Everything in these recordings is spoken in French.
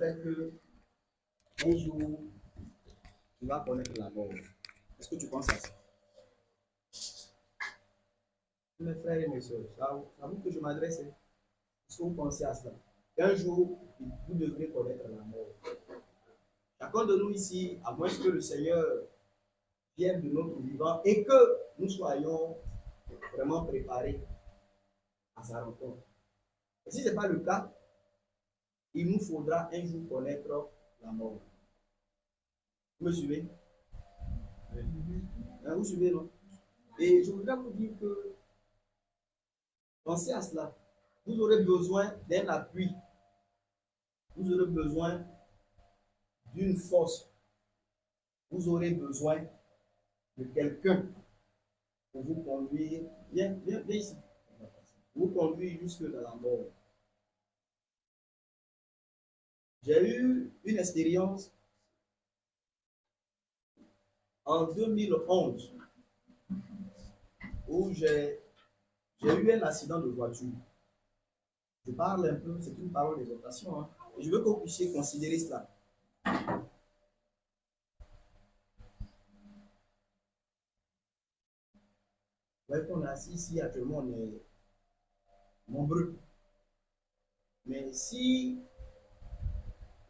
fait que un jour, tu vas connaître la mort. Est-ce que tu penses à ça? Mes frères et mes soeurs, c'est à vous que je m'adresse. Est-ce que vous pensez à cela? Qu'un jour, vous devrez connaître la mort. Chacun de nous ici, à moins que le Seigneur vienne de notre vivant et que nous soyons vraiment préparés à sa rencontre. Et si ce n'est pas le cas, il nous faudra un jour connaître la mort. Vous me suivez? Oui. Vous suivez, non? Et je voudrais vous dire que pensez à cela. Vous aurez besoin d'un appui. Vous aurez besoin d'une force. Vous aurez besoin de quelqu'un pour vous conduire. Viens ici. Vous conduire jusque dans la mort. J'ai eu une expérience en 2011 où j'ai eu un accident de voiture. Je parle un peu, c'est une parole d'exhortation. Hein. Et je veux que vous puissiez considérer cela. Vous voyez qu'on est assis ici, actuellement, on est nombreux. Mais si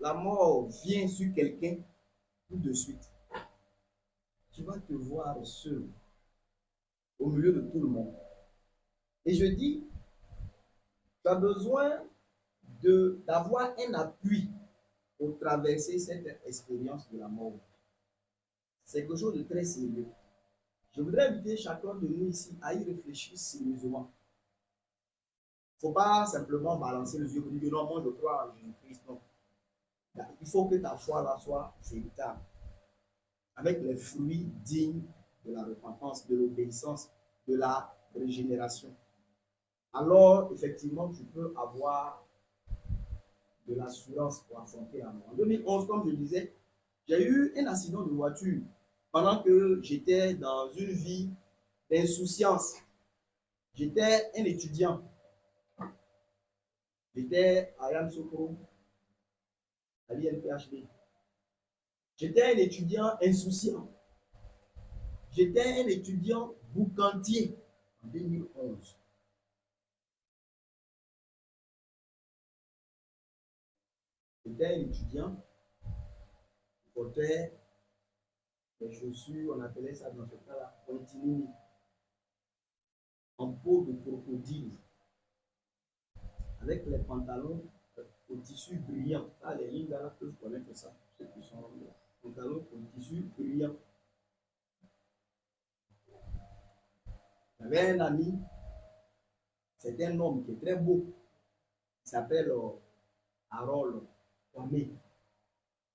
la mort vient sur quelqu'un tout de suite, tu vas te voir seul au milieu de tout le monde. Et je dis, tu as besoin d'avoir un appui pour traverser cette expérience de la mort. C'est quelque chose de très sérieux. Je voudrais inviter chacun de nous ici à y réfléchir sérieusement. Il ne faut pas simplement balancer les yeux et dire non, moi je crois en Jésus-Christ. Non. Il faut que ta foi là soit véritable, avec les fruits dignes de la repentance, de l'obéissance, de la régénération. Alors, effectivement, tu peux avoir de l'assurance pour affronter la mort. En 2011, comme je disais, j'ai eu un accident de voiture pendant que j'étais dans une vie d'insouciance. J'étais un étudiant. J'étais à Yamoussoukro, à l'INPHD. J'étais un étudiant insouciant. J'étais un étudiant boucantier en 2011. J'étais un étudiant qui portait des chaussures, on appelait ça dans ce cas-là, continue, en peau de crocodile, avec les pantalons au tissu brillant. Ah, les lignes là peuvent connaître ça. Ceux qui sont pantalons au tissu brillant. J'avais un ami, c'est un homme qui est très beau. Il s'appelle Harold Kwame,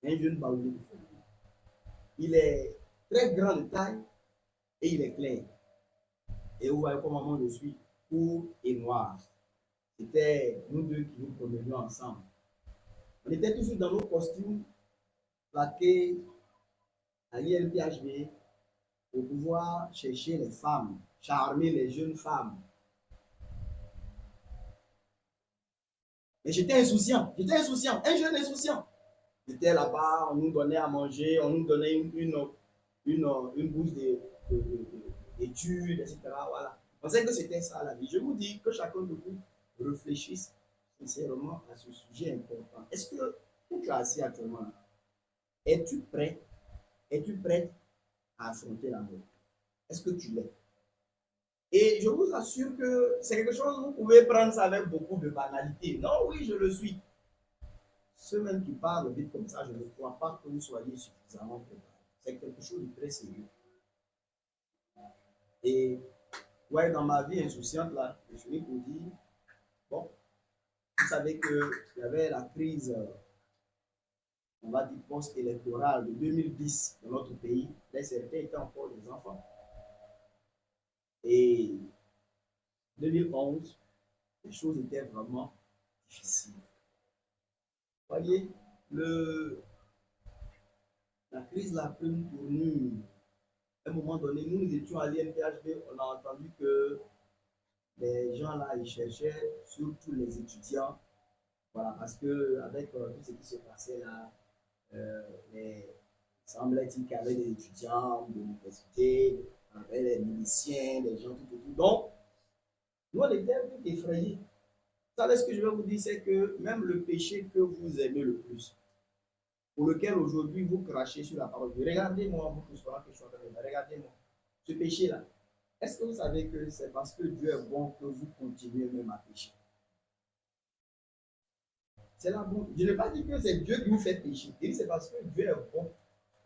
un jeune baoulé. Il est très grand de taille et il est clair. Et vous voyez comment je suis, court et noir. C'était nous deux qui nous promenions ensemble. On était toujours dans nos costumes plaqués à l'INPHB pour pouvoir chercher les femmes, charmer les jeunes femmes. Mais j'étais insouciant, un jeune insouciant. J'étais là-bas, on nous donnait à manger, on nous donnait une bourse d'études, etc. Voilà. On sait que c'était ça la vie. Je vous dis que chacun de vous réfléchisse sincèrement à ce sujet important. Est-ce que tu es assis actuellement, es-tu prêt? Es-tu prête à affronter la mort? Est-ce que tu l'es? Et je vous assure que c'est quelque chose que vous pouvez prendre ça avec beaucoup de banalité. Non, oui, je le suis. Ceux même qui parlent vite comme ça, je ne crois pas que vous soyez suffisamment préparés. C'est quelque chose de très sérieux. Et ouais, dans ma vie insouciante, là, je finis pour dire, bon, vous savez qu'il y avait la crise, on va dire, post-électorale de 2010 dans notre pays. Là, certains étaient encore des enfants. Et 2011, les choses étaient vraiment difficiles. Vous voyez, la crise l'a pris une tournure. À un moment donné, nous étions à l'INPHB, on a entendu que les gens là, ils cherchaient, surtout les étudiants, Voilà, parce que avec tout ce qui se passait là, il semblait-il qu'il y avait des étudiants de l'université, on avait les miliciens, les gens, tout, tout, tout. Donc, nous, on était un peu effrayés. Vous savez ce que je vais vous dire, c'est que même le péché que vous aimez le plus, pour lequel aujourd'hui vous crachez sur la parole de Dieu, regardez-moi, vous tous, que je suis en train de dire, regardez-moi, ce péché-là, est-ce que vous savez que c'est parce que Dieu est bon que vous continuez même à pécher? C'est la bonne. Je n'ai pas dit que c'est Dieu qui vous fait pécher. Je dis c'est parce que Dieu est bon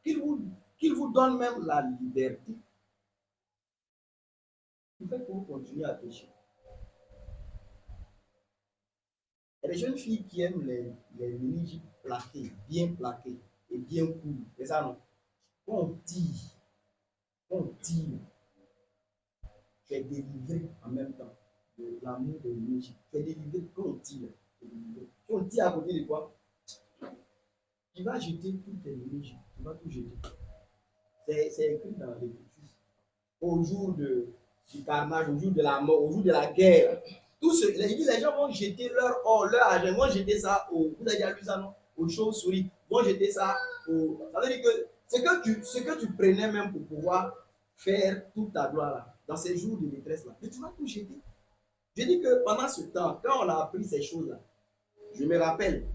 qu'il vous, qu'il vous donne même la liberté qui fait que vous continuez à pécher. Il y a des jeunes filles qui aiment les mini plaqués, bien plaqués et bien cool. C'est ça, non? On tire, tu es délivré en même temps de l'amour de mini. Tu es délivré quand on tire. Si on tire à côté de toi, tu vas jeter toutes tes mini. Tu vas tout jeter. C'est écrit dans l'Écriture. Au jour du carnage, au jour de la mort, au jour de la guerre. Tout ce, les gens vont jeter leur or, leur argent, vont jeter ça vous avez déjà lu ça, non? Aux chauves-souris, vont jeter ça ça veut dire que ce que tu prenais même pour pouvoir faire toute ta gloire là, dans ces jours de détresse là, mais tu vas tout jeter. Je dis que pendant ce temps, quand on a appris ces choses là, je me rappelle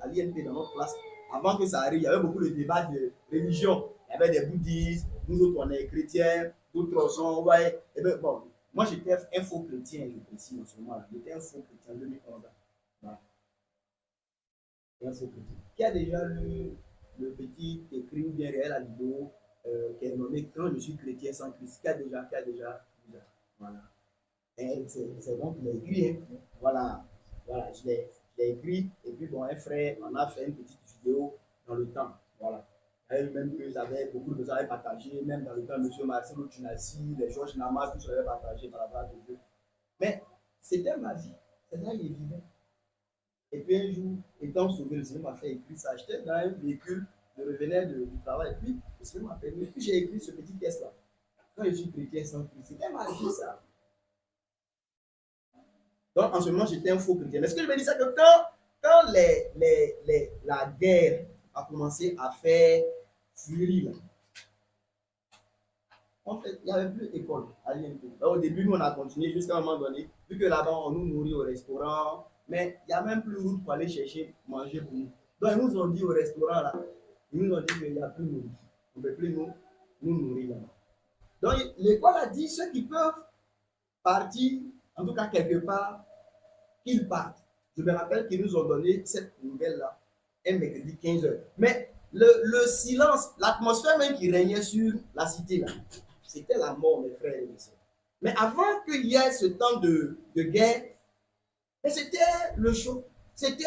à l'INP dans notre classe, avant que ça arrive, il y avait beaucoup de débats de religion. Il y avait des bouddhistes, nous autres on est chrétiens, d'autres sont, ouais. Et bien, bon, moi j'étais un faux chrétien, je précise en ce moment-là. J'étais un faux chrétien en 2011. Voilà. Un faux chrétien. Qui a déjà lu le petit écrit ou bien réel la vidéo qui est nommé Quand je suis chrétien sans Christ? Qui a déjà lu ça? Voilà. C'est bon qu'il a écrit. Hein. Voilà. Voilà, je l'ai écrit. Et puis, bon, un frère on a fait une petite vidéo dans le temps. Voilà. Et même que j'avais beaucoup de personnes avaient partagé, même dans le temps, M. Marcel Tunassi, les Georges Nama, tous avaient partagé par la grâce de Dieu. Mais c'était ma vie. C'est là qu'il vivait. Et puis un jour, étant sauvé, le Seigneur m'a fait écrire ça. J'étais dans un véhicule, je revenais du travail. Et puis, le Seigneur m'a permis. Et puis, j'ai écrit ce petit texte-là. Quand je suis chrétien sans Christ, c'était ma vie, ça. Donc, en ce moment, j'étais un faux chrétien. Mais ce que je veux dire, c'est que quand la guerre a commencé à faire furie, là, en fait, il n'y avait plus d'école à l'INP. Au début, nous, on a continué jusqu'à un moment donné, vu que là-bas, on nous nourrit au restaurant, mais il n'y a même plus route pour aller chercher, manger pour nous. Donc, ils nous ont dit au restaurant, là, ils nous ont dit qu'il n'y a plus de nourriture. On ne peut plus nous nourrir là-bas. Donc, l'école a dit ceux qui peuvent partir, en tout cas quelque part, qu'ils partent. Je me rappelle qu'ils nous ont donné cette nouvelle-là, un mercredi 15h. Mais le silence, l'atmosphère même qui régnait sur la cité, là, c'était la mort, mes frères et mes sœurs. Mais avant qu'il y ait ce temps de guerre, c'était le chaud. C'était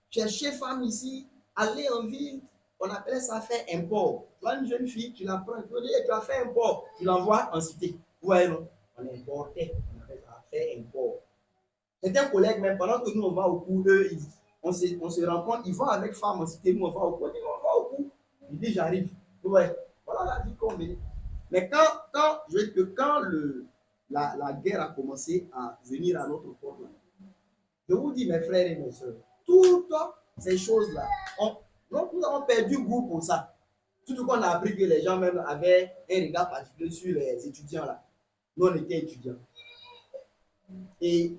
chercher femme ici, aller en ville, on appelait ça faire un port. Tu vois une jeune fille, tu la prends, tu as fait un port, tu l'envoies en cité. Ouais, non, on importait, on appelait ça faire un port. Certains collègues, même pendant que nous on va au cours, eux, on se rend compte, ils vont avec femme en cité, nous on va au cours, on va au cours. Il dit j'arrive. Ouais, voilà la vie qu'on mène. Mais je veux dire que quand la guerre a commencé à venir à notre porte, je vous dis mes frères et mes soeurs, toutes ces choses-là, nous avons perdu goût pour ça. Surtout qu'on a appris que les gens même avaient un regard particulier sur les étudiants là. Nous on était étudiants. Et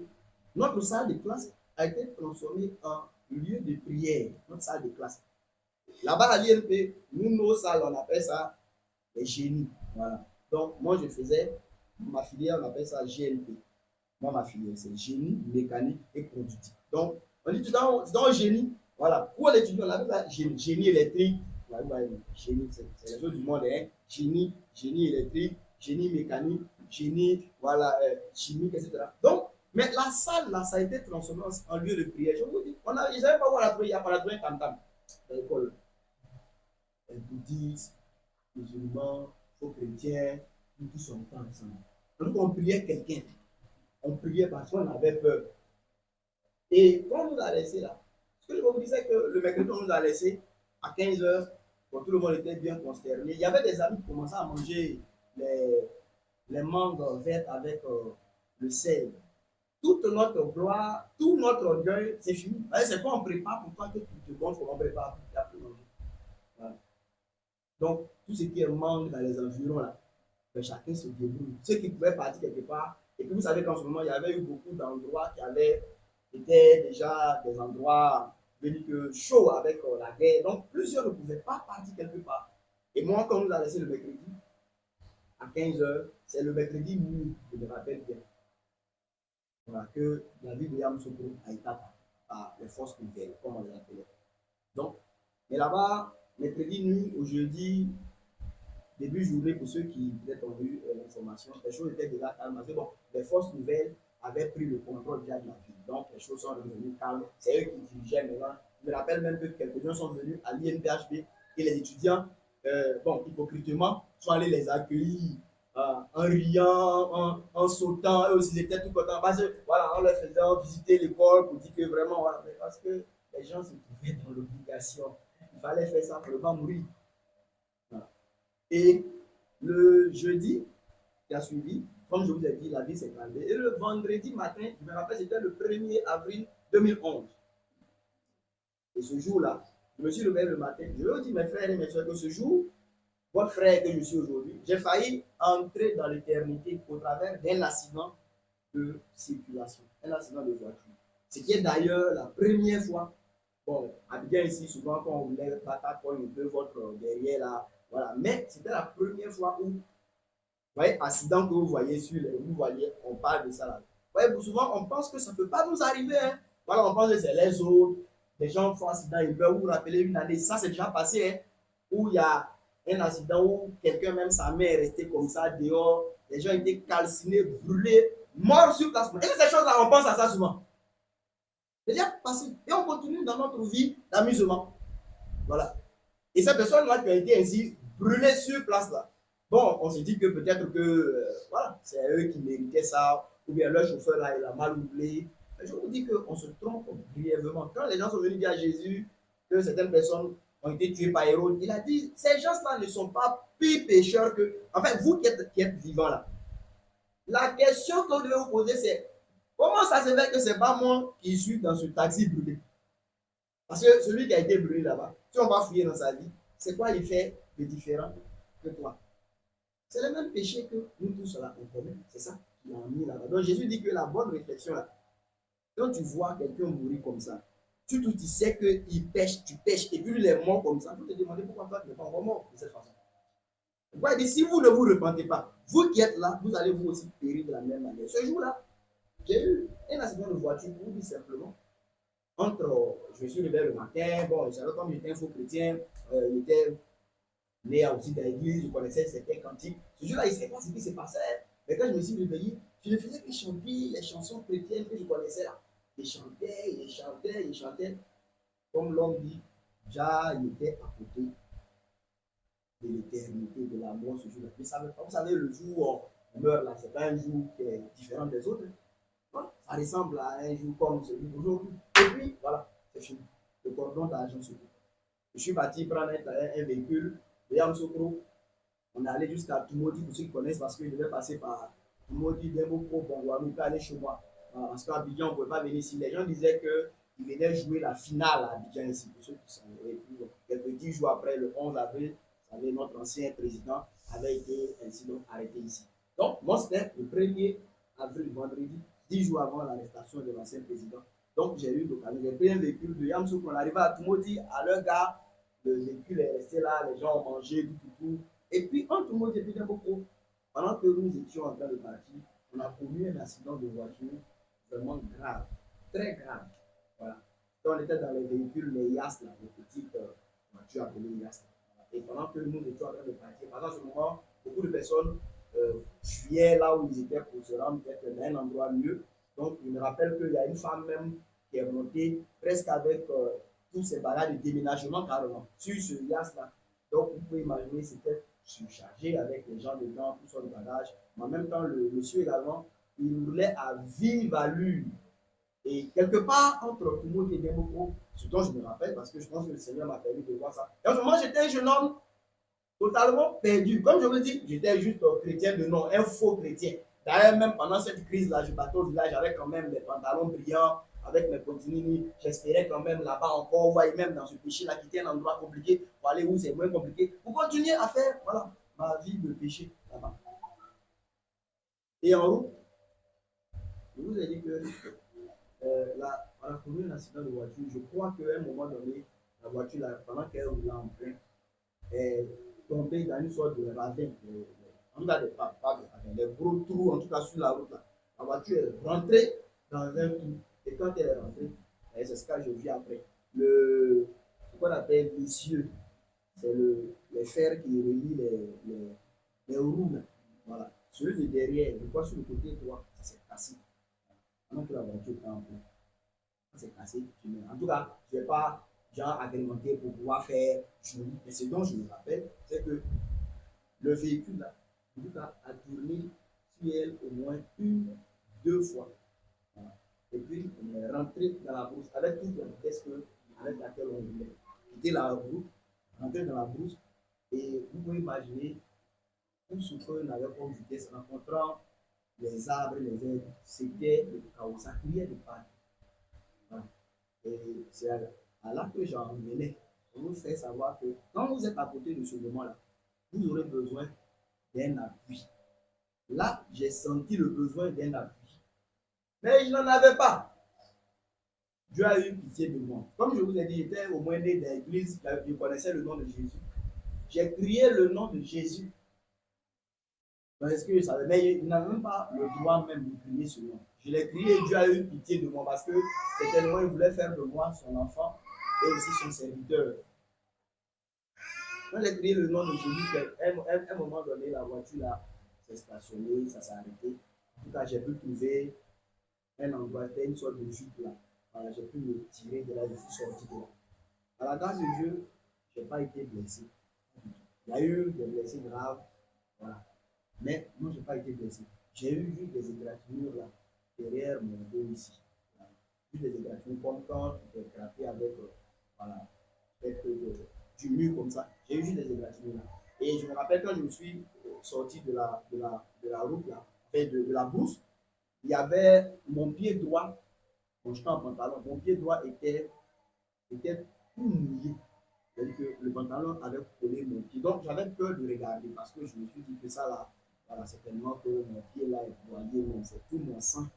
notre salle de classe a été transformée en lieu de prière, notre salle de classe. Là-bas à l'INP, nous, nos salles, on appelle ça les génies. Voilà. Donc, moi, je faisais ma filière, on appelle ça GNP. Moi, ma filière, c'est génie, mécanique et productif. Donc, on dit dans le génie, voilà. Pour l'étudiant, on appelle ça génie électrique. Génie, c'est les choses du monde, hein. Génie électrique, génie mécanique, génie, voilà, chimique, etc. Donc, mais la salle, là, ça a été transformé en lieu de prière. Je vous dis, ils n'avaient pas où on a trouvé, il y a pas trouvé un tam-tam dans l'école. Les bouddhistes, musulmans, faux chrétiens, nous tous sommes ensemble. Donc, on priait quelqu'un. On priait parce qu'on avait peur. Et quand on nous a laissé là, ce que je vous disais que le mercredi, on nous a laissé à 15h, quand tout le monde était bien consterné. Il y avait des amis qui commençaient à manger les mangues vertes avec le sel. toute notre gloire, tout notre orgueil, c'est fini. C'est quoi on prépare pour toi que tu te gonfles, on prépare pour ta manger. Voilà. Donc, tout ce qui est manque dans les environs, là, ben, chacun se débrouille. Ceux qui pouvaient partir quelque part, et puis vous savez qu'en ce moment, il y avait eu beaucoup d'endroits qui étaient déjà des endroits chauds avec la guerre. Donc, plusieurs ne pouvaient pas partir quelque part. Et moi, quand on nous a laissé le mercredi, à 15 h, c'est le mercredi nuit, je me rappelle bien, voilà, que la ville de Yamoussoukro a été attaquée par les forces nouvelles, comme on les appelait. Donc, mais là-bas, mercredi nuit au jeudi, début journée, pour ceux qui peut-être ont eu l'information, les choses étaient déjà calmes. Parce que bon, les forces nouvelles avaient pris le contrôle déjà de la ville. Donc, les choses sont devenues calmes. C'est eux qui dirigeaient maintenant. Je me rappelle même que quelques-uns sont venus à l'INPHB et les étudiants, bon, hypocritement, sont allés les accueillir en riant, en sautant. Eux aussi, ils étaient tout contents. Parce que, voilà, on leur faisait visiter l'école pour dire que vraiment, voilà, mais parce que les gens se trouvaient dans l'obligation. Il fallait faire ça pour ne pas mourir. Voilà. Et le jeudi qui a suivi, comme je vous ai dit, la vie s'est calmée. Et le vendredi matin, je me rappelle, c'était le 1er avril 2011. Et ce jour-là, je me suis réveillé le matin. Je leur dis, mes frères et mes soeurs, que ce jour, votre frère que je suis aujourd'hui, j'ai failli entrer dans l'éternité au travers d'un accident de circulation, un accident de voiture. Ce qui est d'ailleurs la première fois. Bon, à bien ici, souvent, quand on voulait battre un peu votre derrière là, voilà. Mais c'était la première fois où, vous voyez, accident que vous voyez sur les, vous voyez, on parle de ça là. Vous voyez, souvent, on pense que ça ne peut pas nous arriver. Hein. Voilà, on pense que c'est les autres. Les gens font accident, ils peuvent vous rappeler une année. Ça, c'est déjà passé, hein, où il y a un accident où quelqu'un, même sa mère, est restée comme ça dehors. Les gens étaient calcinés, brûlés, morts sur place. Et ces choses-là, on pense à ça souvent. C'est déjà passé. Et on continue dans notre vie d'amusement. Voilà. Et ces personnes-là qui ont été ainsi brûlées sur place là. Bon, on se dit que peut-être que voilà, c'est eux qui méritaient ça, ou bien leur chauffeur là, il a mal oublié. Mais je vous dis qu'on se trompe brièvement. Quand les gens sont venus dire à Jésus que certaines personnes ont été tuées par Hérode, il a dit ces gens-là ne sont pas pires pécheurs que. En fait, vous qui êtes vivants là, la question que vous devez vous poser, c'est comment ça se fait que ce n'est pas moi qui suis dans ce taxi brûlé? Parce que celui qui a été brûlé là-bas, si on va fouiller dans sa vie, c'est quoi il fait de différent que toi? C'est le même péché que nous tous là on commet. C'est ça qu'il a mis là-bas. Donc Jésus dit que la bonne réflexion là, quand tu vois quelqu'un mourir comme ça, tu sais qu'il pêche, tu pêches, et puis lui il est mort comme ça, tu te demandes pourquoi toi tu n'es pas encore mort de cette façon. Pourquoi il dit si vous ne vous repentez pas, vous qui êtes là, vous allez vous aussi périr de la même manière. Ce jour-là, j'ai eu un accident de voiture pour vous dire simplement. Je me suis réveillé le matin, bon, j'avais comme j'étais un faux chrétien, j'étais né aussi dans l'église, je connaissais certains cantiques. Ce jour-là, il ne savait pas ce qui se passait. Mais quand je me suis réveillé, je ne faisais que chanter les chansons chrétiennes que je connaissais là. Il chantait, il chantait, il chantait. Comme l'homme dit, déjà, il était à côté de l'éternité, de la mort ce jour-là. Mais vous savez, le jour où on meurt là, ce n'est pas un jour qui est différent des autres. Voilà. Ça ressemble à un jour comme celui d'aujourd'hui. Et puis, voilà, c'est fini. Le cordon d'argent se coupe. Je suis parti prendre un véhicule de Yamoussoukro. On est allé jusqu'à Tumodi, pour ceux qui connaissent, parce qu'il devait passer par Tumodi, Demboko, Bongouamou, il peut aller chez moi. Parce qu'à Abidjan, on ne pouvait pas venir ici. Les gens disaient qu'ils venaient jouer la finale à Abidjan ici, pour ceux qui sont. Et puis, bon, quelques 10 jours après, le 11 avril, notre ancien président avait été ainsi donc arrêté ici. Donc, moi, c'était le 1er avril, vendredi, 10 jours avant l'arrestation de l'ancien président. Donc, j'ai eu l'occasion. J'ai pris un véhicule de Yamoussoukro. On arrivait à Tumodi, à leur gare. Le véhicule est resté là, les gens ont mangé, tout. Et puis, en Tumodi et puis Demboko, pendant que nous étions en train de partir, on a connu un accident de voiture vraiment grave, très grave. Voilà. Donc, on était dans les véhicules, les YAS, là, les petites voitures appelées YAS. Et pendant que nous étions en train de partir, pendant ce moment, beaucoup de personnes fuyaient là où ils étaient pour se rendre peut-être dans un endroit mieux. Donc, il me rappelle qu'il y a une femme même qui est montée presque avec tous ces bagages de déménagement carrément sur ce YAS-là. Donc, vous pouvez imaginer, c'était surchargé avec les gens dedans, tout son bagage. Mais en même temps, le monsieur également, il roulait à vive allure. Et quelque part, entre Tumo et Demboko, ce dont je me rappelle, parce que je pense que le Seigneur m'a permis de voir ça. Et en ce moment, j'étais un jeune homme totalement perdu. Comme je vous dis, j'étais juste un chrétien de nom, un faux chrétien. D'ailleurs, même pendant cette crise-là, je partais au village avec quand même des pantalons brillants, avec mes continini. J'espérais quand même là-bas encore, voyez, même dans ce péché-là, qui était un endroit compliqué, pour aller où c'est moins compliqué, pour continuer à faire, voilà, ma vie de péché là-bas. Et en route, je vous ai dit que on a connu un accident de voiture. Je crois qu'à un moment donné, la voiture, là, pendant qu'elle roulait en train, est tombée dans une sorte de ravin. En tout cas, pas de ravin, des gros trous, en tout cas sur la route. Là. La voiture est rentrée dans un trou. Et quand elle est rentrée, c'est ce que j'ai vu après. Ce qu'on appelle l'essieu, c'est les fers qui relient les roues. Là. Voilà. Celui de derrière, je crois sur le côté droit, ça s'est cassé. Pendant que la voiture était en plein. C'est cassé. En tout cas, je ne vais pas genre agrémenter pour pouvoir faire joli. Mais ce dont je me rappelle, c'est que le véhicule là, en tout cas, a tourné sur elle au moins une, deux fois. Voilà. Et puis, on est rentré dans la brousse avec toute la vitesse avec laquelle on voulait quitter la route, rentrer dans la brousse. Et vous pouvez imaginer tout ce qu'on avait comme vitesse rencontrant les arbres, les herbes. C'était le chaos. Ça criait de partout. Voilà. Et c'est à là que j'en venais pour vous faire savoir que quand vous êtes à côté de ce moment-là, vous aurez besoin d'un appui. Là, j'ai senti le besoin d'un appui. Mais je n'en avais pas. Dieu a eu pitié de moi. Comme je vous ai dit, j'étais au moins né dans l'église, je connaissais le nom de Jésus. J'ai crié le nom de Jésus. Parce que je savais, mais il n'a même pas le droit même de crier ce nom. Je l'ai crié et Dieu a eu pitié de moi parce que certainement il voulait faire de moi son enfant et aussi son serviteur. Quand j'ai crié le nom de Jésus, à un moment donné, la voiture là s'est stationnée, ça s'est arrêté. En tout cas, j'ai pu trouver un endroit, c'était une sorte de chute là. Voilà, j'ai pu me tirer de là, je suis sorti de là. À la grâce de Dieu, je n'ai pas été blessé. Il y a eu des blessés graves, voilà. Mais moi, je n'ai pas été blessé. J'ai eu juste des égratignures là, derrière mon dos ici. Voilà. Juste des égratignures comme quand tu t'es frappé avec, voilà, avec du mur comme ça. J'ai eu juste des égratignures là. Et je me rappelle quand je me suis sorti de la route là, de la brousse, il y avait mon pied droit, quand j'étais en pantalon, mon pied droit était tout mouillé. C'est-à-dire que le pantalon avait collé mon pied. Donc j'avais peur de regarder parce que je me suis dit que ça là, voilà, certainement que mon pied là est broyé, c'est tout mon sang.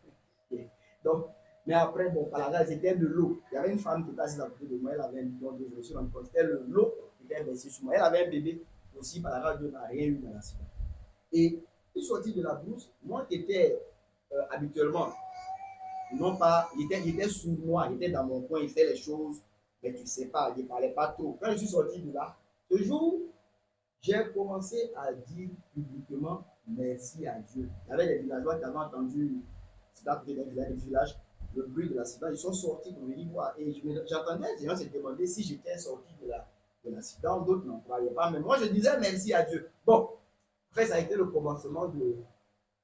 Donc, mais après, bon, par là, c'était de l'eau. Il y avait une femme qui était assise à côté de moi, elle avait un bidon d'eau, je me suis rendu compte, c'était l'eau qui était versée sur moi. Elle avait un bébé aussi, par là, Dieu n'a rien eu dans la suite. Et il sortit de la brousse, moi qui étais habituellement, non pas, il était sous moi, il était dans mon coin, il fait les choses, mais tu ne sais pas, il ne parlait pas trop. Quand je suis sorti de là, ce jour, j'ai commencé à dire publiquement merci à Dieu. Il y avait des villageois qui avaient entendu, c'était à côté d'un village, le bruit de l'accident. Ils sont sortis pour venir voir. Et j'entendais les gens se demander si j'étais sorti de l'accident. D'autres n'en croyaient pas. Mais moi, je disais merci à Dieu. Bon, après, ça a été le commencement de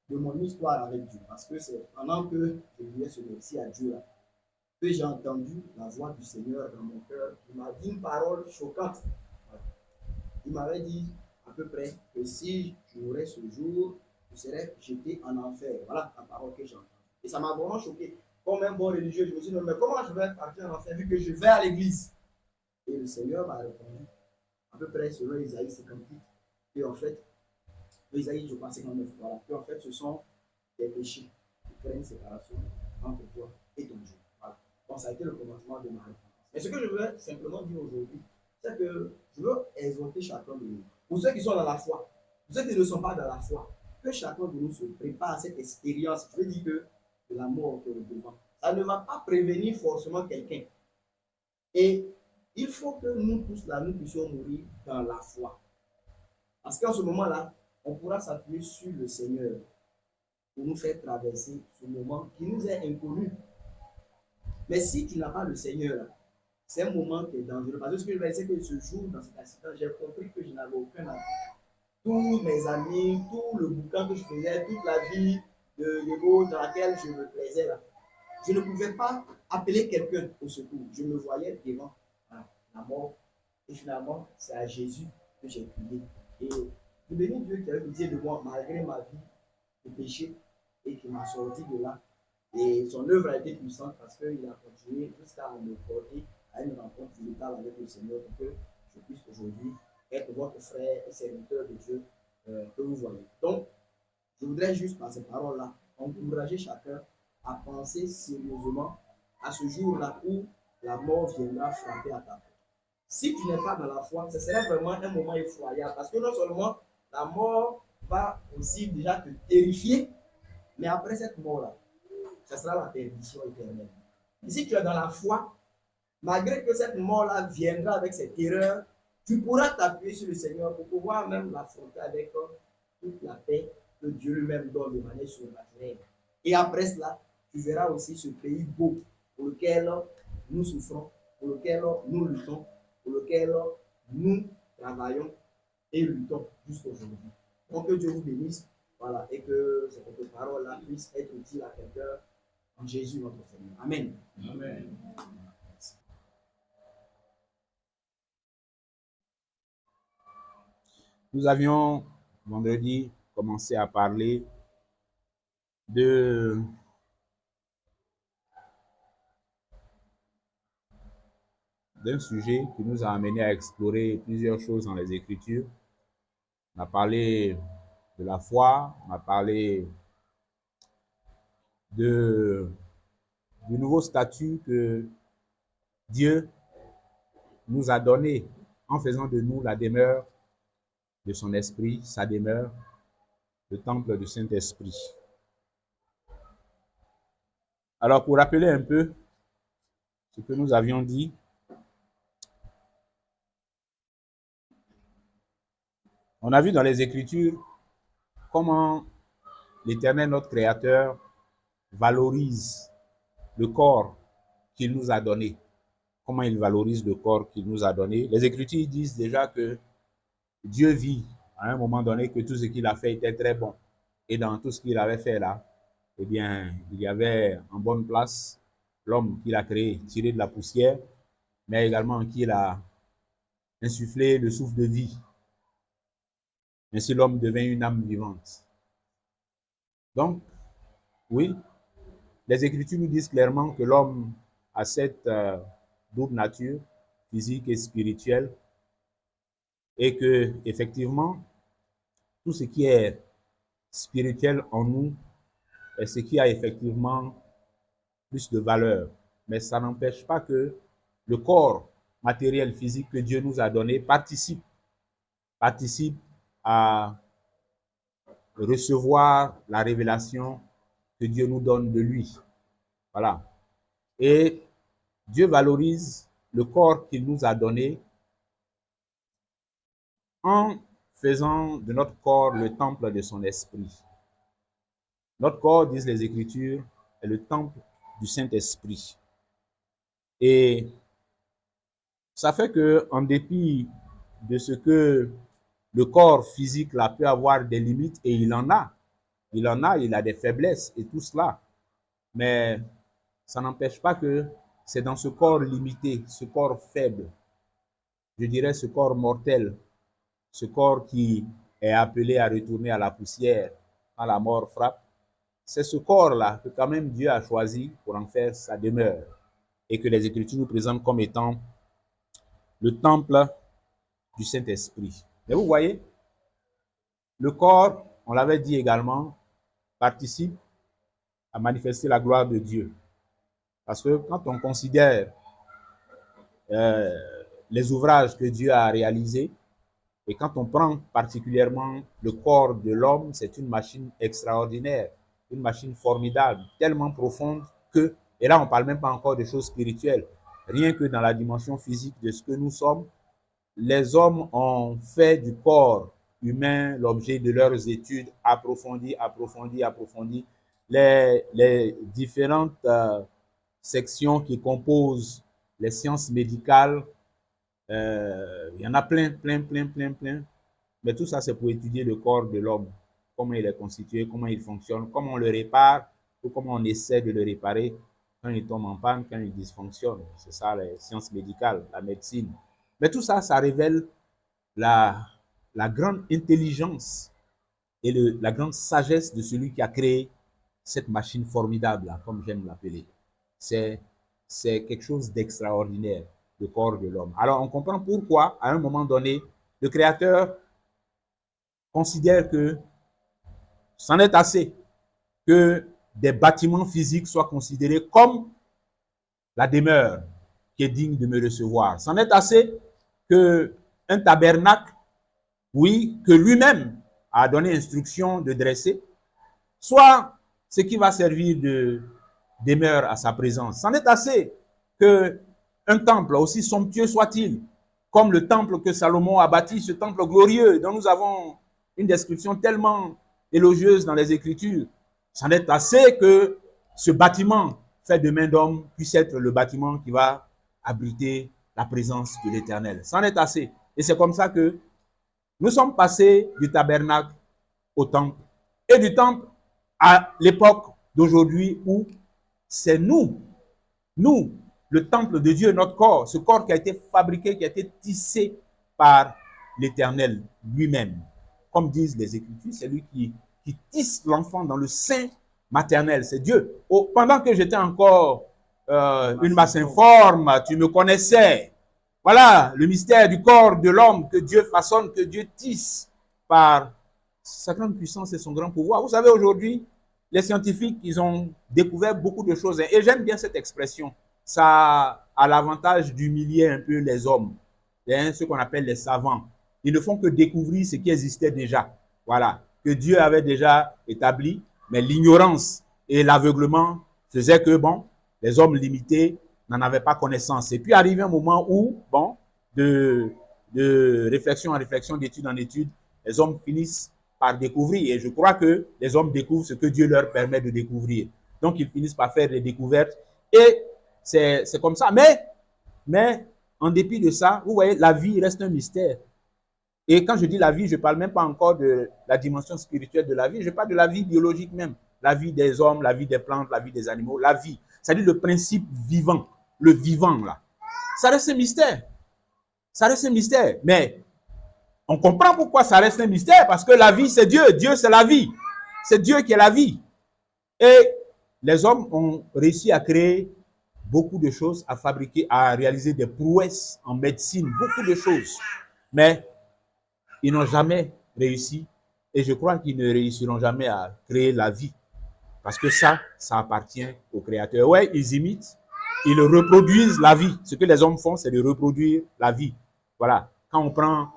mon histoire avec Dieu. Parce que c'est pendant que je disais ce merci à Dieu là, que j'ai entendu la voix du Seigneur dans mon cœur. Il m'a dit une parole choquante. Il m'avait dit à peu près que si je mourrais ce jour, je serais jeté en enfer. Voilà la parole que j'ai entendue. Et ça m'a vraiment choqué. Comme un bon religieux, je me suis dit, mais comment je vais partir en enfer vu que je vais à l'église? Et le Seigneur m'a répondu, à peu près selon Isaïe 58, que en fait, Isaïe, je crois, 59, voilà, que en fait, ce sont des péchés qui créent une séparation entre toi et ton Dieu. Voilà. Donc, ça a été le commencement de ma réponse. Mais ce que je veux simplement dire aujourd'hui, c'est que je veux exhorter chacun de nous. Pour ceux qui sont dans la foi, pour ceux qui ne sont pas dans la foi, que chacun de nous se prépare à cette expérience. Je veux dire que de la mort que nous devons. Ça ne va pas prévenir forcément quelqu'un. Et il faut que nous tous là, nous puissions mourir dans la foi. Parce qu'en ce moment-là, on pourra s'appuyer sur le Seigneur pour nous faire traverser ce moment qui nous est inconnu. Mais si tu n'as pas le Seigneur, c'est un moment qui est dangereux. Parce que ce que je vais dire, c'est que ce jour, dans cet accident, j'ai compris que je n'avais aucun avis. Tous mes amis, tout le bouquin que je faisais, toute la vie de l'eau dans laquelle je me plaisais, là, je ne pouvais pas appeler quelqu'un au secours. Je me voyais devant la mort. Et finalement, c'est à Jésus que j'ai crié. Et je bénis Dieu qui a eu pitié de moi malgré ma vie de péché. et qui m'a sorti de là. Et son œuvre a été puissante parce qu'il a continué jusqu'à me porter à une rencontre véritable avec le Seigneur pour que je puisse aujourd'hui être votre frère et serviteur de Dieu que vous voyez. Donc, je voudrais juste par ces paroles-là encourager chacun à penser sérieusement à ce jour-là où la mort viendra frapper à ta porte. Si tu n'es pas dans la foi, ce serait vraiment un moment effroyable parce que non seulement la mort va aussi déjà te terrifier, mais après cette mort-là, ce sera la perdition éternelle. Et si tu es dans la foi, malgré que cette mort-là viendra avec ses terreurs, tu pourras t'appuyer sur le Seigneur pour pouvoir même l'affronter avec toute la paix que Dieu lui-même donne de manière surnaturelle. Et après cela, tu verras aussi ce pays beau pour lequel nous souffrons, pour lequel nous luttons, pour lequel nous travaillons et luttons jusqu'aujourd'hui. Donc que Dieu vous bénisse, voilà, et que cette parole-là puisse être utile à quelqu'un en Jésus notre Seigneur. Amen. Amen. Nous avions vendredi commencé à parler d'un sujet qui nous a amené à explorer plusieurs choses dans les Écritures. On a parlé de la foi, on a parlé du nouveau statut que Dieu nous a donné en faisant de nous la demeure de son esprit, sa demeure, le temple du Saint-Esprit. Alors, pour rappeler un peu ce que nous avions dit, on a vu dans les Écritures comment l'Éternel, notre Créateur, valorise le corps qu'il nous a donné. Comment il valorise le corps qu'il nous a donné. Les Écritures disent déjà que Dieu vit à un moment donné que tout ce qu'il a fait était très bon. Et dans tout ce qu'il avait fait là, eh bien, il y avait en bonne place l'homme qu'il a créé, tiré de la poussière, mais également qu'il a insufflé le souffle de vie. Ainsi, l'homme devint une âme vivante. Donc, oui, les Écritures nous disent clairement que l'homme a cette double nature, physique et spirituelle, et que, effectivement, tout ce qui est spirituel en nous est ce qui a effectivement plus de valeur. Mais ça n'empêche pas que le corps matériel, physique que Dieu nous a donné participe à recevoir la révélation que Dieu nous donne de lui. Voilà. Et Dieu valorise le corps qu'il nous a donné en faisant de notre corps le temple de son esprit. Notre corps, disent les Écritures, est le temple du Saint-Esprit. Et ça fait que, en dépit de ce que le corps physique là peut avoir des limites, et il en a, il a des faiblesses et tout cela, mais ça n'empêche pas que c'est dans ce corps limité, ce corps faible, je dirais ce corps mortel, ce corps qui est appelé à retourner à la poussière quand la mort frappe, c'est ce corps-là que quand même Dieu a choisi pour en faire sa demeure et que les Écritures nous présentent comme étant le temple du Saint-Esprit. Mais vous voyez, le corps, on l'avait dit également, participe à manifester la gloire de Dieu. Parce que quand on considère les ouvrages que Dieu a réalisés, et quand on prend particulièrement le corps de l'homme, c'est une machine extraordinaire, une machine formidable, tellement profonde que, et là on ne parle même pas encore de choses spirituelles, rien que dans la dimension physique de ce que nous sommes, les hommes ont fait du corps humain l'objet de leurs études approfondies. Les différentes sections qui composent les sciences médicales, il y en a plein. Mais tout ça, c'est pour étudier le corps de l'homme, comment il est constitué, comment il fonctionne, comment on le répare, ou comment on essaie de le réparer quand il tombe en panne, quand il dysfonctionne. C'est ça, les sciences médicales, la médecine. Mais tout ça, ça révèle la grande intelligence et la grande sagesse de celui qui a créé cette machine formidable, là, comme j'aime l'appeler. C'est quelque chose d'extraordinaire, le corps de l'homme. Alors, on comprend pourquoi, à un moment donné, le Créateur considère que c'en est assez que des bâtiments physiques soient considérés comme la demeure qui est digne de me recevoir. C'en est assez que un tabernacle, oui, que lui-même a donné instruction de dresser, soit ce qui va servir de demeure à sa présence. C'en est assez que un temple, aussi somptueux soit-il, comme le temple que Salomon a bâti, ce temple glorieux dont nous avons une description tellement élogieuse dans les Écritures, c'en est assez que ce bâtiment fait de main d'homme puisse être le bâtiment qui va abriter la présence de l'Éternel. C'en est assez. Et c'est comme ça que nous sommes passés du tabernacle au temple et du temple à l'époque d'aujourd'hui où c'est nous, le temple de Dieu, notre corps, ce corps qui a été fabriqué, qui a été tissé par l'Éternel lui-même. Comme disent les Écritures, c'est lui qui tisse l'enfant dans le sein maternel, c'est Dieu. Oh, pendant que j'étais encore une masse informe, tu me connaissais. Voilà le mystère du corps de l'homme que Dieu façonne, que Dieu tisse par sa grande puissance et son grand pouvoir. Vous savez, aujourd'hui, les scientifiques, ils ont découvert beaucoup de choses. Et j'aime bien cette expression. Ça a l'avantage d'humilier un peu les hommes, ceux qu'on appelle les savants. Ils ne font que découvrir ce qui existait déjà. Voilà, que Dieu avait déjà établi, mais l'ignorance et l'aveuglement faisaient que, bon, les hommes limités n'en avaient pas connaissance. Et puis arrivé un moment où, bon, de réflexion en réflexion, d'étude en étude, les hommes finissent par découvrir. Et je crois que les hommes découvrent ce que Dieu leur permet de découvrir. Donc, ils finissent par faire des découvertes. Et c'est comme ça. Mais, en dépit de ça, vous voyez, la vie reste un mystère. Et quand je dis la vie, je ne parle même pas encore de la dimension spirituelle de la vie. Je parle de la vie biologique même. La vie des hommes, la vie des plantes, la vie des animaux, la vie. C'est-à-dire le principe vivant, le vivant là. Ça reste un mystère. Ça reste un mystère. Mais on comprend pourquoi ça reste un mystère, parce que la vie, c'est Dieu. Dieu, c'est la vie. C'est Dieu qui est la vie. Et les hommes ont réussi à créer beaucoup de choses, à fabriquer, à réaliser des prouesses en médecine, beaucoup de choses. Mais ils n'ont jamais réussi, et je crois qu'ils ne réussiront jamais à créer la vie. Parce que ça appartient au Créateur. Ouais, ils imitent, ils reproduisent la vie. Ce que les hommes font, c'est de reproduire la vie. Voilà. Quand on prend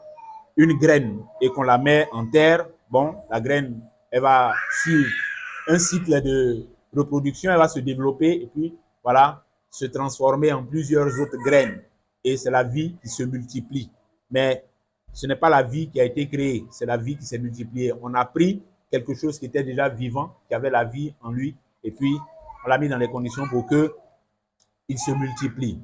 une graine et qu'on la met en terre, bon, la graine, elle va suivre un cycle de reproduction, elle va se développer et puis, voilà, se transformer en plusieurs autres graines. Et c'est la vie qui se multiplie. Mais ce n'est pas la vie qui a été créée, c'est la vie qui s'est multipliée. On a pris quelque chose qui était déjà vivant, qui avait la vie en lui, et puis on l'a mis dans les conditions pour qu'il se multiplie.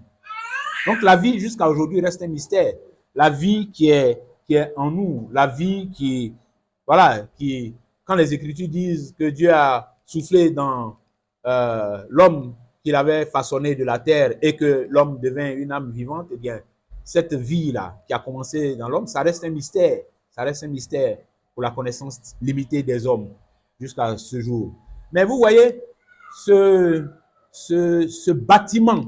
Donc la vie jusqu'à aujourd'hui reste un mystère. La vie qui est en nous, la vie qui, voilà, qui, quand les Écritures disent que Dieu a soufflé dans l'homme qu'il avait façonné de la terre et que l'homme devint une âme vivante, eh bien, cette vie-là qui a commencé dans l'homme, ça reste un mystère. Ça reste un mystère pour la connaissance limitée des hommes jusqu'à ce jour. Mais vous voyez, ce bâtiment,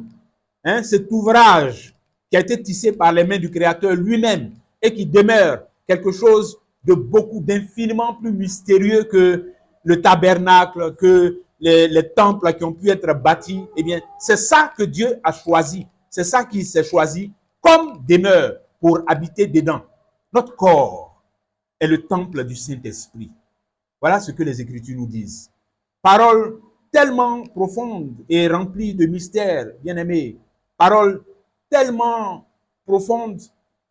hein, cet ouvrage qui a été tissé par les mains du Créateur lui-même et qui demeure quelque chose de beaucoup, d'infiniment plus mystérieux que le tabernacle, que les temples qui ont pu être bâtis, eh bien, c'est ça que Dieu a choisi. C'est ça qu'il s'est choisi comme demeure pour habiter dedans. Notre corps est le temple du Saint-Esprit. Voilà ce que les Écritures nous disent. Parole tellement profonde et remplie de mystères, bien-aimés. Parole tellement profonde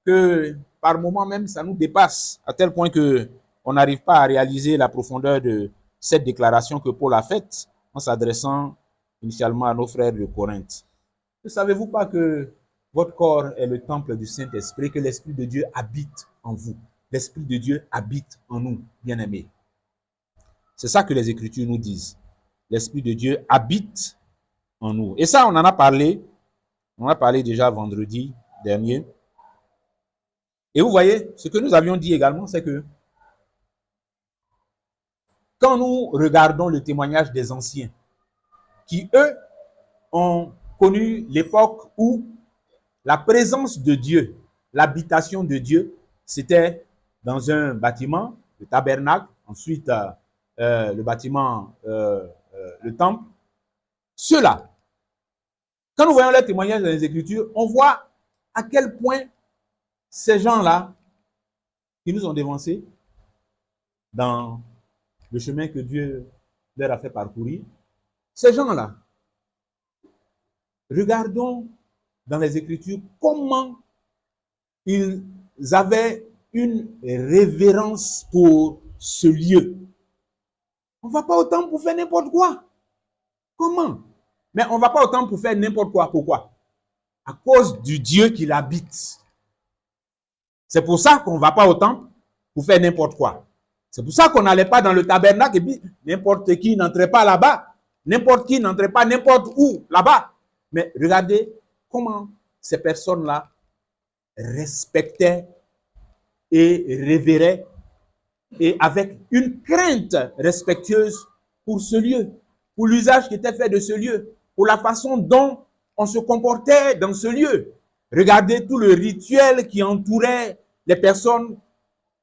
que par moments même ça nous dépasse, à tel point que on n'arrive pas à réaliser la profondeur de cette déclaration que Paul a faite en s'adressant initialement à nos frères de Corinthe. Ne savez-vous pas que votre corps est le temple du Saint-Esprit, que l'Esprit de Dieu habite en vous? L'Esprit de Dieu habite en nous, bien-aimés. C'est ça que les Écritures nous disent. L'Esprit de Dieu habite en nous. Et ça, on en a parlé. On a parlé déjà vendredi dernier. Et vous voyez, ce que nous avions dit également, c'est que quand nous regardons le témoignage des anciens, qui eux ont connu l'époque où la présence de Dieu, l'habitation de Dieu, c'était dans un bâtiment, le tabernacle, ensuite le bâtiment, le temple. Ceux-là, quand nous voyons les témoignages dans les Écritures, on voit à quel point ces gens-là, qui nous ont dévancés dans le chemin que Dieu leur a fait parcourir, ces gens-là, regardons dans les Écritures comment ils avaient une révérence pour ce lieu. On ne va pas au temple pour faire n'importe quoi. Comment? Mais on ne va pas au temple pour faire n'importe quoi. Pourquoi? À cause du Dieu qui l'habite. C'est pour ça qu'on ne va pas au temple pour faire n'importe quoi. C'est pour ça qu'on n'allait pas dans le tabernacle et puis n'importe qui n'entrait pas là-bas. N'importe qui n'entrait pas n'importe où là-bas. Mais regardez comment ces personnes-là respectaient et révéraient et avec une crainte respectueuse pour ce lieu, pour l'usage qui était fait de ce lieu, pour la façon dont on se comportait dans ce lieu. Regardez tout le rituel qui entourait les personnes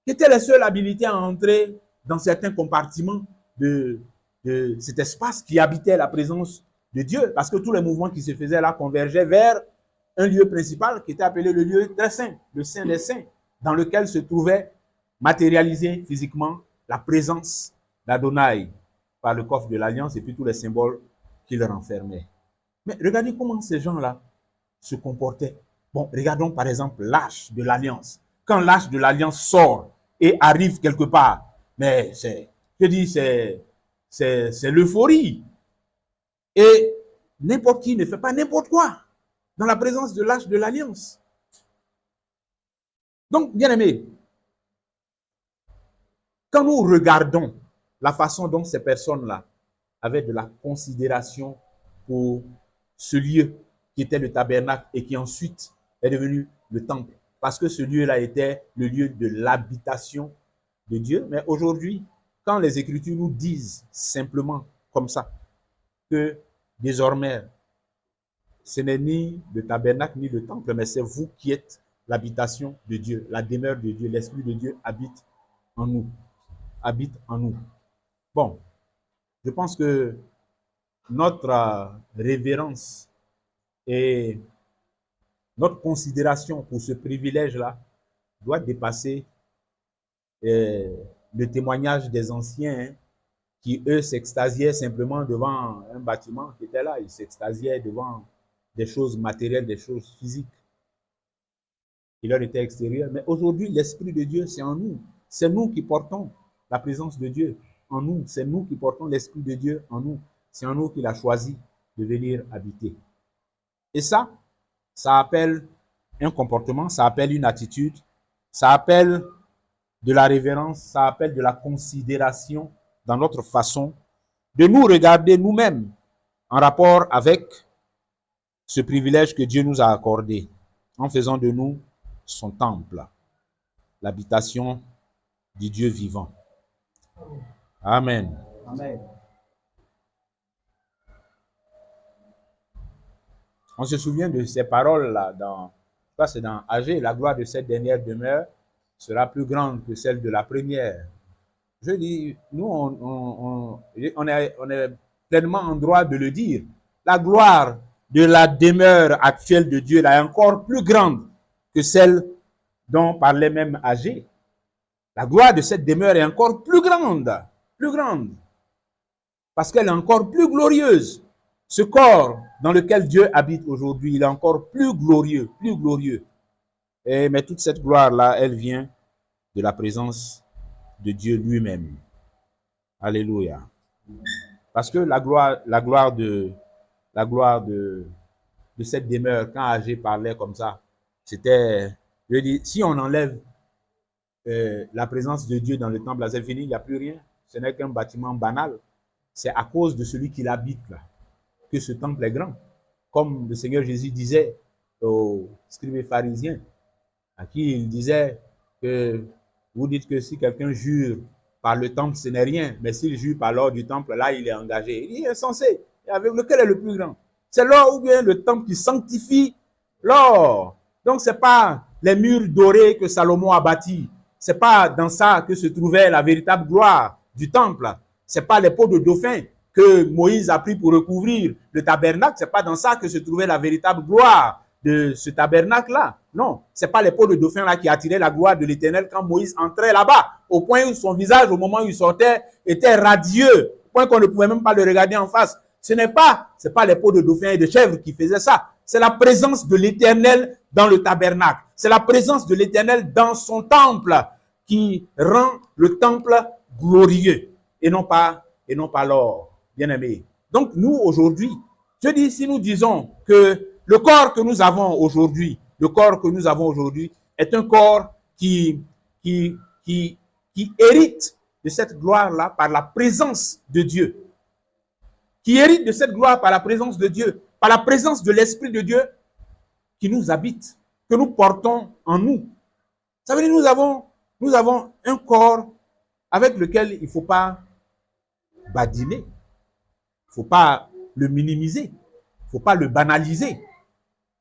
qui étaient les seules habilitées à entrer dans certains compartiments de cet espace qui habitait la présence de Dieu, parce que tous les mouvements qui se faisaient là convergeaient vers un lieu principal qui était appelé le lieu très saint, le Saint des Saints, dans lequel se trouvait matérialisée physiquement la présence d'Adonai par le coffre de l'Alliance et puis tous les symboles qu'il renfermait. Mais regardez comment ces gens-là se comportaient. Bon, regardons par exemple l'arche de l'Alliance. Quand l'arche de l'Alliance sort et arrive quelque part, mais c'est l'euphorie. Et n'importe qui ne fait pas n'importe quoi dans la présence de l'arche de l'Alliance. Donc, bien aimé, quand nous regardons la façon dont ces personnes-là avaient de la considération pour ce lieu qui était le tabernacle et qui ensuite est devenu le temple, parce que ce lieu-là était le lieu de l'habitation de Dieu. Mais aujourd'hui, quand les Écritures nous disent simplement comme ça que désormais, ce n'est ni le tabernacle ni le temple, mais c'est vous qui êtes l'habitation de Dieu, la demeure de Dieu, l'Esprit de Dieu habite en nous. Habite en nous. Bon, je pense que notre révérence et notre considération pour ce privilège-là doit dépasser le témoignage des anciens hein, qui, eux, s'extasiaient simplement devant un bâtiment qui était là. Ils s'extasiaient devant des choses matérielles, des choses physiques qui leur étaient extérieures. Mais aujourd'hui, l'Esprit de Dieu, c'est en nous. C'est nous qui portons la présence de Dieu en nous. C'est nous qui portons l'Esprit de Dieu en nous. C'est en nous qu'il a choisi de venir habiter. Et ça appelle un comportement, ça appelle une attitude, ça appelle de la révérence, ça appelle de la considération dans notre façon de nous regarder nous-mêmes en rapport avec ce privilège que Dieu nous a accordé en faisant de nous son temple, l'habitation du Dieu vivant. Amen. Amen. On se souvient de ces paroles-là c'est dans Agé, la gloire de cette dernière demeure sera plus grande que celle de la première. Je dis, nous, on est pleinement en droit de le dire. La gloire de la demeure actuelle de Dieu là, est encore plus grande que celle dont parlait même Agé. La gloire de cette demeure est encore plus grande, parce qu'elle est encore plus glorieuse. Ce corps dans lequel Dieu habite aujourd'hui, il est encore plus glorieux, plus glorieux. Mais toute cette gloire-là, elle vient de la présence de Dieu lui-même. Alléluia. Parce que la gloire de cette demeure, quand Agé parlait comme ça, c'était, je dis, si on enlève la présence de Dieu dans le temple, là, c'est fini, il n'y a plus rien. Ce n'est qu'un bâtiment banal. C'est à cause de celui qui l'habite là que ce temple est grand. Comme le Seigneur Jésus disait aux scribes et pharisiens, à qui il disait que vous dites que si quelqu'un jure par le temple, ce n'est rien. Mais s'il jure par l'or du temple, là, il est engagé. Il est insensé. Avec lequel est le plus grand? C'est l'or ou bien le temple qui sanctifie l'or. Donc, ce n'est pas les murs dorés que Salomon a bâtis. Ce n'est pas dans ça que se trouvait la véritable gloire du temple. Ce n'est pas les peaux de dauphin que Moïse a pris pour recouvrir le tabernacle. Ce n'est pas dans ça que se trouvait la véritable gloire de ce tabernacle-là. Non, ce n'est pas les peaux de dauphin là qui attiraient la gloire de l'Éternel quand Moïse entrait là-bas, au point où son visage, au moment où il sortait, était radieux, au point qu'on ne pouvait même pas le regarder en face. Ce n'est pas les peaux de dauphin et de chèvre qui faisaient ça. C'est la présence de l'Éternel dans le tabernacle. C'est la présence de l'Éternel dans son temple qui rend le temple glorieux et non pas l'or, bien-aimé. Donc nous, aujourd'hui, je dis, si nous disons que le corps que nous avons aujourd'hui, est un corps qui hérite de cette gloire-là par la présence de Dieu. Qui hérite de cette gloire par la présence de Dieu, par la présence de l'Esprit de Dieu qui nous habite, que nous portons en nous. Ça veut dire que nous avons un corps avec lequel il ne faut pas badiner, il ne faut pas le minimiser, il ne faut pas le banaliser.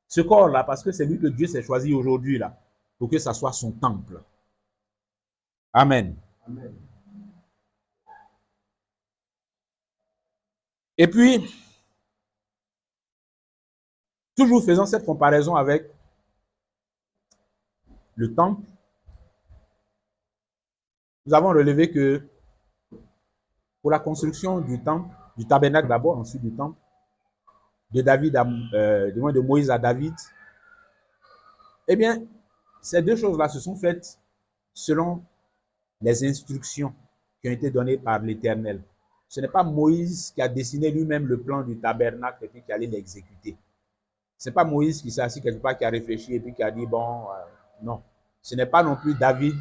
Ce corps-là, parce que c'est lui que Dieu s'est choisi aujourd'hui là, pour que ça soit son temple. Amen. Amen. Et puis, toujours faisant cette comparaison avec le temple, nous avons relevé que pour la construction du temple, du tabernacle d'abord, ensuite du temple, de Moïse à David, eh bien, ces deux choses-là se sont faites selon les instructions qui ont été données par l'Éternel. Ce n'est pas Moïse qui a dessiné lui-même le plan du tabernacle et puis qui allait l'exécuter. Ce n'est pas Moïse qui s'est assis quelque part, qui a réfléchi et puis qui a dit, bon, non. Ce n'est pas non plus David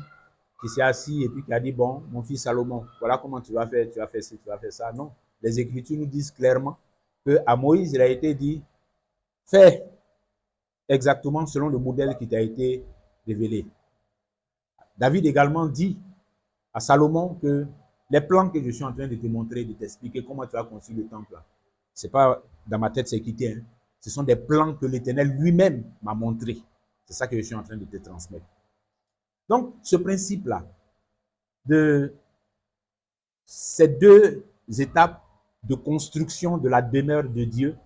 qui s'est assis et puis qui a dit, bon, mon fils Salomon, voilà comment tu vas faire, tu vas faire ci, tu vas faire ça. Non. Les Écritures nous disent clairement qu'à Moïse, il a été dit, fais exactement selon le modèle qui t'a été révélé. David également dit à Salomon que les plans que je suis en train de te montrer, de t'expliquer comment tu vas construire le temple, ce n'est pas dans ma tête, c'est quitté. Hein. Ce sont des plans que l'Éternel lui-même m'a montrés. C'est ça que je suis en train de te transmettre. Donc, ce principe-là, de ces deux étapes de construction de la demeure de Dieu,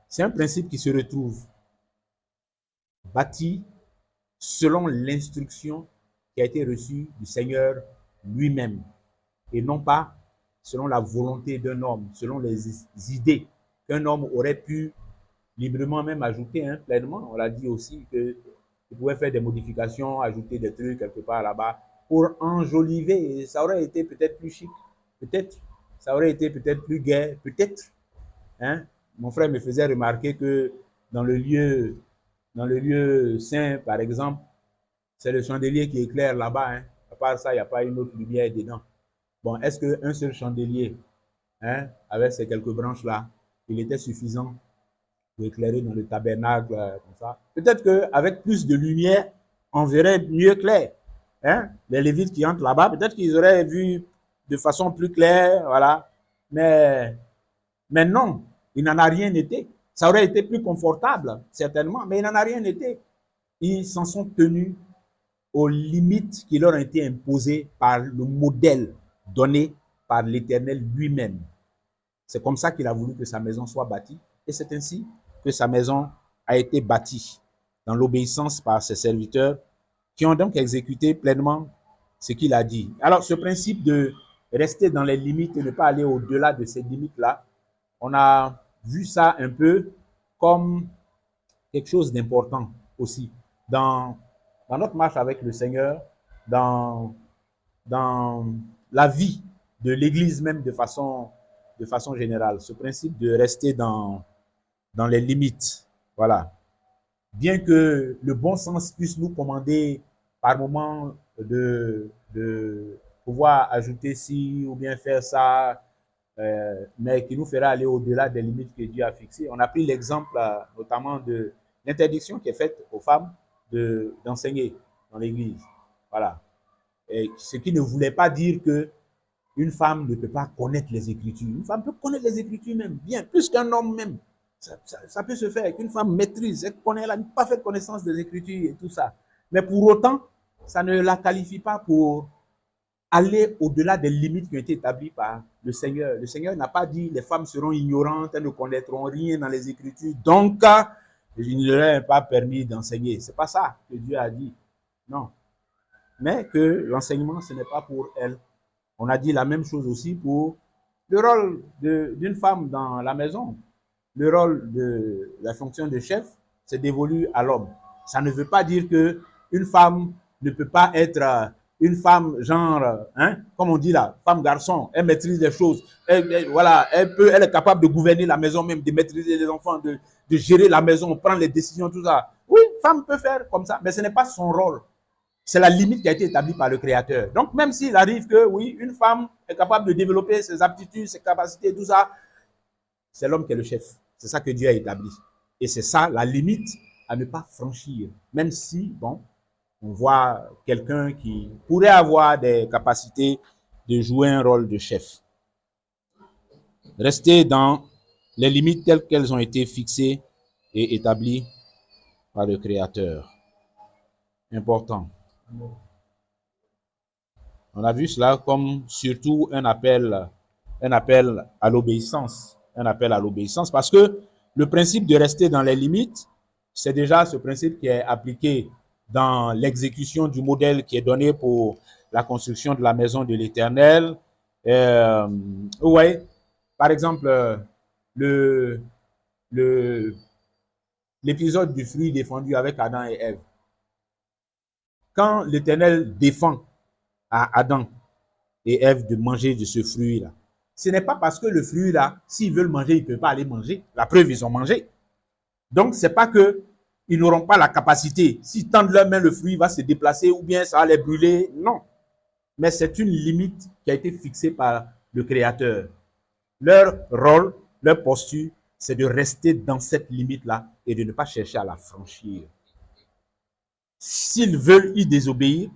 c'est un principe qui se retrouve bâti selon l'instruction qui a été reçue du Seigneur lui-même et non pas selon la volonté d'un homme, selon les idées qu'un homme aurait pu librement même ajouter, hein, pleinement. On l'a dit aussi qu'il pouvait faire des modifications, ajouter des trucs quelque part là-bas pour enjoliver. Et ça aurait été peut-être plus chic, peut-être. Ça aurait été peut-être plus gai, peut-être. Hein? Mon frère me faisait remarquer que dans le lieu saint, par exemple, c'est le chandelier qui éclaire là-bas. Hein? À part ça, il n'y a pas une autre lumière dedans. Bon, est-ce qu'un seul chandelier, hein, avec ces quelques branches-là, il était suffisant pour éclairer dans le tabernacle, comme ça? Peut-être qu'avec plus de lumière, on verrait mieux clair. Hein? Les Lévites qui entrent là-bas, peut-être qu'ils auraient vu de façon plus claire, voilà. Mais non, il n'en a rien été. Ça aurait été plus confortable, certainement, mais il n'en a rien été. Ils s'en sont tenus aux limites qui leur ont été imposées par le modèle donné par l'Éternel lui-même. C'est comme ça qu'il a voulu que sa maison soit bâtie, et c'est ainsi que sa maison a été bâtie, dans l'obéissance par ses serviteurs, qui ont donc exécuté pleinement ce qu'il a dit. Alors, ce principe de rester dans les limites et ne pas aller au-delà de ces limites-là, on a vu ça un peu comme quelque chose d'important aussi dans notre marche avec le Seigneur, dans la vie de l'Église même de façon générale. Ce principe de rester dans les limites. Voilà. Bien que le bon sens puisse nous commander par moment de pouvoir ajouter ci ou bien faire ça, mais qui nous fera aller au-delà des limites que Dieu a fixées. On a pris l'exemple notamment de l'interdiction qui est faite aux femmes d'enseigner dans l'Église. Voilà. ce qui ne voulait pas dire que une femme ne peut pas connaître les Écritures. Une femme peut connaître les Écritures même, bien, plus qu'un homme même. Ça peut se faire qu'une femme maîtrise, elle connaît, elle a une parfaite connaissance des Écritures et tout ça. Mais pour autant, ça ne la qualifie pas pour aller au-delà des limites qui ont été établies par le Seigneur. Le Seigneur n'a pas dit les femmes seront ignorantes, elles ne connaîtront rien dans les Écritures, donc il ne leur est pas permis d'enseigner. C'est pas ça que Dieu a dit. Non. Mais que l'enseignement, ce n'est pas pour elles. On a dit la même chose aussi pour le rôle d'une femme dans la maison. Le rôle de la fonction de chef, c'est dévolu à l'homme. Ça ne veut pas dire que une femme ne peut pas être une femme genre, comme on dit là, femme-garçon. Elle maîtrise les choses. Voilà, elle est capable de gouverner la maison même, de maîtriser les enfants, de gérer la maison, prendre les décisions, tout ça. Oui, femme peut faire comme ça, mais ce n'est pas son rôle. C'est la limite qui a été établie par le Créateur. Donc, même s'il arrive que, oui, une femme est capable de développer ses aptitudes, ses capacités, tout ça, c'est l'homme qui est le chef. C'est ça que Dieu a établi. Et c'est ça la limite à ne pas franchir. Même si, bon, on voit quelqu'un qui pourrait avoir des capacités de jouer un rôle de chef. Rester dans les limites telles qu'elles ont été fixées et établies par le Créateur. Important. On a vu cela comme surtout un appel à l'obéissance. Un appel à l'obéissance parce que le principe de rester dans les limites, c'est déjà ce principe qui est appliqué dans l'exécution du modèle qui est donné pour la construction de la maison de l'Éternel. Ouais, par exemple, l'épisode du fruit défendu avec Adam et Ève. Quand l'Éternel défend à Adam et Ève de manger de ce fruit-là, ce n'est pas parce que le fruit-là, s'ils veulent manger, ils ne peuvent pas aller manger. La preuve, ils ont mangé. Donc, ce n'est pas qu'ils n'auront pas la capacité. S'ils tendent leur main, le fruit va se déplacer ou bien ça va les brûler. Non. Mais c'est une limite qui a été fixée par le Créateur. Leur rôle, leur posture, c'est de rester dans cette limite-là et de ne pas chercher à la franchir. S'ils veulent y désobéir,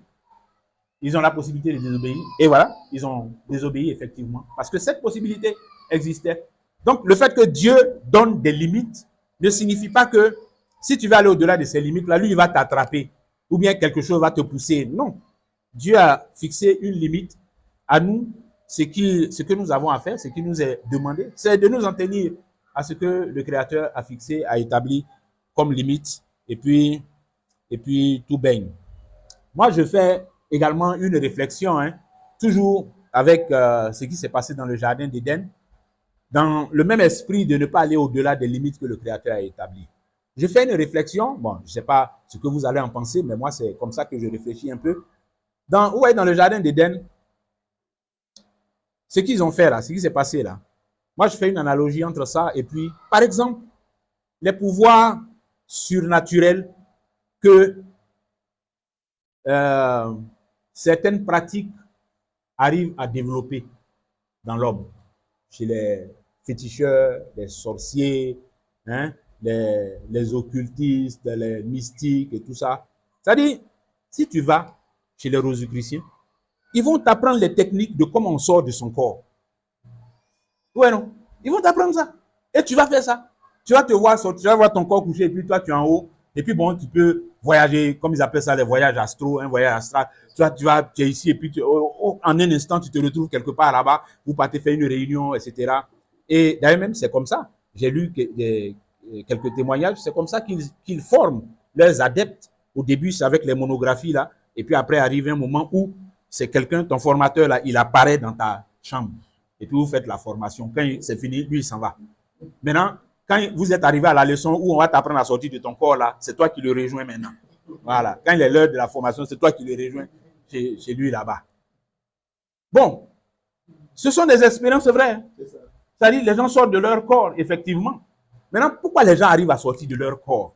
ils ont la possibilité de désobéir. Et voilà, ils ont désobéi effectivement. Parce que cette possibilité existait. Donc, le fait que Dieu donne des limites ne signifie pas que si tu vas aller au-delà de ces limites-là, lui, il va t'attraper. Ou bien quelque chose va te pousser. Non. Dieu a fixé une limite. À nous, ce que nous avons à faire, ce qui nous est demandé, c'est de nous en tenir à ce que le Créateur a fixé, a établi comme limite. Et puis tout baigne. Moi, je fais également une réflexion, toujours avec ce qui s'est passé dans le jardin d'Éden, dans le même esprit de ne pas aller au-delà des limites que le Créateur a établies. Je fais une réflexion, bon, je ne sais pas ce que vous allez en penser, mais moi, c'est comme ça que je réfléchis un peu. Dans le jardin d'Éden, ce qu'ils ont fait là, ce qui s'est passé là, moi, je fais une analogie entre ça et puis, par exemple, les pouvoirs surnaturels que certaines pratiques arrivent à développer dans l'homme, chez les féticheurs, les sorciers, les occultistes, les mystiques et tout ça. C'est-à-dire, si tu vas chez les rosicruciens, ils vont t'apprendre les techniques de comment on sort de son corps. Ouais, non? Ils vont t'apprendre ça. Et tu vas faire ça. Tu vas te voir sortir, tu vas voir ton corps couché et puis toi, tu es en haut. Et puis bon, tu peux voyager, comme ils appellent ça, les voyages astro, un voyage astral. Tu es ici et puis en un instant, tu te retrouves quelque part là-bas. Vous partez faire une réunion, etc. Et d'ailleurs même, c'est comme ça. J'ai lu quelques témoignages. C'est comme ça qu'ils forment leurs adeptes. Au début, c'est avec les monographies là. Et puis après, arrive un moment où c'est quelqu'un, ton formateur là, il apparaît dans ta chambre. Et puis vous faites la formation. Quand c'est fini, lui, il s'en va. Maintenant, quand vous êtes arrivé à la leçon où on va t'apprendre à sortir de ton corps là, c'est toi qui le rejoins maintenant. Voilà. Quand il est l'heure de la formation, c'est toi qui le rejoins chez lui là-bas. Bon, ce sont des expériences, c'est vrai. C'est-à-dire les gens sortent de leur corps, effectivement. Maintenant, pourquoi les gens arrivent à sortir de leur corps?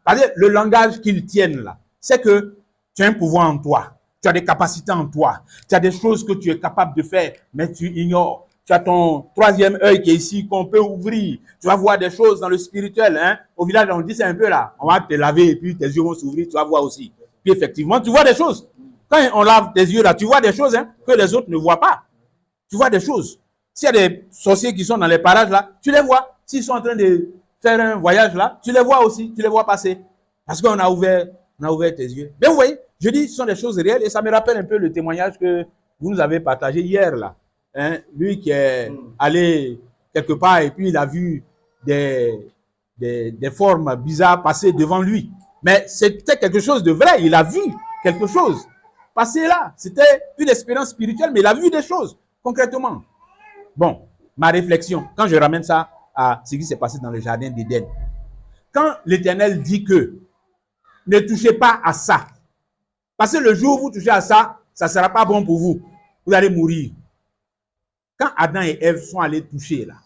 C'est-à-dire le langage qu'ils tiennent là, c'est que tu as un pouvoir en toi, tu as des capacités en toi, tu as des choses que tu es capable de faire, mais tu ignores. Tu as ton troisième œil qui est ici, qu'on peut ouvrir. Tu vas voir des choses dans le spirituel. Au village, on dit c'est un peu là. On va te laver et puis tes yeux vont s'ouvrir, tu vas voir aussi. Puis effectivement, tu vois des choses. Quand on lave tes yeux là, tu vois des choses hein, que les autres ne voient pas. Tu vois des choses. S'il y a des sorciers qui sont dans les parages là, tu les vois. S'ils sont en train de faire un voyage là, tu les vois aussi, tu les vois passer. Parce qu'on a ouvert tes yeux. Mais vous voyez, je dis, ce sont des choses réelles et ça me rappelle un peu le témoignage que vous nous avez partagé hier là. Hein, lui qui est allé quelque part et puis il a vu des formes bizarres passer devant lui. Mais c'était quelque chose de vrai, il a vu quelque chose passer là. C'était une expérience spirituelle, mais il a vu des choses concrètement. Bon, ma réflexion, quand je ramène ça à ce qui s'est passé dans le jardin d'Éden, quand l'Éternel dit que ne touchez pas à ça, parce que le jour où vous touchez à ça, ça ne sera pas bon pour vous. Vous allez mourir. Quand Adam et Ève sont allés toucher là,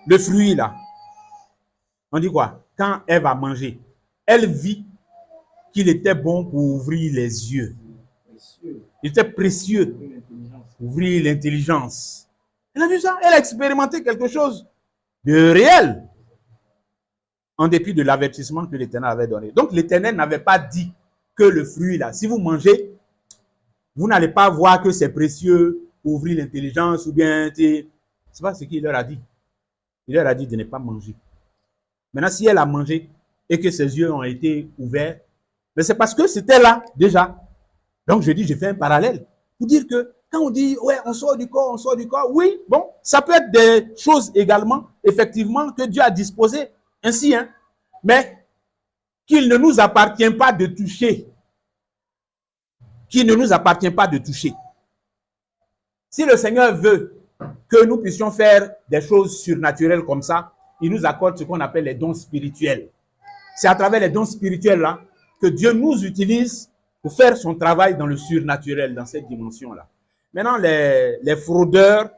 le fruit là, on dit quoi? Quand Ève a mangé, elle vit qu'il était bon pour ouvrir les yeux. Il était précieux pour ouvrir l'intelligence. Elle a vu ça, elle a expérimenté quelque chose de réel en dépit de l'avertissement que l'Éternel avait donné. Donc l'Éternel n'avait pas dit que le fruit là, si vous mangez, vous n'allez pas voir que c'est précieux pour ouvrir l'intelligence ou bien, c'est pas ce qu'il leur a dit. Il leur a dit de ne pas manger. Maintenant, si elle a mangé et que ses yeux ont été ouverts, mais c'est parce que c'était là déjà. Donc je dis, je fais un parallèle pour dire que quand on dit, ouais, on sort du corps, oui, bon, ça peut être des choses également, effectivement, que Dieu a disposées ainsi, hein, mais qu'il ne nous appartient pas de toucher. Qu'il ne nous appartient pas de toucher. Si le Seigneur veut que nous puissions faire des choses surnaturelles comme ça, il nous accorde ce qu'on appelle les dons spirituels. C'est à travers les dons spirituels là que Dieu nous utilise pour faire son travail dans le surnaturel, dans cette dimension-là. Maintenant, les fraudeurs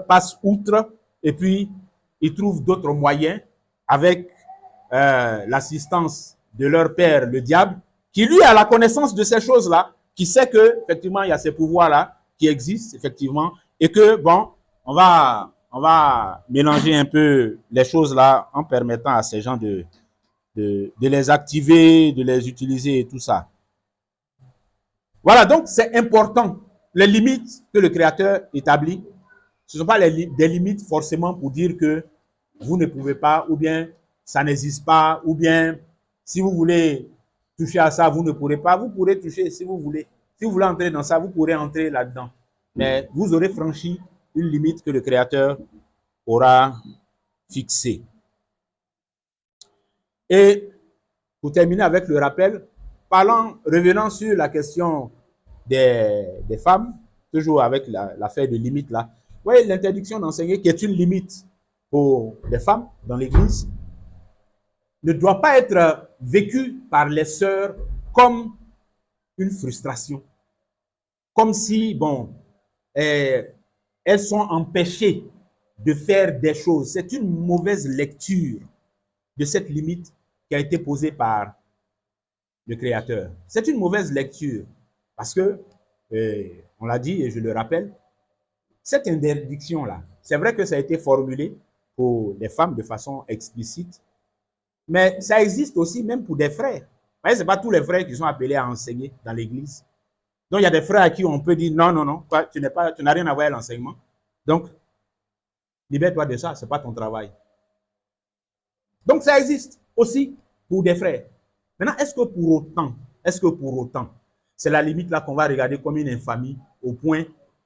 passent outre et puis ils trouvent d'autres moyens avec l'assistance de leur père, le diable, qui lui a la connaissance de ces choses-là, qui sait que effectivement il y a ces pouvoirs-là qui existent effectivement et que bon, on va mélanger un peu les choses-là en permettant à ces gens de les activer, de les utiliser et tout ça. Voilà, donc c'est important. Les limites que le Créateur établit, ce ne sont pas des limites forcément pour dire que vous ne pouvez pas, ou bien ça n'existe pas, ou bien si vous voulez toucher à ça, vous ne pourrez pas. Vous pourrez toucher si vous voulez. Si vous voulez entrer dans ça, vous pourrez entrer là-dedans. Mais vous aurez franchi une limite que le Créateur aura fixée. Et pour terminer avec le rappel, revenant sur la question des femmes, toujours avec l'affaire de limite là. Vous voyez, l'interdiction d'enseigner qui est une limite pour les femmes dans l'Église ne doit pas être vécue par les sœurs comme une frustration. Comme si, bon, elles sont empêchées de faire des choses. C'est une mauvaise lecture de cette limite qui a été posée par le Créateur. C'est une mauvaise lecture parce que, on l'a dit et je le rappelle, cette interdiction-là, c'est vrai que ça a été formulé pour les femmes de façon explicite, mais ça existe aussi même pour des frères. Vous voyez, ce n'est pas tous les frères qui sont appelés à enseigner dans l'Église. Donc, il y a des frères à qui on peut dire non, tu n'as rien à voir avec l'enseignement. Donc, libère-toi de ça, ce n'est pas ton travail. Donc, ça existe aussi pour des frères. Maintenant, est-ce que pour autant, c'est la limite là qu'on va regarder comme une infamie au point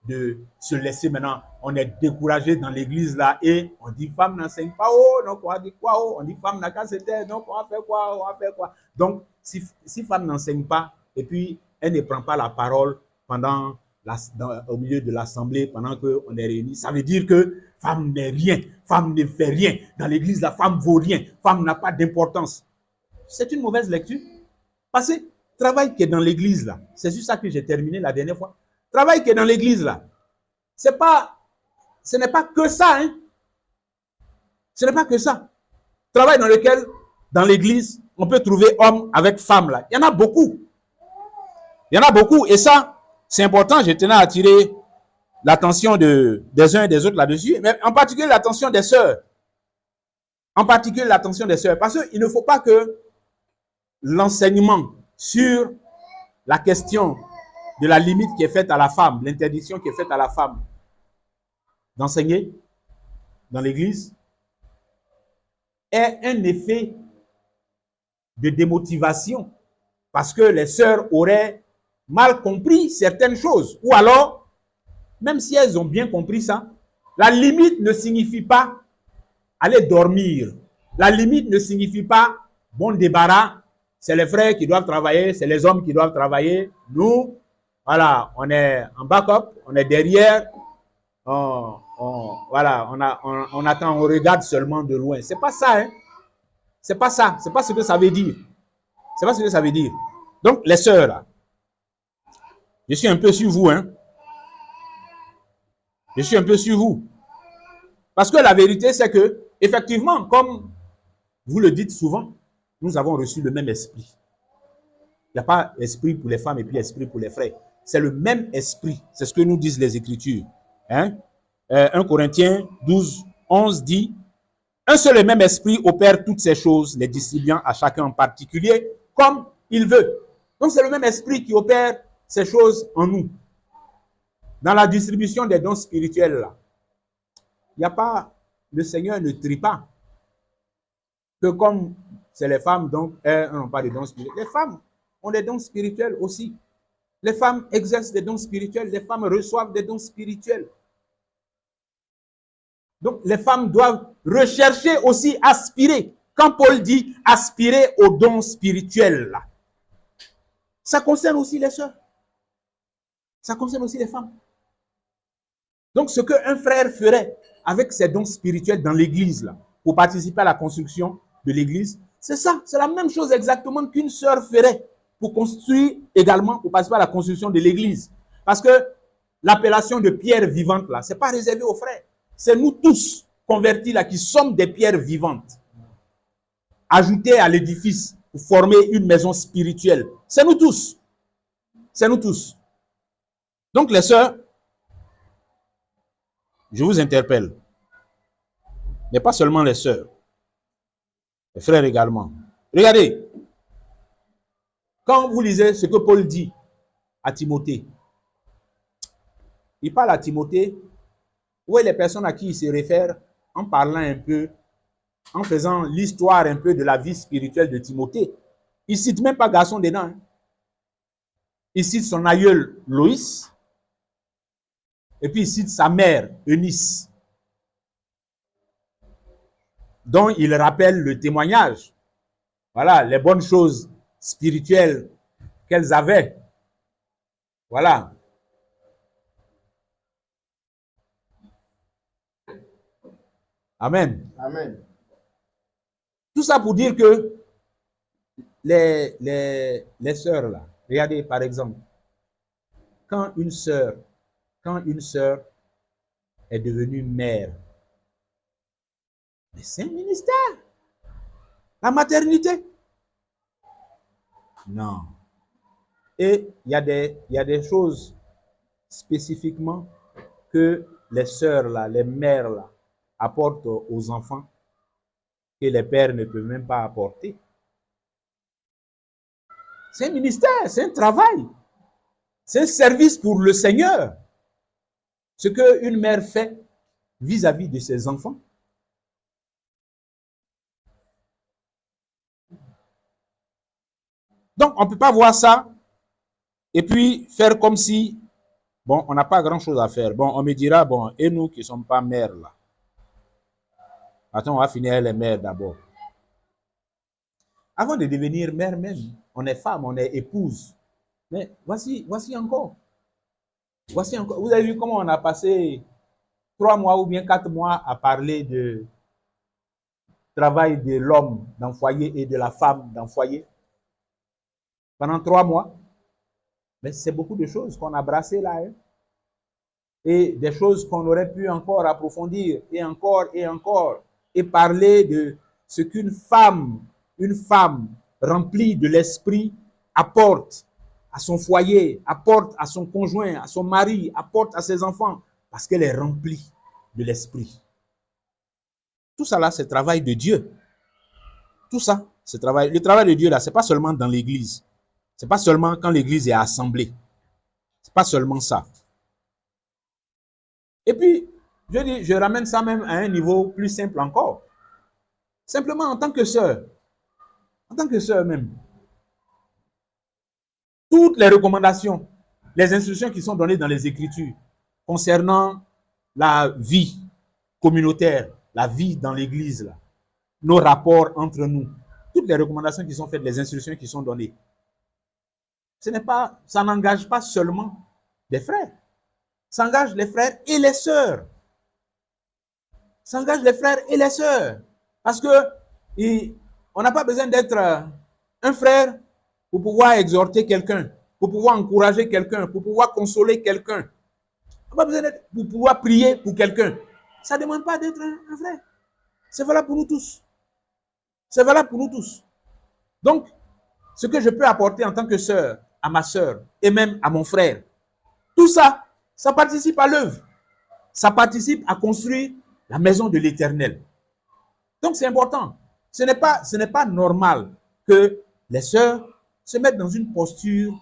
de se laisser maintenant, on est découragé dans l'église là et on dit femme n'enseigne pas, oh, donc on dit quoi, oh, on dit femme n'a qu'à se taire, donc on va faire quoi. Donc, si femme n'enseigne pas et puis elle ne prend pas la parole au milieu de l'assemblée pendant qu'on est réunis, ça veut dire que femme n'est rien, femme ne fait rien. Dans l'église, la femme vaut rien, femme n'a pas d'importance. C'est une mauvaise lecture. Parce que travail qui est dans l'église là, c'est sur ça que j'ai terminé la dernière fois. Travail qui est dans l'église là, ce n'est pas que ça, hein. Ce n'est pas que ça. Travail dans lequel, dans l'église, on peut trouver homme avec femme là. Il y en a beaucoup. Et ça, c'est important. Je tenais à attirer l'attention des uns et des autres là-dessus, mais en particulier l'attention des sœurs. Parce qu'il ne faut pas que l'enseignement sur la question de la limite qui est faite à la femme, l'interdiction qui est faite à la femme d'enseigner dans l'église, est un effet de démotivation parce que les sœurs auraient mal compris certaines choses. Ou alors, même si elles ont bien compris ça, la limite ne signifie pas aller dormir. La limite ne signifie pas bon débarras, c'est les frères qui doivent travailler, c'est les hommes qui doivent travailler. Nous, voilà, on est en backup, on est derrière, voilà, on attend, on regarde seulement de loin. C'est pas ça, hein. C'est pas ça, c'est pas ce que ça veut dire. C'est pas ce que ça veut dire. Donc, les sœurs, là, je suis un peu sur vous, hein. Je suis un peu sur vous. Parce que la vérité, c'est que, effectivement, comme vous le dites souvent, nous avons reçu le même esprit. Il n'y a pas esprit pour les femmes et puis esprit pour les frères. C'est le même esprit. C'est ce que nous disent les Écritures. Hein? 1 Corinthiens 12, 11 dit, un seul et même esprit opère toutes ces choses, les distribuant à chacun en particulier comme il veut. Donc c'est le même esprit qui opère ces choses en nous. Dans la distribution des dons spirituels, là, il n'y a pas, le Seigneur ne trie pas. Que comme c'est les femmes, donc elles n'ont pas de dons spirituels. Les femmes ont des dons spirituels aussi. Les femmes exercent des dons spirituels, les femmes reçoivent des dons spirituels. Donc les femmes doivent rechercher aussi, aspirer. Quand Paul dit aspirer aux dons spirituels, là, ça concerne aussi les sœurs. Ça concerne aussi les femmes. Donc ce qu'un frère ferait avec ses dons spirituels dans l'église, là, pour participer à la construction de l'église, c'est ça, c'est la même chose exactement qu'une sœur ferait pour construire également, pour participer à la construction de l'église. Parce que l'appellation de pierre vivante, là, ce n'est pas réservé aux frères. C'est nous tous convertis, là, qui sommes des pierres vivantes, ajoutées à l'édifice pour former une maison spirituelle. C'est nous tous. C'est nous tous. Donc les sœurs, je vous interpelle, mais pas seulement les sœurs, les frères également. Regardez, quand vous lisez ce que Paul dit à Timothée, il parle à Timothée, où est les personnes à qui il se réfère en parlant un peu, en faisant l'histoire un peu de la vie spirituelle de Timothée. Il ne cite même pas garçon dedans. Hein. Il cite son aïeul Loïs, et puis il cite sa mère Eunice, dont il rappelle le témoignage. Voilà, les bonnes choses spirituelles qu'elles avaient. Voilà. Amen. Amen. Tout ça pour dire que les sœurs là, regardez par exemple, quand une sœur est devenue mère, mais c'est un ministère. La maternité. Non. Et il y a des choses spécifiquement que les sœurs là, les mères là, apportent aux enfants que les pères ne peuvent même pas apporter. C'est un ministère, c'est un travail. C'est un service pour le Seigneur. Ce qu'une mère fait vis-à-vis de ses enfants. Donc, on ne peut pas voir ça et puis faire comme si, bon, on n'a pas grand-chose à faire. Bon, on me dira, bon, et nous qui ne sommes pas mères là. Attends, on va finir les mères d'abord. Avant de devenir mère même, on est femme, on est épouse. Mais voici encore. Voici encore. Vous avez vu comment on a passé 3 mois ou bien 4 mois à parler de travail de l'homme dans le foyer et de la femme dans le foyer. Pendant 3 mois. Mais c'est beaucoup de choses qu'on a brassées là. Hein? Et des choses qu'on aurait pu encore approfondir et encore, et parler de ce qu'une femme remplie de l'esprit apporte à son foyer, apporte à son conjoint, à son mari, apporte à ses enfants, parce qu'elle est remplie de l'esprit. Tout ça là, c'est le travail de Dieu. Tout ça, c'est le travail de Dieu là, c'est pas seulement dans l'église, C'est pas seulement quand l'église est assemblée. C'est pas seulement ça. Et puis, je ramène ça même à un niveau plus simple encore. Simplement en tant que sœur même, toutes les recommandations, les instructions qui sont données dans les Écritures concernant la vie communautaire, la vie dans l'Église, là, nos rapports entre nous, toutes les recommandations qui sont faites, les instructions qui sont données, ça n'engage pas seulement des frères, ça engage les frères et les sœurs. Ça engage les frères et les sœurs. Parce que on n'a pas besoin d'être un frère pour pouvoir exhorter quelqu'un, pour pouvoir encourager quelqu'un, pour pouvoir consoler quelqu'un. On n'a pas besoin d'être pour pouvoir prier pour quelqu'un. Ça ne demande pas d'être un frère. C'est valable pour nous tous. C'est valable pour nous tous. Donc, ce que je peux apporter en tant que sœur, à ma sœur et même à mon frère, tout ça, ça participe à l'œuvre. Ça participe à construire la maison de l'Éternel. Donc, c'est important. Ce n'est pas normal que les sœurs se mettent dans une posture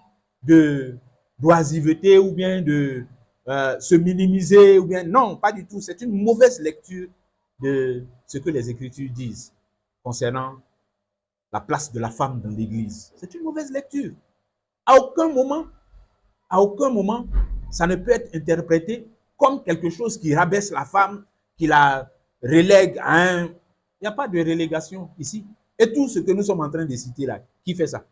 d'oisiveté ou bien de se minimiser ou bien non, pas du tout. C'est une mauvaise lecture de ce que les Écritures disent concernant la place de la femme dans l'Église. C'est une mauvaise lecture. À aucun moment, ça ne peut être interprété comme quelque chose qui rabaisse la femme, qui la relègue à un... Il n'y a pas de relégation ici. Et tout ce que nous sommes en train de citer là, qui fait ça?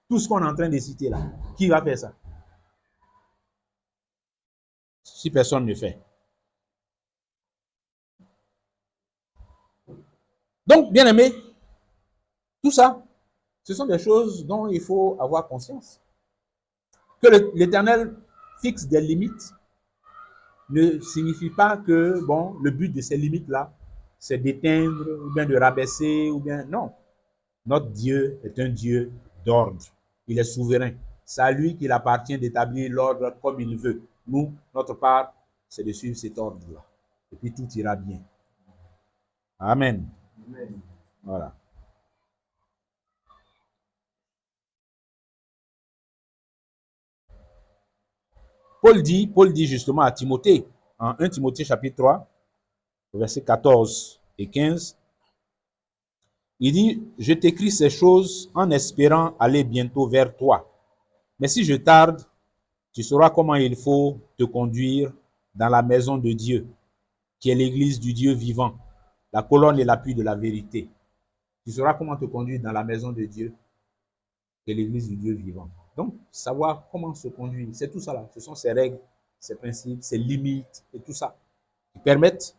Tout ce qu'on est en train de citer là, qui va faire ça? Si personne ne fait. Donc, bien aimé, tout ça, ce sont des choses dont il faut avoir conscience. Que l'Éternel fixe des limites ne signifie pas que, bon, le but de ces limites-là, c'est d'éteindre ou bien de rabaisser ou bien... Non. Notre Dieu est un Dieu d'ordre. Il est souverain. C'est à lui qu'il appartient d'établir l'ordre comme il veut. Nous, notre part, c'est de suivre cet ordre-là. Et puis tout ira bien. Amen. Amen. Voilà. Paul dit justement à Timothée, en 1 Timothée chapitre 3, versets 14 et 15, il dit, je t'écris ces choses en espérant aller bientôt vers toi. Mais si je tarde, tu sauras comment il faut te conduire dans la maison de Dieu, qui est l'église du Dieu vivant, la colonne et l'appui de la vérité. Tu sauras comment te conduire dans la maison de Dieu, qui est l'église du Dieu vivant. Donc, savoir comment se conduire, c'est tout ça là. Ce sont ces règles, ces principes, ces limites et tout ça qui permettent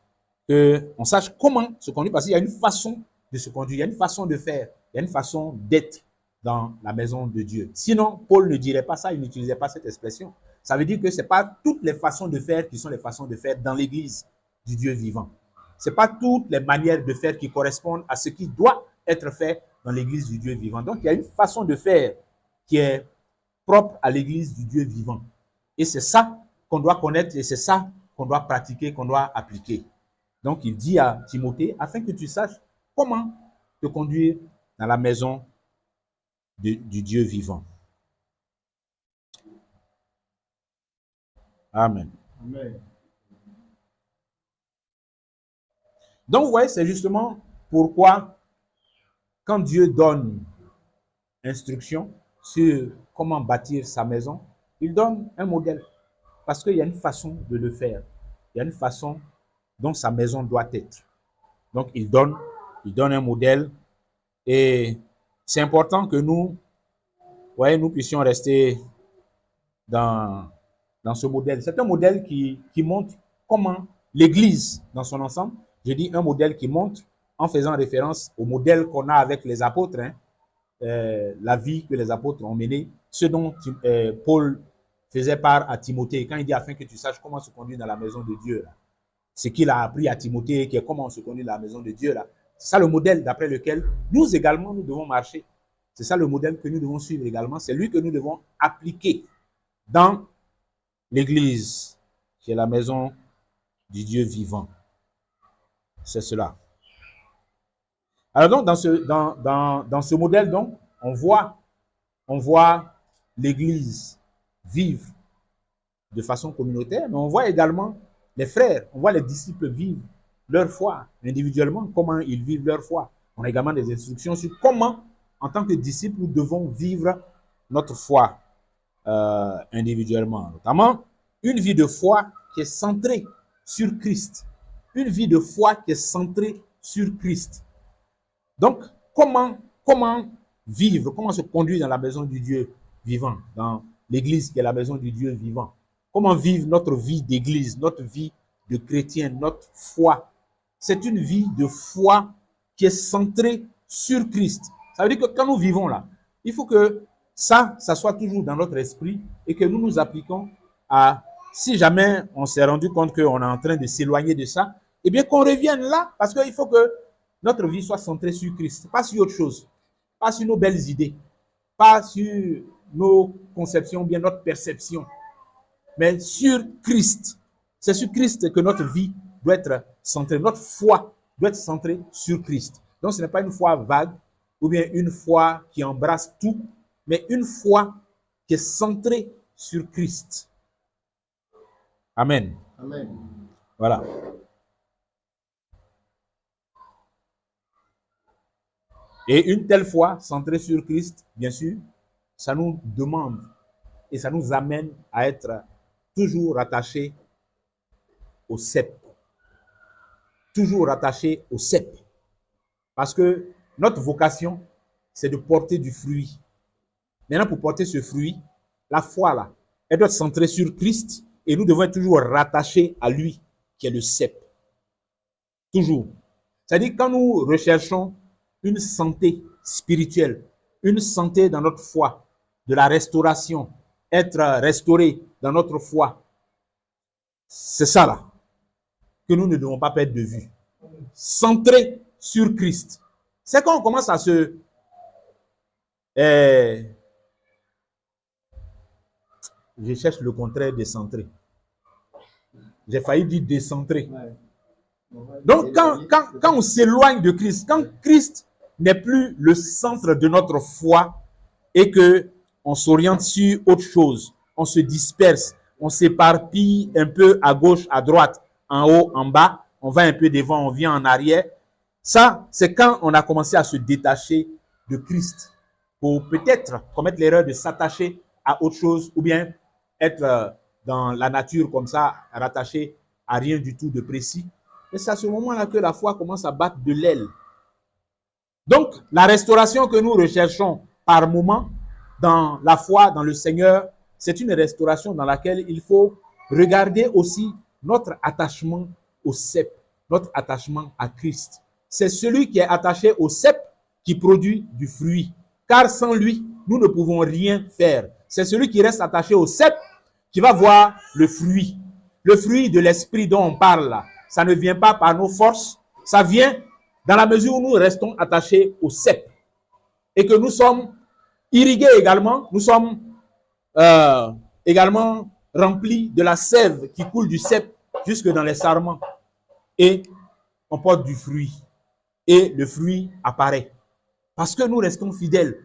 qu'on sache comment se conduire, parce qu'il y a une façon de se conduire, il y a une façon de faire, il y a une façon d'être dans la maison de Dieu. Sinon, Paul ne dirait pas ça, il n'utilisait pas cette expression. Ça veut dire que ce n'est pas toutes les façons de faire qui sont les façons de faire dans l'église du Dieu vivant. Ce n'est pas toutes les manières de faire qui correspondent à ce qui doit être fait dans l'église du Dieu vivant. Donc, il y a une façon de faire qui est propre à l'église du Dieu vivant. Et c'est ça qu'on doit connaître et c'est ça qu'on doit pratiquer, qu'on doit appliquer. Donc, il dit à Timothée, afin que tu saches comment te conduire dans la maison du Dieu vivant. Amen. Amen. Donc, vous voyez, c'est justement pourquoi, quand Dieu donne instruction sur comment bâtir sa maison, il donne un modèle. Parce qu'il y a une façon de le faire. Il y a une façon dont sa maison doit être. Donc, il donne un modèle. Et c'est important que nous, voyez, nous puissions rester dans ce modèle. C'est un modèle qui montre comment l'Église, dans son ensemble, je dis un modèle qui montre, en faisant référence au modèle qu'on a avec les apôtres, hein, la vie que les apôtres ont menée, ce dont Paul faisait part à Timothée, quand il dit afin que tu saches comment se conduire dans la maison de Dieu. Là. Ce qu'il a appris à Timothée, qui est comment on se conduit dans la maison de Dieu. Là. C'est ça le modèle d'après lequel nous également, nous devons marcher. C'est ça le modèle que nous devons suivre également. C'est lui que nous devons appliquer dans l'Église, qui est la maison du Dieu vivant. C'est cela. Alors donc, dans ce modèle, donc, on voit on voit l'Église vivre de façon communautaire, mais on voit également les frères, on voit les disciples vivre leur foi individuellement, comment ils vivent leur foi. On a également des instructions sur comment, en tant que disciples, nous devons vivre notre foi individuellement. Notamment, une vie de foi qui est centrée sur Christ. Une vie de foi qui est centrée sur Christ. Donc, comment vivre, comment se conduire dans la maison du Dieu vivant, dans l'église qui est la maison du Dieu vivant? Comment vivre notre vie d'église, notre vie de chrétien, notre foi? C'est une vie de foi qui est centrée sur Christ. Ça veut dire que quand nous vivons là, il faut que ça soit toujours dans notre esprit et que nous nous appliquons à, si jamais on s'est rendu compte qu'on est en train de s'éloigner de ça, eh bien qu'on revienne là, parce qu'il faut que notre vie soit centrée sur Christ, pas sur autre chose, pas sur nos belles idées, pas sur nos conceptions, bien notre perception, mais sur Christ. C'est sur Christ que notre vie doit être centrée, notre foi doit être centrée sur Christ. Donc ce n'est pas une foi vague ou bien une foi qui embrasse tout, mais une foi qui est centrée sur Christ. Amen. Amen. Voilà. Et une telle foi centrée sur Christ, bien sûr, ça nous demande et ça nous amène à être toujours attachés au cep. Toujours attachés au cep. Parce que notre vocation, c'est de porter du fruit. Maintenant, pour porter ce fruit, la foi, là, elle doit être centrée sur Christ et nous devons être toujours rattachés à lui, qui est le cep. Toujours. C'est-à-dire, quand nous recherchons une santé spirituelle, une santé dans notre foi, de la restauration, être restauré dans notre foi, c'est ça là que nous ne devons pas perdre de vue. Centré sur Christ. C'est quand on commence à se... je cherche le contraire de centré. J'ai failli dire décentré. Donc, quand on s'éloigne de Christ, quand Christ n'est plus le centre de notre foi et qu'on s'oriente sur autre chose, on se disperse, on s'éparpille un peu à gauche, à droite, en haut, en bas, on va un peu devant, on vient en arrière. Ça, c'est quand on a commencé à se détacher de Christ pour peut-être commettre l'erreur de s'attacher à autre chose ou bien être dans la nature comme ça, rattaché à rien du tout de précis. Et c'est à ce moment-là que la foi commence à battre de l'aile. Donc, la restauration que nous recherchons par moment dans la foi, dans le Seigneur, c'est une restauration dans laquelle il faut regarder aussi notre attachement au cep, notre attachement à Christ. C'est celui qui est attaché au cep qui produit du fruit. Car sans lui, nous ne pouvons rien faire. C'est celui qui reste attaché au cep qui va voir le fruit. Le fruit de l'esprit dont on parle là, ça ne vient pas par nos forces, ça vient dans la mesure où nous restons attachés au cep et que nous sommes irrigués également, nous sommes également remplis de la sève qui coule du cep jusque dans les sarments et on porte du fruit et le fruit apparaît parce que nous restons fidèles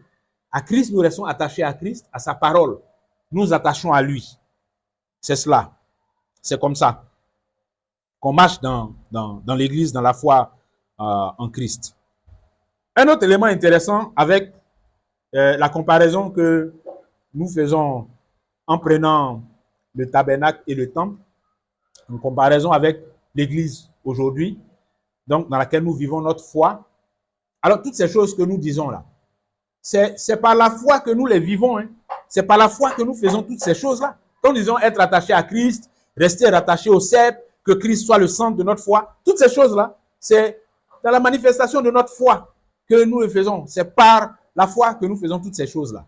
à Christ, nous restons attachés à Christ, à sa parole, nous nous attachons à lui. C'est cela, c'est comme ça qu'on marche dans l'église, dans la foi en Christ. Un autre élément intéressant avec la comparaison que nous faisons en prenant le tabernacle et le temple, en comparaison avec l'église aujourd'hui, donc dans laquelle nous vivons notre foi. Alors, toutes ces choses que nous disons là, c'est par la foi que nous les vivons. Hein. C'est par la foi que nous faisons toutes ces choses-là. Quand nous disons être attachés à Christ, rester rattachés au cep, que Christ soit le centre de notre foi, toutes ces choses-là, c'est dans la manifestation de notre foi que nous le faisons. C'est par la foi que nous faisons toutes ces choses-là.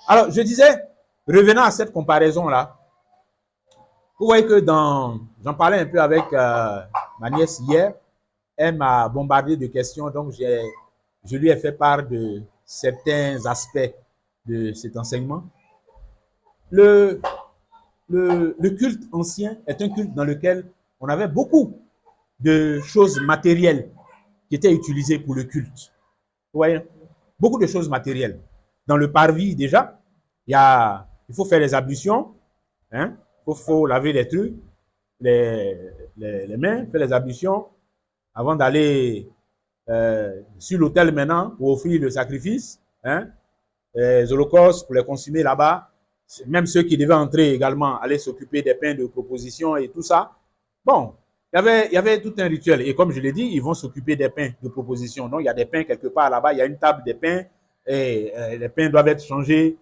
Alors, je disais, revenant à cette comparaison-là, vous voyez que j'en parlais un peu avec ma nièce hier, elle m'a bombardé de questions, donc je lui ai fait part de certains aspects de cet enseignement. Le culte ancien est un culte dans lequel on avait beaucoup de choses matérielles qui étaient utilisées pour le culte. Vous voyez, beaucoup de choses matérielles. dans le parvis déjà. Il faut faire les ablutions. Hein? Faut laver les trucs, les mains, faire les ablutions avant d'aller sur l'autel maintenant pour offrir le sacrifice. Hein? Les holocaustes pour les consumer là-bas. Même ceux qui devaient entrer également allaient s'occuper des pains de proposition et tout ça. Bon, il y avait tout un rituel. Et comme je l'ai dit, ils vont s'occuper des pains de proposition. Donc, il y a des pains quelque part là-bas. Il y a une table des pains. Et les pains doivent être changés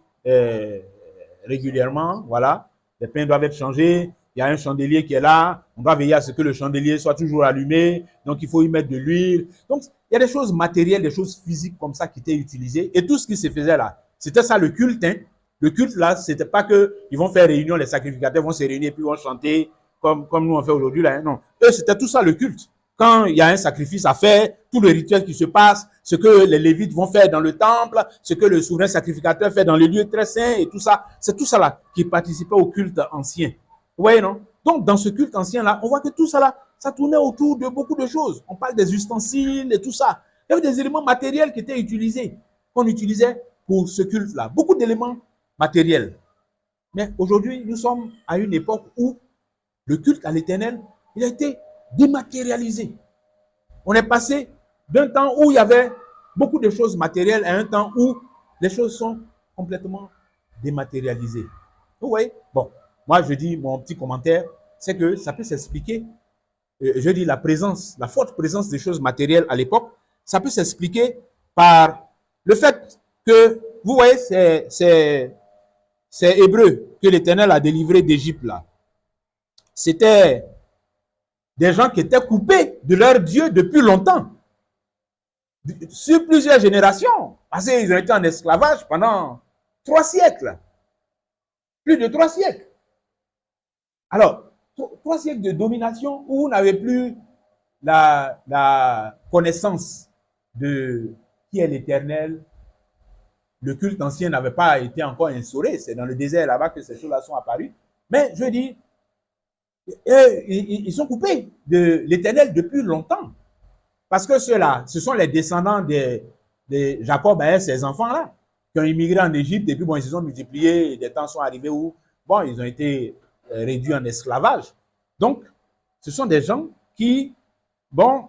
régulièrement. Voilà. Les pains doivent être changés. Il y a un chandelier qui est là. On doit veiller à ce que le chandelier soit toujours allumé. Donc, il faut y mettre de l'huile. Donc, il y a des choses matérielles, des choses physiques comme ça qui étaient utilisées. Et tout ce qui se faisait là, c'était ça le culte. Hein. Le culte là, c'était pas que ils vont faire réunion, les sacrificateurs vont se réunir puis vont chanter comme nous on fait aujourd'hui là. Hein. Non, eux c'était tout ça le culte. Quand il y a un sacrifice à faire, tout le rituel qui se passe, ce que les Lévites vont faire dans le temple, ce que le souverain sacrificateur fait dans les lieux très saints et tout ça, c'est tout ça là qui participait au culte ancien. Vous voyez, non? Donc, dans ce culte ancien là, on voit que tout ça là, ça tournait autour de beaucoup de choses. On parle des ustensiles et tout ça. Il y avait des éléments matériels qui étaient utilisés, qu'on utilisait pour ce culte là. Beaucoup d'éléments matériels. Mais aujourd'hui, nous sommes à une époque où le culte à l'Éternel, il a été dématérialisé. On est passé d'un temps où il y avait beaucoup de choses matérielles à un temps où les choses sont complètement dématérialisées. Vous voyez? Bon, moi je dis mon petit commentaire, c'est que ça peut s'expliquer, je dis la présence, la forte présence des choses matérielles à l'époque, ça peut s'expliquer par le fait que, vous voyez, c'est Hébreux que l'Éternel a délivré d'Égypte là. C'était des gens qui étaient coupés de leur Dieu depuis longtemps, sur plusieurs générations, parce qu'ils ont été en esclavage pendant 3 siècles, plus de 3 siècles. Alors, 3 siècles de domination où vous n'avez plus la connaissance de qui est l'Éternel. Le culte ancien n'avait pas été encore instauré, c'est dans le désert là-bas que ces choses-là sont apparues. Mais je dis, ils sont coupés de l'Éternel depuis longtemps. Parce que ceux-là, ce sont les descendants de Jacob et ses enfants-là, qui ont immigré en Égypte, et puis bon, ils se sont multipliés, et des temps sont arrivés où, bon, ils ont été réduits en esclavage. Donc, ce sont des gens qui, bon,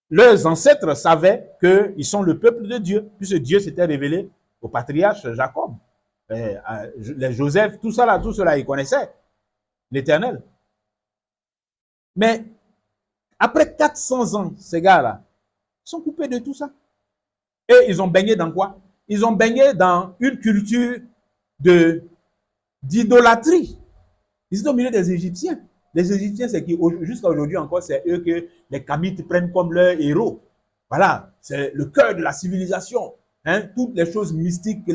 leurs ancêtres savaient qu'ils sont le peuple de Dieu, puisque Dieu s'était révélé au patriarche Jacob. Les Joseph, tout cela, ils connaissaient l'Éternel. Mais après 400 ans, ces gars-là sont coupés de tout ça. Et ils ont baigné dans quoi? Ils ont baigné dans une culture d'idolâtrie. Ils sont au milieu des Égyptiens. Les Égyptiens, c'est qui, jusqu'à aujourd'hui encore, c'est eux que les Kamites prennent comme leurs héros. Voilà, c'est le cœur de la civilisation. Hein? Toutes les choses mystiques,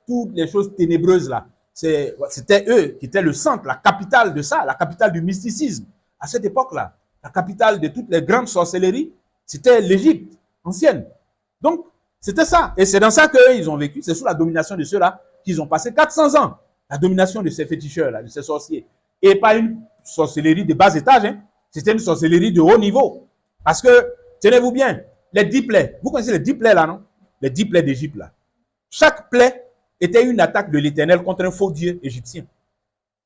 toutes les choses ténébreuses là, c'était eux qui étaient le centre, la capitale de ça, la capitale du mysticisme. À cette époque-là, la capitale de toutes les grandes sorcelleries, c'était l'Égypte ancienne. Donc, c'était ça. Et c'est dans ça qu'ils ont vécu. C'est sous la domination de ceux-là qu'ils ont passé 400 ans. La domination de ces féticheurs-là, de ces sorciers. Et pas une sorcellerie de bas étage. Hein. C'était une sorcellerie de haut niveau. Parce que, tenez-vous bien, les 10 plaies. Vous connaissez les 10 plaies là, non? Les 10 plaies d'Égypte là. Chaque plaie était une attaque de l'Éternel contre un faux dieu égyptien.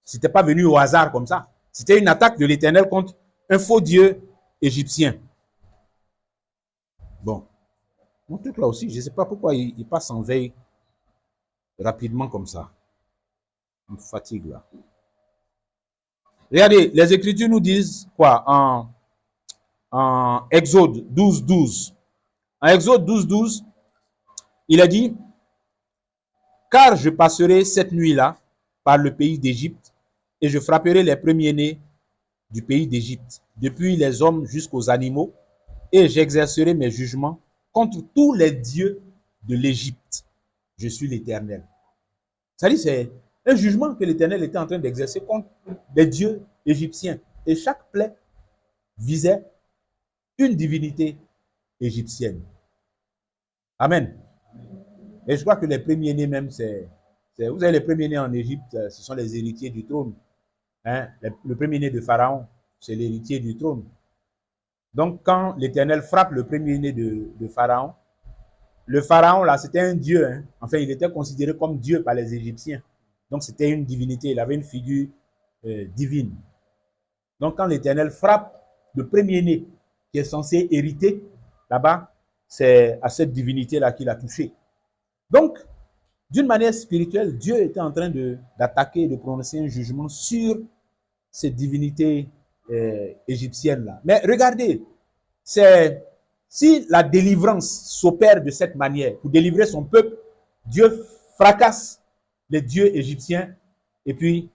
C'était pas venu au hasard comme ça. C'était une attaque de l'Éternel contre un faux dieu égyptien. Bon. Mon truc là aussi, je ne sais pas pourquoi il passe en veille rapidement comme ça. On me fatigue là. Regardez, les Écritures nous disent quoi en Exode 12, 12. En Exode 12, 12, il a dit, car je passerai cette nuit-là par le pays d'Égypte et je frapperai les premiers-nés du pays d'Égypte, depuis les hommes jusqu'aux animaux, et j'exercerai mes jugements contre tous les dieux de l'Égypte. Je suis l'Éternel. Ça dit, c'est un jugement que l'Éternel était en train d'exercer contre les dieux égyptiens. Et chaque plaie visait une divinité égyptienne. Amen. Et je crois que les premiers-nés même, vous avez les premiers-nés en Égypte, ce sont les héritiers du trône. Hein? Le premier-né de Pharaon, c'est l'héritier du trône. Donc, quand l'Éternel frappe le premier-né de Pharaon, le pharaon, là, c'était un dieu. Hein. Enfin, il était considéré comme dieu par les Égyptiens. Donc, c'était une divinité. Il avait une figure divine. Donc, quand l'Éternel frappe le premier-né qui est censé hériter, là-bas, c'est à cette divinité-là qu'il a touché. Donc, d'une manière spirituelle, Dieu était en train d'attaquer, de prononcer un jugement sur cette divinité égyptienne-là. Mais regardez, si la délivrance s'opère de cette manière, pour délivrer son peuple, Dieu fracasse les dieux égyptiens et puis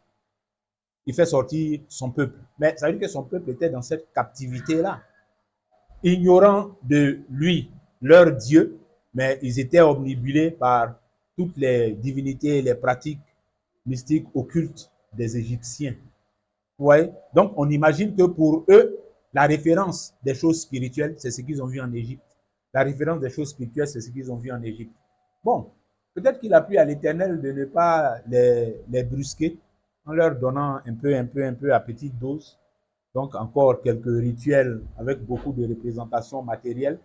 il fait sortir son peuple. Mais ça veut dire que son peuple était dans cette captivité-là, ignorant de lui, leur Dieu, mais ils étaient omnibulés par toutes les divinités et les pratiques mystiques occultes des Égyptiens. Ouais. Donc, on imagine que pour eux, la référence des choses spirituelles, c'est ce qu'ils ont vu en Égypte. La référence des choses spirituelles, c'est ce qu'ils ont vu en Égypte. Bon, peut-être qu'il a plu à l'Éternel de ne pas les brusquer en leur donnant un peu à petite dose. Donc, encore quelques rituels avec beaucoup de représentations matérielles.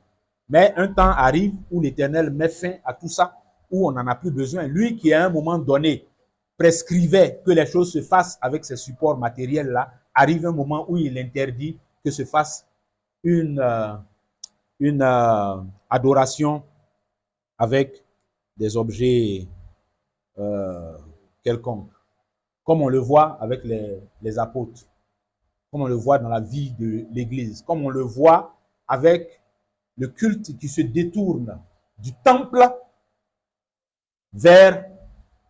Mais un temps arrive où l'Éternel met fin à tout ça, où on n'en a plus besoin. Lui qui, à un moment donné, prescrivait que les choses se fassent avec ces supports matériels-là, arrive un moment où il interdit que se fasse une adoration avec des objets quelconques, comme on le voit avec les apôtres, comme on le voit dans la vie de l'Église, comme on le voit avec le culte qui se détourne du temple vers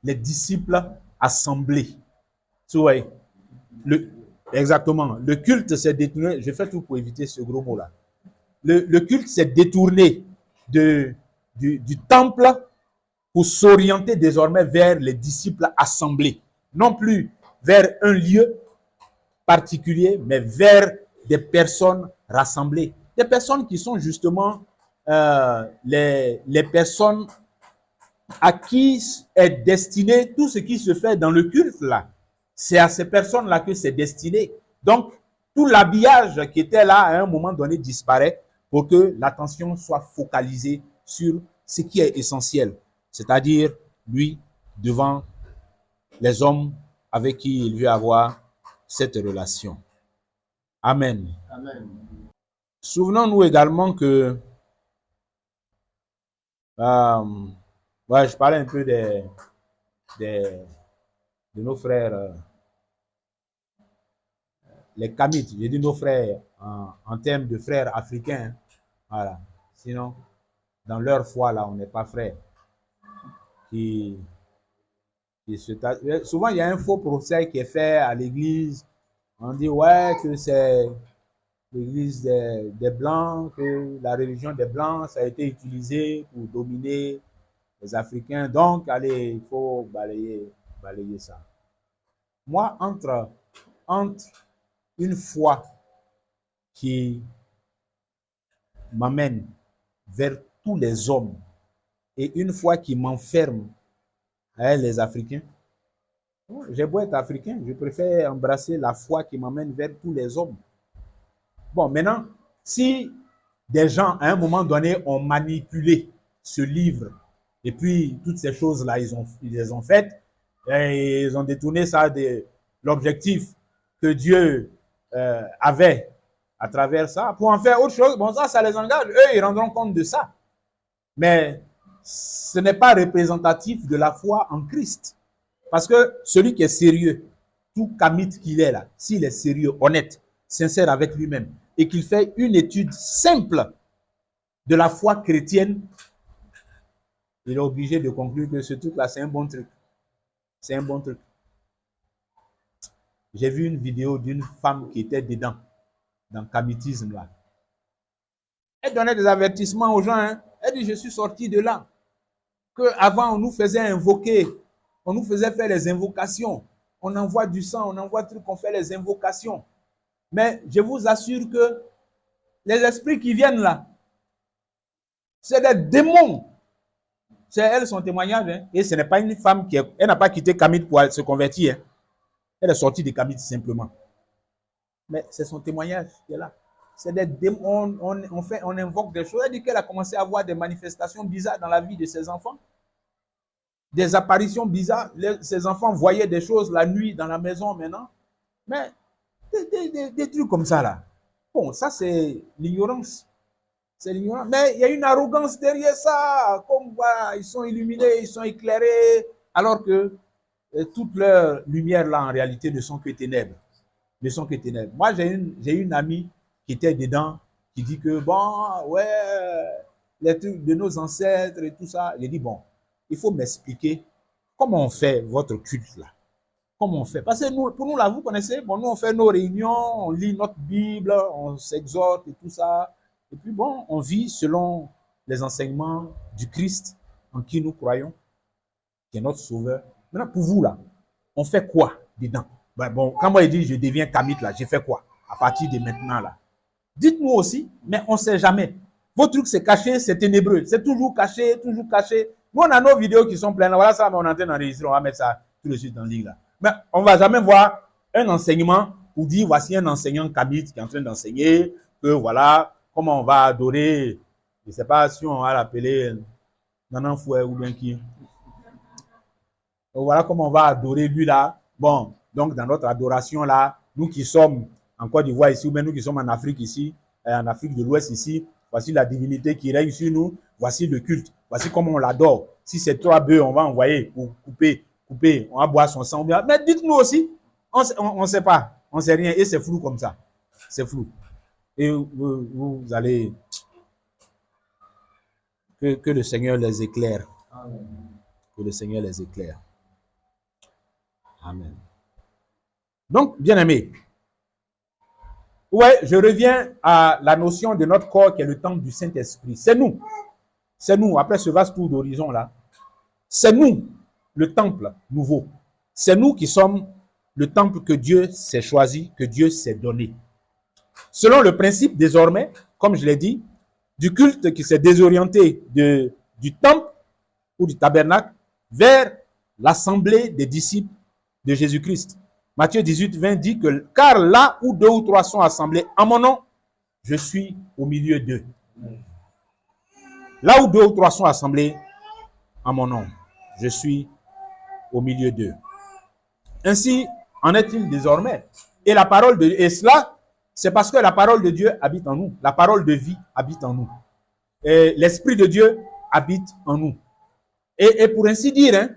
les disciples assemblés. Tu vois, exactement. Le culte s'est détourné, je fais tout pour éviter ce gros mot-là. Le culte s'est détourné du temple pour s'orienter désormais vers les disciples assemblés. Non plus vers un lieu particulier, mais vers des personnes rassemblées. Des personnes qui sont justement les personnes à qui est destiné tout ce qui se fait dans le culte là. C'est à ces personnes-là que c'est destiné. Donc, tout l'habillage qui était là à un moment donné disparaît pour que l'attention soit focalisée sur ce qui est essentiel, c'est-à-dire lui devant les hommes avec qui il veut avoir cette relation. Amen. Amen. Souvenons-nous également que je parlais un peu de nos frères, les Kamites. J'ai dit nos frères en termes de frères africains. Voilà. Sinon, dans leur foi, là, on n'est pas frères. Souvent, il y a un faux procès qui est fait à l'église. On dit, ouais, que c'est l'église des Blancs, que la religion des Blancs, ça a été utilisé pour dominer les Africains. Donc, allez, il faut balayer ça. Moi, entre une foi qui m'amène vers tous les hommes et une foi qui m'enferme à les Africains, j'ai beau être africain, je préfère embrasser la foi qui m'amène vers tous les hommes. Bon, maintenant, si des gens, à un moment donné, ont manipulé ce livre, et puis toutes ces choses-là, ils les ont faites, et ils ont détourné ça de l'objectif que Dieu avait à travers ça, pour en faire autre chose, bon, ça les engage. Eux, ils rendront compte de ça. Mais ce n'est pas représentatif de la foi en Christ. Parce que celui qui est sérieux, tout kamite qu'il est là, s'il est sérieux, honnête, sincère avec lui-même, et qu'il fait une étude simple de la foi chrétienne, il est obligé de conclure que ce truc-là, c'est un bon truc. C'est un bon truc. J'ai vu une vidéo d'une femme qui était dedans, dans le kamitisme là. Elle donnait des avertissements aux gens. Hein. Elle dit, je suis sorti de là. Qu'avant, on nous faisait invoquer, on nous faisait faire les invocations. On envoie du sang, on envoie truc, on fait les invocations. Mais je vous assure que les esprits qui viennent là, c'est des démons. C'est elle son témoignage. Hein. Et ce n'est pas une femme elle n'a pas quitté Kamit pour se convertir. Hein. Elle est sortie de Kamit simplement. Mais c'est son témoignage qui est là. c'est des démons, on invoque des choses. Elle dit qu'elle a commencé à avoir des manifestations bizarres dans la vie de ses enfants. Des apparitions bizarres. Ses enfants voyaient des choses la nuit dans la maison maintenant. Mais des trucs comme ça là. Bon, ça c'est l'ignorance. C'est l'ignorance. Mais il y a une arrogance derrière ça. Comme voilà, ils sont illuminés, ils sont éclairés, alors que toute leur lumière là en réalité ne sont que ténèbres. Ne sont que ténèbres. Moi j'ai une amie qui était dedans, qui dit que bon, ouais, les trucs de nos ancêtres et tout ça. J'ai dit bon, il faut m'expliquer comment on fait votre culte là. Comment on fait? Parce que nous, pour nous, là, vous connaissez, bon, nous, on fait nos réunions, on lit notre Bible, on s'exhorte et tout ça. Et puis, bon, on vit selon les enseignements du Christ en qui nous croyons, qui est notre sauveur. Maintenant, pour vous, là, on fait quoi dedans? Ben, bon, quand moi, je dis, je deviens kamite, là, j'ai fait quoi à partir de maintenant, là? Dites-nous aussi, mais on ne sait jamais. Vos trucs, c'est caché, c'est ténébreux. C'est toujours caché, toujours caché. Nous, on a nos vidéos qui sont pleines. Voilà ça, mais on est en train d'enregistrer, on va mettre ça tout de suite en ligne, là. Mais on ne va jamais voir un enseignement ou dire voici un enseignant kamite qui est en train d'enseigner que voilà comment on va adorer. Je ne sais pas si on va l'appeler Nanan Fouet ou bien qui. Donc, voilà comment on va adorer lui là. Bon, donc dans notre adoration là, nous qui sommes en Côte d'Ivoire ici ou bien nous qui sommes en Afrique ici, en Afrique de l'Ouest ici, voici la divinité qui règne sur nous, voici le culte, voici comment on l'adore. Si c'est 3 bœufs, on va envoyer pour couper, on va boire son sang. Mais dites-nous aussi, on ne sait pas, on ne sait rien et c'est flou comme ça. C'est flou. Et vous allez, que le Seigneur les éclaire. Amen. Que le Seigneur les éclaire. Amen. Donc, bien aimé, ouais, je reviens à la notion de notre corps qui est le temple du Saint-Esprit. C'est nous, après ce vaste tour d'horizon là, c'est nous, le temple nouveau. C'est nous qui sommes le temple que Dieu s'est choisi, que Dieu s'est donné. Selon le principe désormais, comme je l'ai dit, du culte qui s'est désorienté du temple ou du tabernacle vers l'assemblée des disciples de Jésus-Christ. Matthieu 18, 20 dit que car là où 2 ou 3 sont assemblés en mon nom, je suis au milieu d'eux. Là où 2 ou 3 sont assemblés en mon nom, je suis au milieu d'eux. Ainsi en est-il désormais. Et la parole de et cela, c'est parce que la parole de Dieu habite en nous. La parole de vie habite en nous. Et l'Esprit de Dieu habite en nous. Et pour ainsi dire, hein,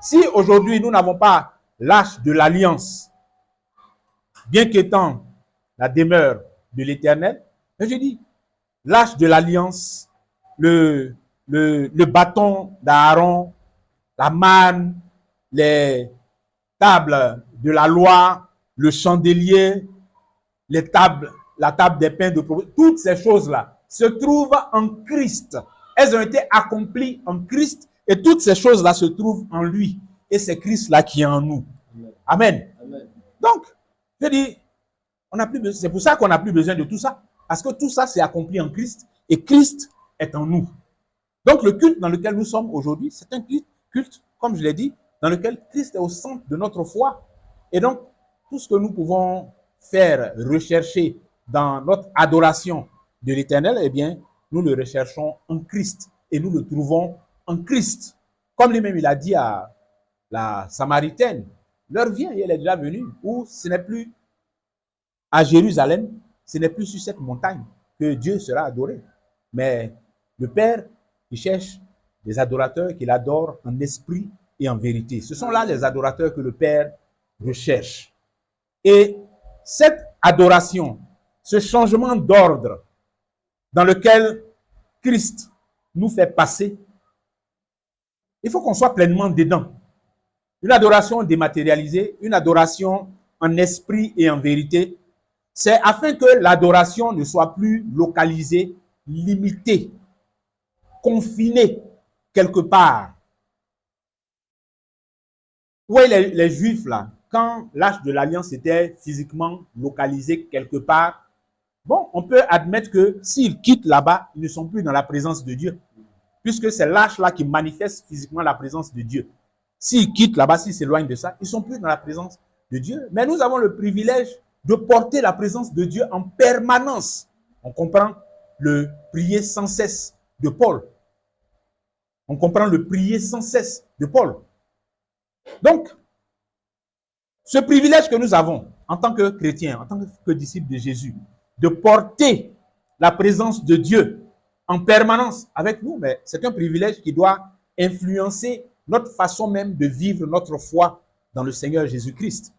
si aujourd'hui nous n'avons pas l'arche de l'alliance, bien qu'étant la demeure de l'Éternel, je dis, l'arche de l'alliance, le bâton d'Aaron, la manne, les tables de la loi, le chandelier, la table des pains de provision, toutes ces choses-là se trouvent en Christ. Elles ont été accomplies en Christ et toutes ces choses-là se trouvent en lui. Et c'est Christ-là qui est en nous. Amen. Amen. Donc, je dis, c'est pour ça qu'on n'a plus besoin de tout ça. Parce que tout ça, c'est accompli en Christ et Christ est en nous. Donc, le culte dans lequel nous sommes aujourd'hui, c'est un culte, comme je l'ai dit, dans lequel Christ est au centre de notre foi. Et donc, tout ce que nous pouvons faire, rechercher dans notre adoration de l'Éternel, eh bien, nous le recherchons en Christ et nous le trouvons en Christ. Comme lui-même, il a dit à la Samaritaine, l'heure vient et elle est déjà venue, où ce n'est plus à Jérusalem, ce n'est plus sur cette montagne que Dieu sera adoré. Mais le Père, il cherche des adorateurs qu'il adore en esprit et en vérité. Ce sont là les adorateurs que le Père recherche. Et cette adoration, ce changement d'ordre dans lequel Christ nous fait passer, il faut qu'on soit pleinement dedans. Une adoration dématérialisée, une adoration en esprit et en vérité, c'est afin que l'adoration ne soit plus localisée, limitée, confinée quelque part. Vous voyez les Juifs là, quand l'arche de l'Alliance était physiquement localisée quelque part, bon, on peut admettre que s'ils quittent là-bas, ils ne sont plus dans la présence de Dieu. Puisque c'est l'arche là qui manifeste physiquement la présence de Dieu. S'ils quittent là-bas, s'ils s'éloignent de ça, ils ne sont plus dans la présence de Dieu. Mais nous avons le privilège de porter la présence de Dieu en permanence. On comprend le prier sans cesse de Paul. On comprend le prier sans cesse de Paul. Donc, ce privilège que nous avons en tant que chrétiens, en tant que disciples de Jésus, de porter la présence de Dieu en permanence avec nous, mais c'est un privilège qui doit influencer notre façon même de vivre notre foi dans le Seigneur Jésus-Christ.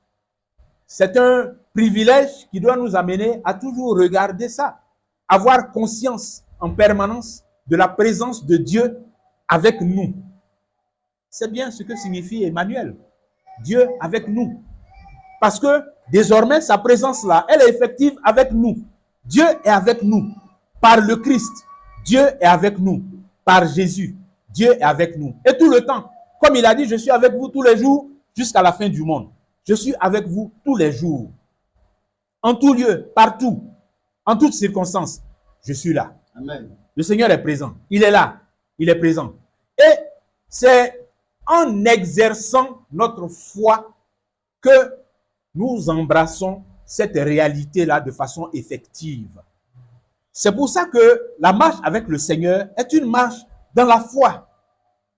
C'est un privilège qui doit nous amener à toujours regarder ça, avoir conscience en permanence de la présence de Dieu avec nous. C'est bien ce que signifie Emmanuel, Dieu avec nous. Parce que désormais, sa présence-là, elle est effective avec nous. Dieu est avec nous par le Christ. Dieu est avec nous par Jésus. Dieu est avec nous. Et tout le temps, comme il a dit, je suis avec vous tous les jours jusqu'à la fin du monde. Je suis avec vous tous les jours. En tout lieu, partout, en toutes circonstances, je suis là. Amen. Le Seigneur est présent. Il est là. Il est présent. Et c'est en exerçant notre foi que nous embrassons cette réalité-là de façon effective. C'est pour ça que la marche avec le Seigneur est une marche dans la foi.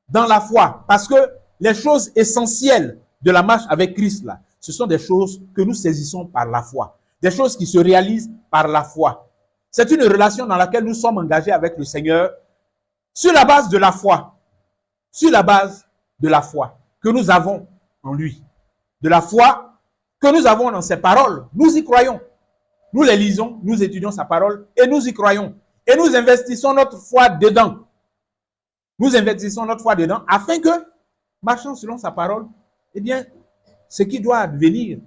Dans la foi. Parce que les choses essentielles de la marche avec Christ, là, ce sont des choses que nous saisissons par la foi. Des choses qui se réalisent par la foi. C'est une relation dans laquelle nous sommes engagés avec le Seigneur sur la base de la foi. Sur la base de la foi que nous avons en lui. De la foi que nous avons dans ses paroles. Nous y croyons. Nous les lisons, nous étudions sa parole et nous y croyons. Et nous investissons notre foi dedans. Nous investissons notre foi dedans afin que, marchant selon sa parole, eh bien, ce qui doit advenir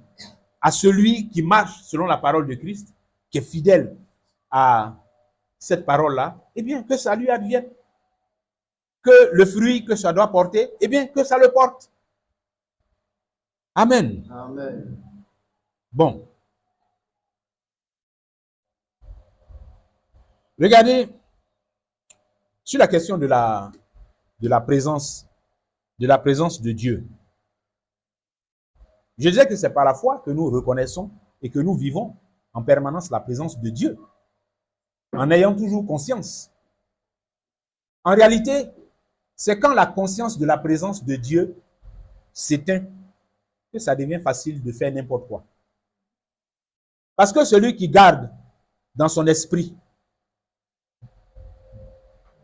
à celui qui marche selon la parole de Christ, qui est fidèle à cette parole-là, eh bien, que ça lui advienne. Que le fruit que ça doit porter, eh bien, que ça le porte. Amen. Amen. Bon. Regardez, sur la question de la présence de Dieu. Je disais que c'est par la foi que nous reconnaissons et que nous vivons en permanence la présence de Dieu, en ayant toujours conscience. En réalité, c'est quand la conscience de la présence de Dieu s'éteint que ça devient facile de faire n'importe quoi. Parce que celui qui garde dans son esprit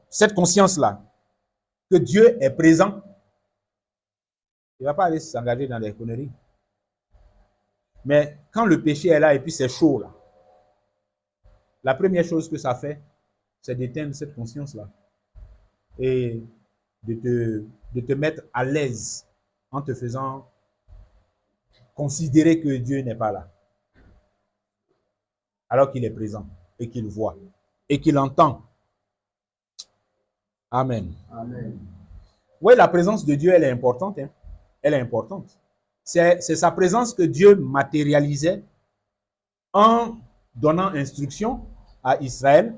cette conscience-là, que Dieu est présent, il ne va pas aller s'engager dans des conneries. Mais quand le péché est là et puis c'est chaud, là, la première chose que ça fait, c'est d'éteindre cette conscience-là et de te mettre à l'aise en te faisant considérer que Dieu n'est pas là. Alors qu'il est présent et qu'il voit et qu'il entend. Amen. Amen. Oui, la présence de Dieu, elle est importante. Hein? Elle est importante. C'est sa présence que Dieu matérialisait en donnant instruction à Israël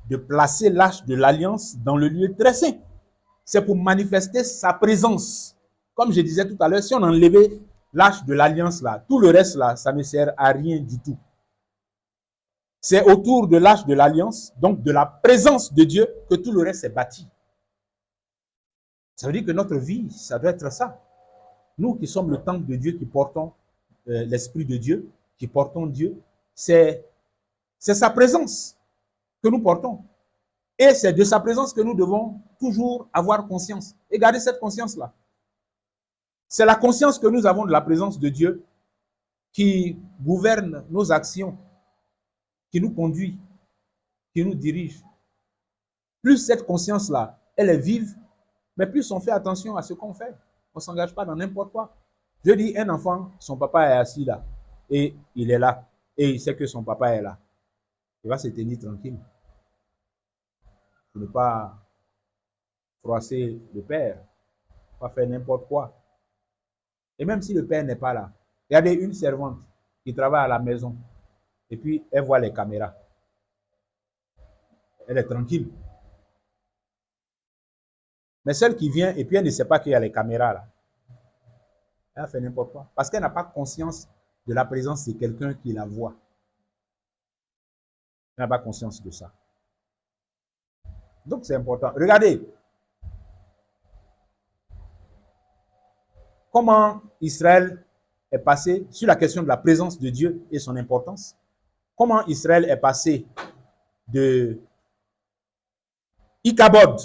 de placer l'arche de l'alliance dans le lieu très saint. C'est pour manifester sa présence. Comme je disais tout à l'heure, si on enlevait l'arche de l'alliance là, tout le reste là, ça ne sert à rien du tout. C'est autour de l'arche de l'alliance, donc de la présence de Dieu, que tout le reste est bâti. Ça veut dire que notre vie, ça doit être ça. Nous qui sommes le temple de Dieu, qui portons l'Esprit de Dieu, qui portons Dieu, c'est sa présence que nous portons. Et c'est de sa présence que nous devons toujours avoir conscience. Et garder cette conscience-là. C'est la conscience que nous avons de la présence de Dieu qui gouverne nos actions, qui nous conduit, qui nous dirige. Plus cette conscience-là, elle est vive, mais plus on fait attention à ce qu'on fait. On ne s'engage pas dans n'importe quoi. Je dis, un enfant, son papa est assis là, et il est là, et il sait que son papa est là. Il va se tenir tranquille. Pour ne pas froisser le père, pas faire n'importe quoi. Et même si le père n'est pas là, regardez une servante qui travaille à la maison, et puis elle voit les caméras. Elle est tranquille. Mais celle qui vient et puis elle ne sait pas qu'il y a les caméras là, elle a fait n'importe quoi. Parce qu'elle n'a pas conscience de la présence de quelqu'un qui la voit. n'a pas conscience de ça. Donc c'est important. Regardez comment Israël est passé sur la question de la présence de Dieu et son importance. Comment Israël est passé de Ichabod,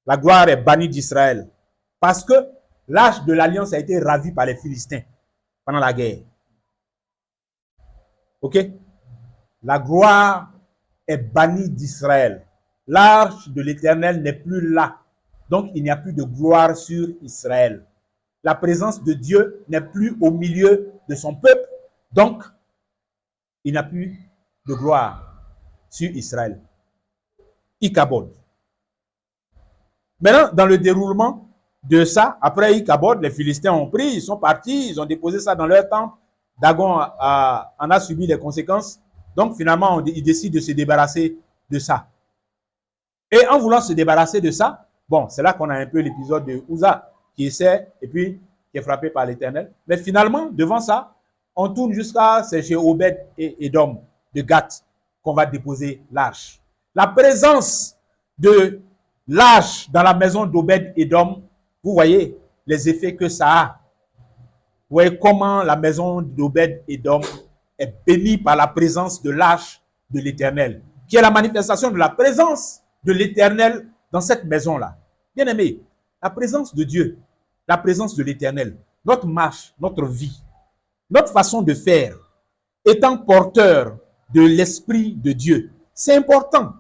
la gloire est bannie d'Israël, parce que l'arche de l'alliance a été ravie par les Philistins pendant la guerre. Ok? La gloire est bannie d'Israël. L'arche de l'Éternel n'est plus là. Donc, il n'y a plus de gloire sur Israël. La présence de Dieu n'est plus au milieu de son peuple. Donc, il n'y a plus de gloire sur Israël. Ichabod. Maintenant, dans le déroulement de ça, après Ichabod, les Philistins ont pris, ils sont partis, ils ont déposé ça dans leur temple. Dagon en a subi les conséquences. Donc, finalement, ils décident de se débarrasser de ça. Et en voulant se débarrasser de ça, bon, c'est là qu'on a un peu l'épisode de Uza qui essaie et puis qui est frappé par l'Éternel. Mais finalement, devant ça, on tourne jusqu'à, c'est chez Obed et Édom de Gath qu'on va déposer l'arche. La présence de l'arche dans la maison d'Obed Édom, vous voyez les effets que ça a. Vous voyez comment la maison d'Obed Édom est bénie par la présence de l'arche de l'Éternel, qui est la manifestation de la présence de l'Éternel dans cette maison-là. Bien aimé, la présence de Dieu, la présence de l'Éternel, notre marche, notre vie, notre façon de faire, étant porteur de l'Esprit de Dieu, c'est important.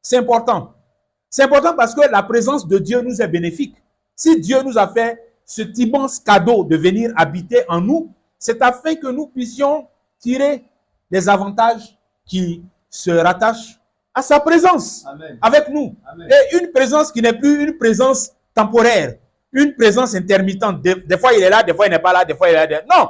C'est important. C'est important parce que la présence de Dieu nous est bénéfique. Si Dieu nous a fait cet immense cadeau de venir habiter en nous, c'est afin que nous puissions tirer les avantages qui se rattachent à sa présence. Amen. Avec nous. Amen. Et une présence qui n'est plus une présence temporaire, une présence intermittente. Des fois il est là, des fois il n'est pas là, des fois il est là. Non,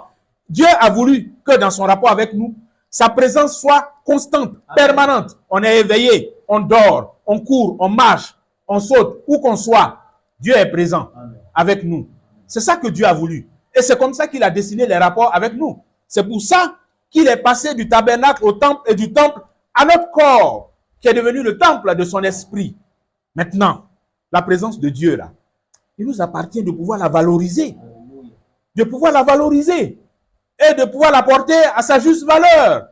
Dieu a voulu que dans son rapport avec nous, sa présence soit constante, Amen. Permanente. On est éveillé, on dort, on court, on marche, on saute, où qu'on soit. Dieu est présent Amen. Avec nous. C'est ça que Dieu a voulu. Et c'est comme ça qu'il a dessiné les rapports avec nous. C'est pour ça qu'il est passé du tabernacle au temple et du temple à notre corps, qui est devenu le temple de son esprit. Maintenant, la présence de Dieu là, il nous appartient de pouvoir la valoriser. De pouvoir la valoriser. Et de pouvoir la porter à sa juste valeur.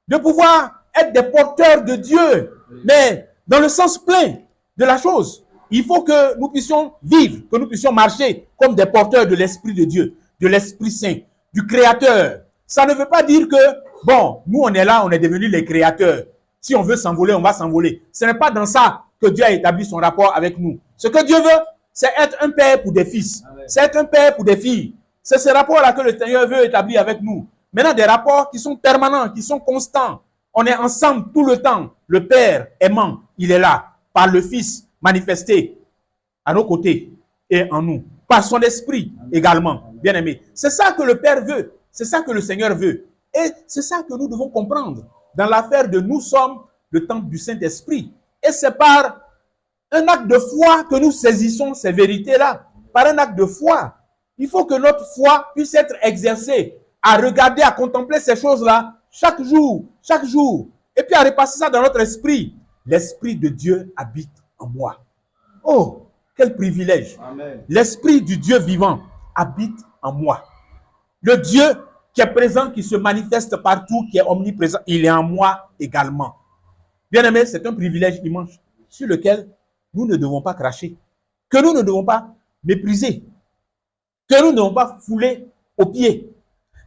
De pouvoir être des porteurs de Dieu. Mais dans le sens plein de la chose. Il faut que nous puissions vivre, que nous puissions marcher comme des porteurs de l'Esprit de Dieu, de l'Esprit Saint, du Créateur. Ça ne veut pas dire que, bon, nous on est là, on est devenus les créateurs. Si on veut s'envoler, on va s'envoler. Ce n'est pas dans ça que Dieu a établi son rapport avec nous. Ce que Dieu veut, c'est être un père pour des fils. C'est être un père pour des filles. C'est ce rapport-là que le Seigneur veut établir avec nous. Maintenant, des rapports qui sont permanents, qui sont constants. On est ensemble tout le temps. Le Père aimant, il est là. Par le Fils manifesté à nos côtés et en nous. Par son esprit également, bien aimé. C'est ça que le Père veut. C'est ça que le Seigneur veut. Et c'est ça que nous devons comprendre dans l'affaire de nous sommes le temple du Saint-Esprit. Et c'est par un acte de foi que nous saisissons ces vérités-là. Par un acte de foi. Il faut que notre foi puisse être exercée à regarder, à contempler ces choses-là chaque jour. Et puis à repasser ça dans notre esprit. L'Esprit de Dieu habite en moi. Oh, quel privilège. L'Esprit du Dieu vivant habite en moi. Le Dieu qui est présent, qui se manifeste partout, qui est omniprésent, il est en moi également. Bien aimé, c'est un privilège immense sur lequel nous ne devons pas cracher, que nous ne devons pas mépriser, que nous ne devons pas fouler aux pieds.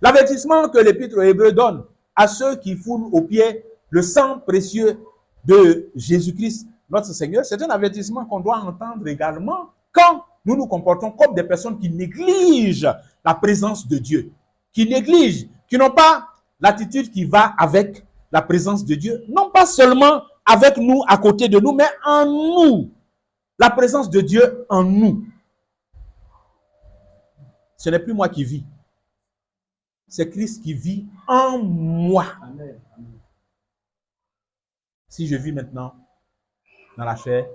L'avertissement que l'Épître aux Hébreux donne à ceux qui foulent aux pieds le sang précieux de Jésus-Christ, notre Seigneur, c'est un avertissement qu'on doit entendre également quand nous nous comportons comme des personnes qui négligent la présence de Dieu, qui négligent, qui n'ont pas l'attitude qui va avec la présence de Dieu, non pas seulement avec nous, à côté de nous, mais en nous. La présence de Dieu en nous. Ce n'est plus moi qui vis. C'est Christ qui vit en moi. Amen. Si je vis maintenant dans la chair,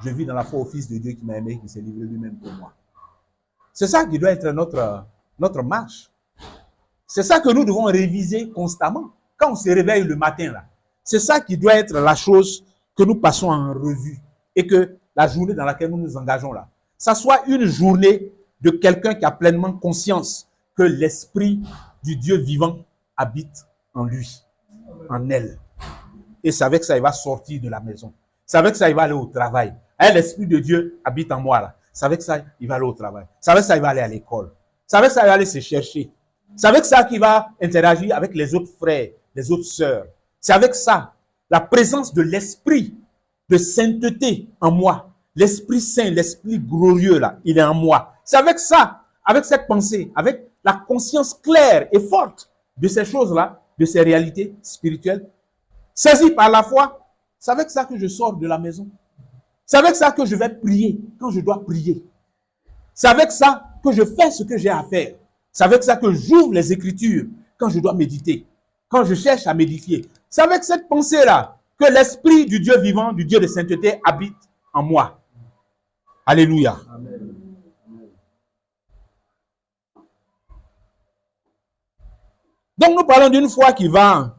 je vis dans la foi au Fils de Dieu qui m'a aimé, qui s'est livré lui-même pour moi. C'est ça qui doit être notre marche. C'est ça que nous devons réviser constamment. Quand on se réveille le matin, là, C'est ça qui doit être la chose que nous passons en revue et que la journée dans laquelle nous nous engageons là, ça soit une journée de quelqu'un qui a pleinement conscience que l'esprit du Dieu vivant habite en lui, en elle. Et c'est avec ça il va sortir de la maison. C'est avec ça il va aller au travail. L'esprit de Dieu habite en moi là. C'est avec ça il va aller au travail. C'est avec ça il va aller à l'école. C'est avec ça il va aller se chercher. C'est avec ça qu'il va interagir avec les autres frères, les autres sœurs. C'est avec ça, la présence de l'esprit de sainteté en moi. L'Esprit Saint, l'Esprit glorieux là, il est en moi. C'est avec ça, avec cette pensée, avec la conscience claire et forte de ces choses-là, de ces réalités spirituelles, saisies par la foi, c'est avec ça que je sors de la maison. C'est avec ça que je vais prier quand je dois prier. C'est avec ça que je fais ce que j'ai à faire. C'est avec ça que j'ouvre les Écritures quand je dois méditer, quand je cherche à m'édifier. C'est avec cette pensée-là que l'Esprit du Dieu vivant, du Dieu de sainteté habite en moi. Alléluia. Amen. Donc nous parlons d'une foi qui va,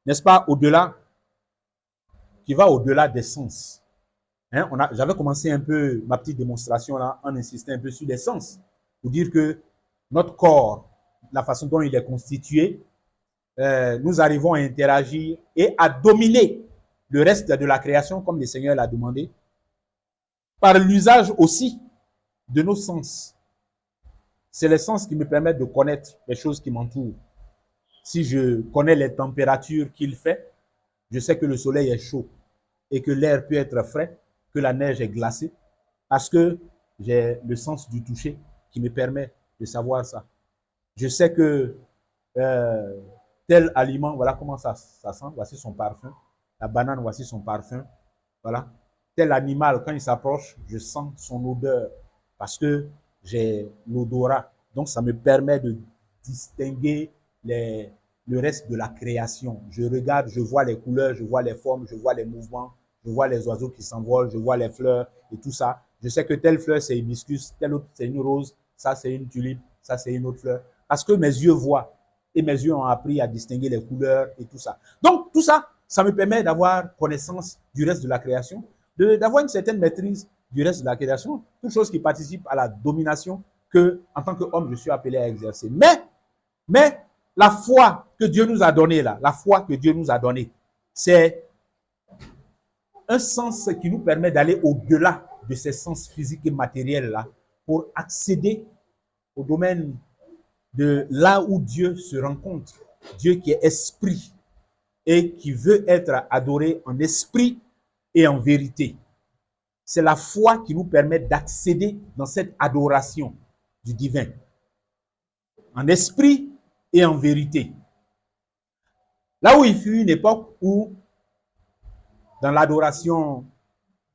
n'est-ce pas, au-delà, qui va au-delà des sens. Hein, j'avais commencé un peu ma petite démonstration là en insistant un peu sur les sens, pour dire que notre corps, la façon dont il est constitué, nous arrivons à interagir et à dominer le reste de la création comme le Seigneur l'a demandé, par l'usage aussi de nos sens. C'est les sens qui me permettent de connaître les choses qui m'entourent. Si je connais les températures qu'il fait, je sais que le soleil est chaud et que l'air peut être frais, que la neige est glacée, parce que j'ai le sens du toucher qui me permet de savoir ça. Je sais que tel aliment, voilà comment ça sent, voici son parfum. La banane, voici son parfum. Voilà. Tel animal, quand il s'approche, je sens son odeur parce que j'ai l'odorat. Donc, ça me permet de distinguer le reste de la création. Je regarde, je vois les couleurs, je vois les formes, je vois les mouvements, je vois les oiseaux qui s'envolent, je vois les fleurs et tout ça. Je sais que telle fleur, c'est hibiscus, telle autre, c'est une rose, ça, c'est une tulipe, ça, c'est une autre fleur. Parce que mes yeux voient et mes yeux ont appris à distinguer les couleurs et tout ça. Donc, tout ça, ça me permet d'avoir connaissance du reste de la création, d'avoir une certaine maîtrise du reste de la création, toute chose qui participe à la domination que, en tant qu'homme, je suis appelé à exercer. Mais la foi que Dieu nous a donnée là, la foi que Dieu nous a donnée, c'est un sens qui nous permet d'aller au-delà de ces sens physiques et matériels là pour accéder au domaine de là où Dieu se rencontre, Dieu qui est esprit et qui veut être adoré en esprit et en vérité. C'est la foi qui nous permet d'accéder dans cette adoration du divin, en esprit et en vérité. Là où il fut une époque où, dans l'adoration,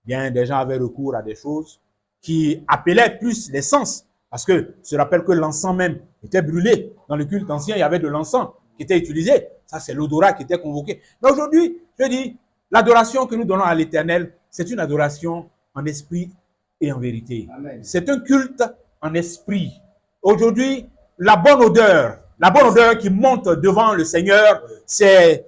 bien, des gens avaient recours à des choses qui appelaient plus les sens. Parce que, je rappelle que l'encens même était brûlé. Dans le culte ancien, il y avait de l'encens qui était utilisé. Ça, c'est l'odorat qui était convoqué. Mais aujourd'hui, je dis, l'adoration que nous donnons à l'Éternel, c'est une adoration en esprit et en vérité. C'est un culte en esprit. Aujourd'hui, la bonne odeur qui monte devant le Seigneur, c'est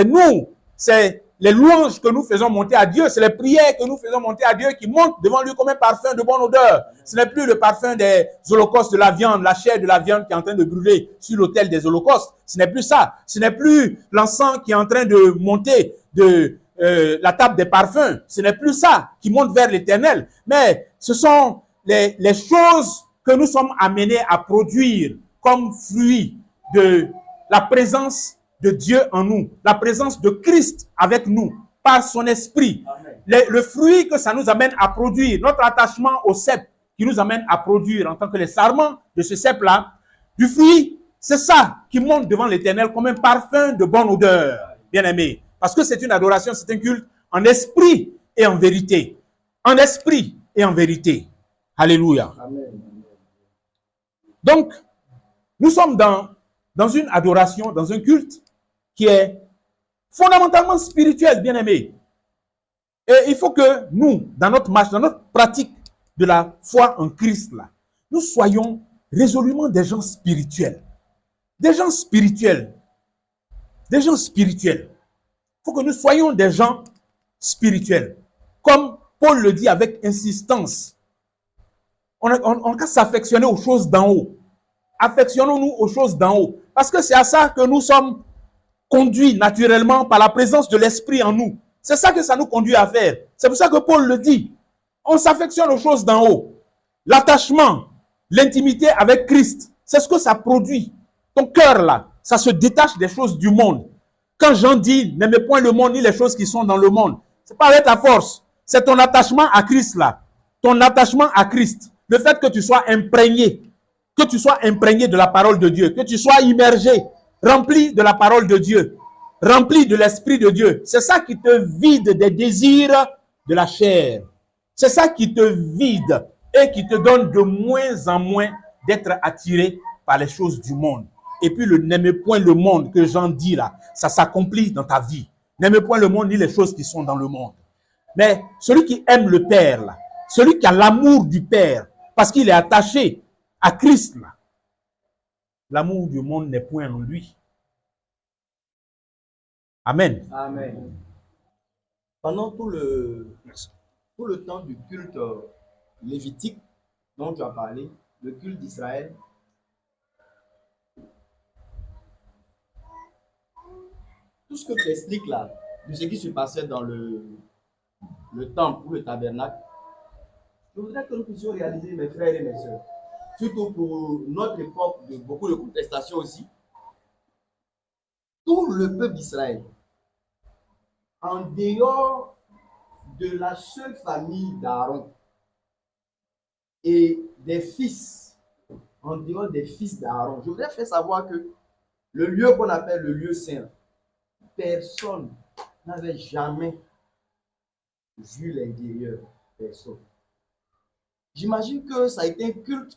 nous, c'est les louanges que nous faisons monter à Dieu, c'est les prières que nous faisons monter à Dieu qui montent devant lui comme un parfum de bonne odeur. Ce n'est plus le parfum des holocaustes de la viande, la chair de la viande qui est en train de brûler sur l'autel des holocaustes. Ce n'est plus ça. Ce n'est plus l'encens qui est en train de monter de la table des parfums. Ce n'est plus ça qui monte vers l'Éternel. Mais ce sont les choses que nous sommes amenés à produire comme fruit de la présence de Dieu en nous, la présence de Christ avec nous, par son esprit. Le fruit que ça nous amène à produire, notre attachement au cep qui nous amène à produire en tant que les sarments de ce cep-là, du fruit, c'est ça qui monte devant l'Éternel comme un parfum de bonne odeur, bien-aimé. Parce que c'est une adoration, c'est un culte en esprit et en vérité. En esprit et en vérité. Alléluia. Amen. Donc, nous sommes dans une adoration, dans un culte qui est fondamentalement spirituel, bien-aimé. Et il faut que nous, dans notre marche, dans notre pratique de la foi en Christ, là, nous soyons résolument des gens spirituels. Des gens spirituels. Des gens spirituels. faut que nous soyons des gens spirituels. Comme Paul le dit avec insistance. On a s'affectionner aux choses d'en haut. Affectionnons-nous aux choses d'en haut. Parce que c'est à ça que nous sommes conduits naturellement par la présence de l'Esprit en nous. C'est ça que ça nous conduit à faire. C'est pour ça que Paul le dit. On s'affectionne aux choses d'en haut. L'attachement, l'intimité avec Christ, c'est ce que ça produit. Ton cœur là, ça se détache des choses du monde. Quand Jean dit, n'aimez point le monde ni les choses qui sont dans le monde, c'est pas avec ta force. C'est ton attachement à Christ là. Ton attachement à Christ. Le fait que tu sois imprégné de la parole de Dieu, que tu sois immergé, rempli de la parole de Dieu, rempli de l'Esprit de Dieu. C'est ça qui te vide des désirs de la chair. C'est ça qui te vide et qui te donne de moins en moins d'être attiré par les choses du monde. Et puis le n'aimez point le monde que Jean dit là, ça s'accomplit dans ta vie. N'aimez point le monde ni les choses qui sont dans le monde. Mais celui qui aime le Père là, celui qui a l'amour du Père, parce qu'il est attaché à Christ là, l'amour du monde n'est point en lui. Amen. Amen. Pendant tout le temps du culte lévitique dont tu as parlé, le culte d'Israël, tout ce que tu expliques là, de ce qui se passait dans le temple ou le tabernacle, je voudrais que nous puissions réaliser, mes frères et mes sœurs, surtout pour notre époque de beaucoup de contestations aussi, tout le peuple d'Israël, en dehors de la seule famille d'Aaron et des fils, en dehors des fils d'Aaron, je voudrais faire savoir que le lieu qu'on appelle le lieu saint, personne n'avait jamais vu l'intérieur. Personne. J'imagine que ça a été un culte.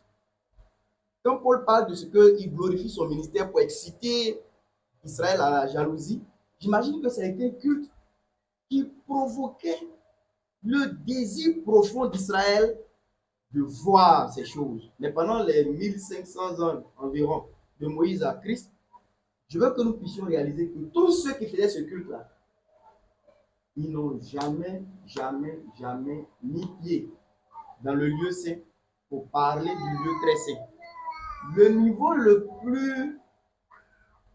Quand Paul parle de ce qu'il glorifie son ministère pour exciter Israël à la jalousie, j'imagine que ça a été un culte qui provoquait le désir profond d'Israël de voir ces choses. Mais pendant les 1500 ans environ de Moïse à Christ, je veux que nous puissions réaliser que tous ceux qui faisaient ce culte-là, ils n'ont jamais mis pied dans le lieu saint pour parler du lieu très saint. Le niveau le plus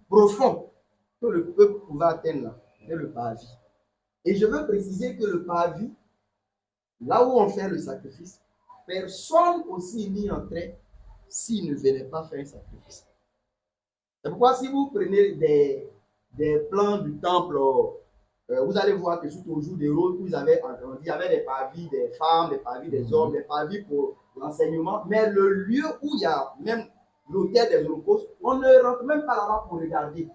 profond que le peuple pouvait atteindre là, c'est le parvis. Et je veux préciser que le parvis, là où on fait le sacrifice, personne aussi n'y entrait s'il ne venait pas faire un sacrifice. C'est pourquoi si vous prenez des plans du temple, vous allez voir que surtout au jour des rôles, il y avait des parvis des femmes, des parvis des hommes, des parvis pour l'enseignement, mais le lieu où il y a même l'autel des holocaustes, on ne rentre même pas là-bas pour regarder.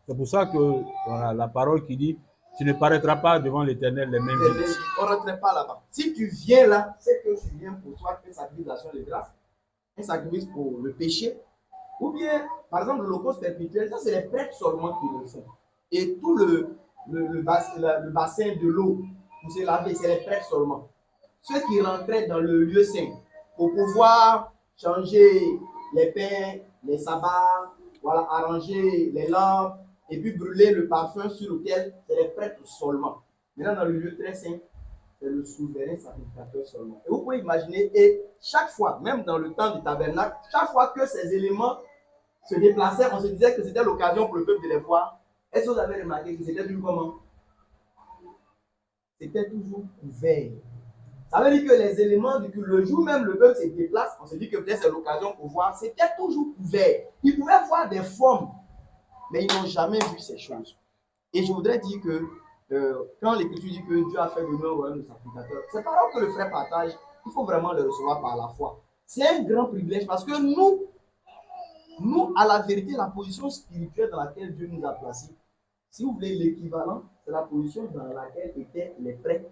C'est pour ça que voilà, la parole qui dit tu ne paraîtras pas devant l'Éternel les mains vides. On ne rentrait pas là-bas. Si tu viens là, c'est que tu viens pour toi un sacrifice d'action de grâce, un sacrifice pour le péché, ou bien, par exemple, l'holocauste perpétuel, ça c'est les prêtres seulement qui le font. Et tout le bassin de l'eau pour se laver, c'est les prêtres seulement. Ceux qui rentraient dans le lieu saint pour pouvoir changer les pains, les sabbats, voilà, arranger les lampes et puis brûler le parfum sur lequel c'est les prêtres seulement. Maintenant, dans le lieu très saint, c'est le souverain sacrificateur seulement. Et vous pouvez imaginer, et chaque fois, même dans le temps du tabernacle, chaque fois que ces éléments se déplaçaient, on se disait que c'était l'occasion pour le peuple de les voir. Est-ce que vous avez remarqué que c'était toujours comment? C'était toujours couvert. Ça veut dire que les éléments du culte, le jour même le peuple se déplace, on se dit que peut-être c'est l'occasion pour voir, c'était toujours couvert. Ils pouvaient voir des formes, mais ils n'ont jamais vu ces choses. Et je voudrais dire que quand l'Écriture dit que Dieu a fait de nous un royaume de sacrificateurs, c'est pas que le frère partage, il faut vraiment le recevoir par la foi. C'est un grand privilège parce que nous, à la vérité, la position spirituelle dans laquelle Dieu nous a placés, si vous voulez l'équivalent, c'est la position dans laquelle étaient les prêtres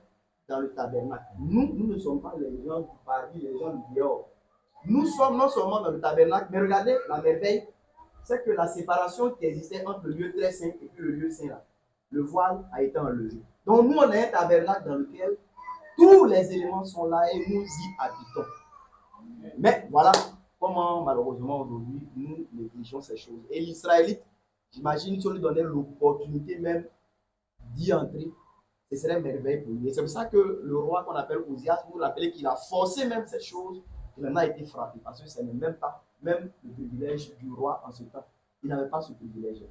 dans le tabernacle. Nous ne sommes pas les gens du parvis, les gens du dehors. Nous sommes non seulement dans le tabernacle, mais regardez la merveille, c'est que la séparation qui existait entre le lieu très saint et puis le lieu saint là, le voile a été enlevé. Donc nous, on a un tabernacle dans lequel tous les éléments sont là et nous y habitons. Mais voilà comment malheureusement aujourd'hui nous négligeons ces choses. Et l'Israélite, j'imagine si on lui donnait l'opportunité même d'y entrer, ce serait merveilleux pour lui. Et c'est pour ça que le roi qu'on appelle Osias, vous rappelez qu'il a forcé même cette chose, il en a été frappé, parce que ce n'est même pas même le privilège du roi en ce temps. Il n'avait pas ce privilège.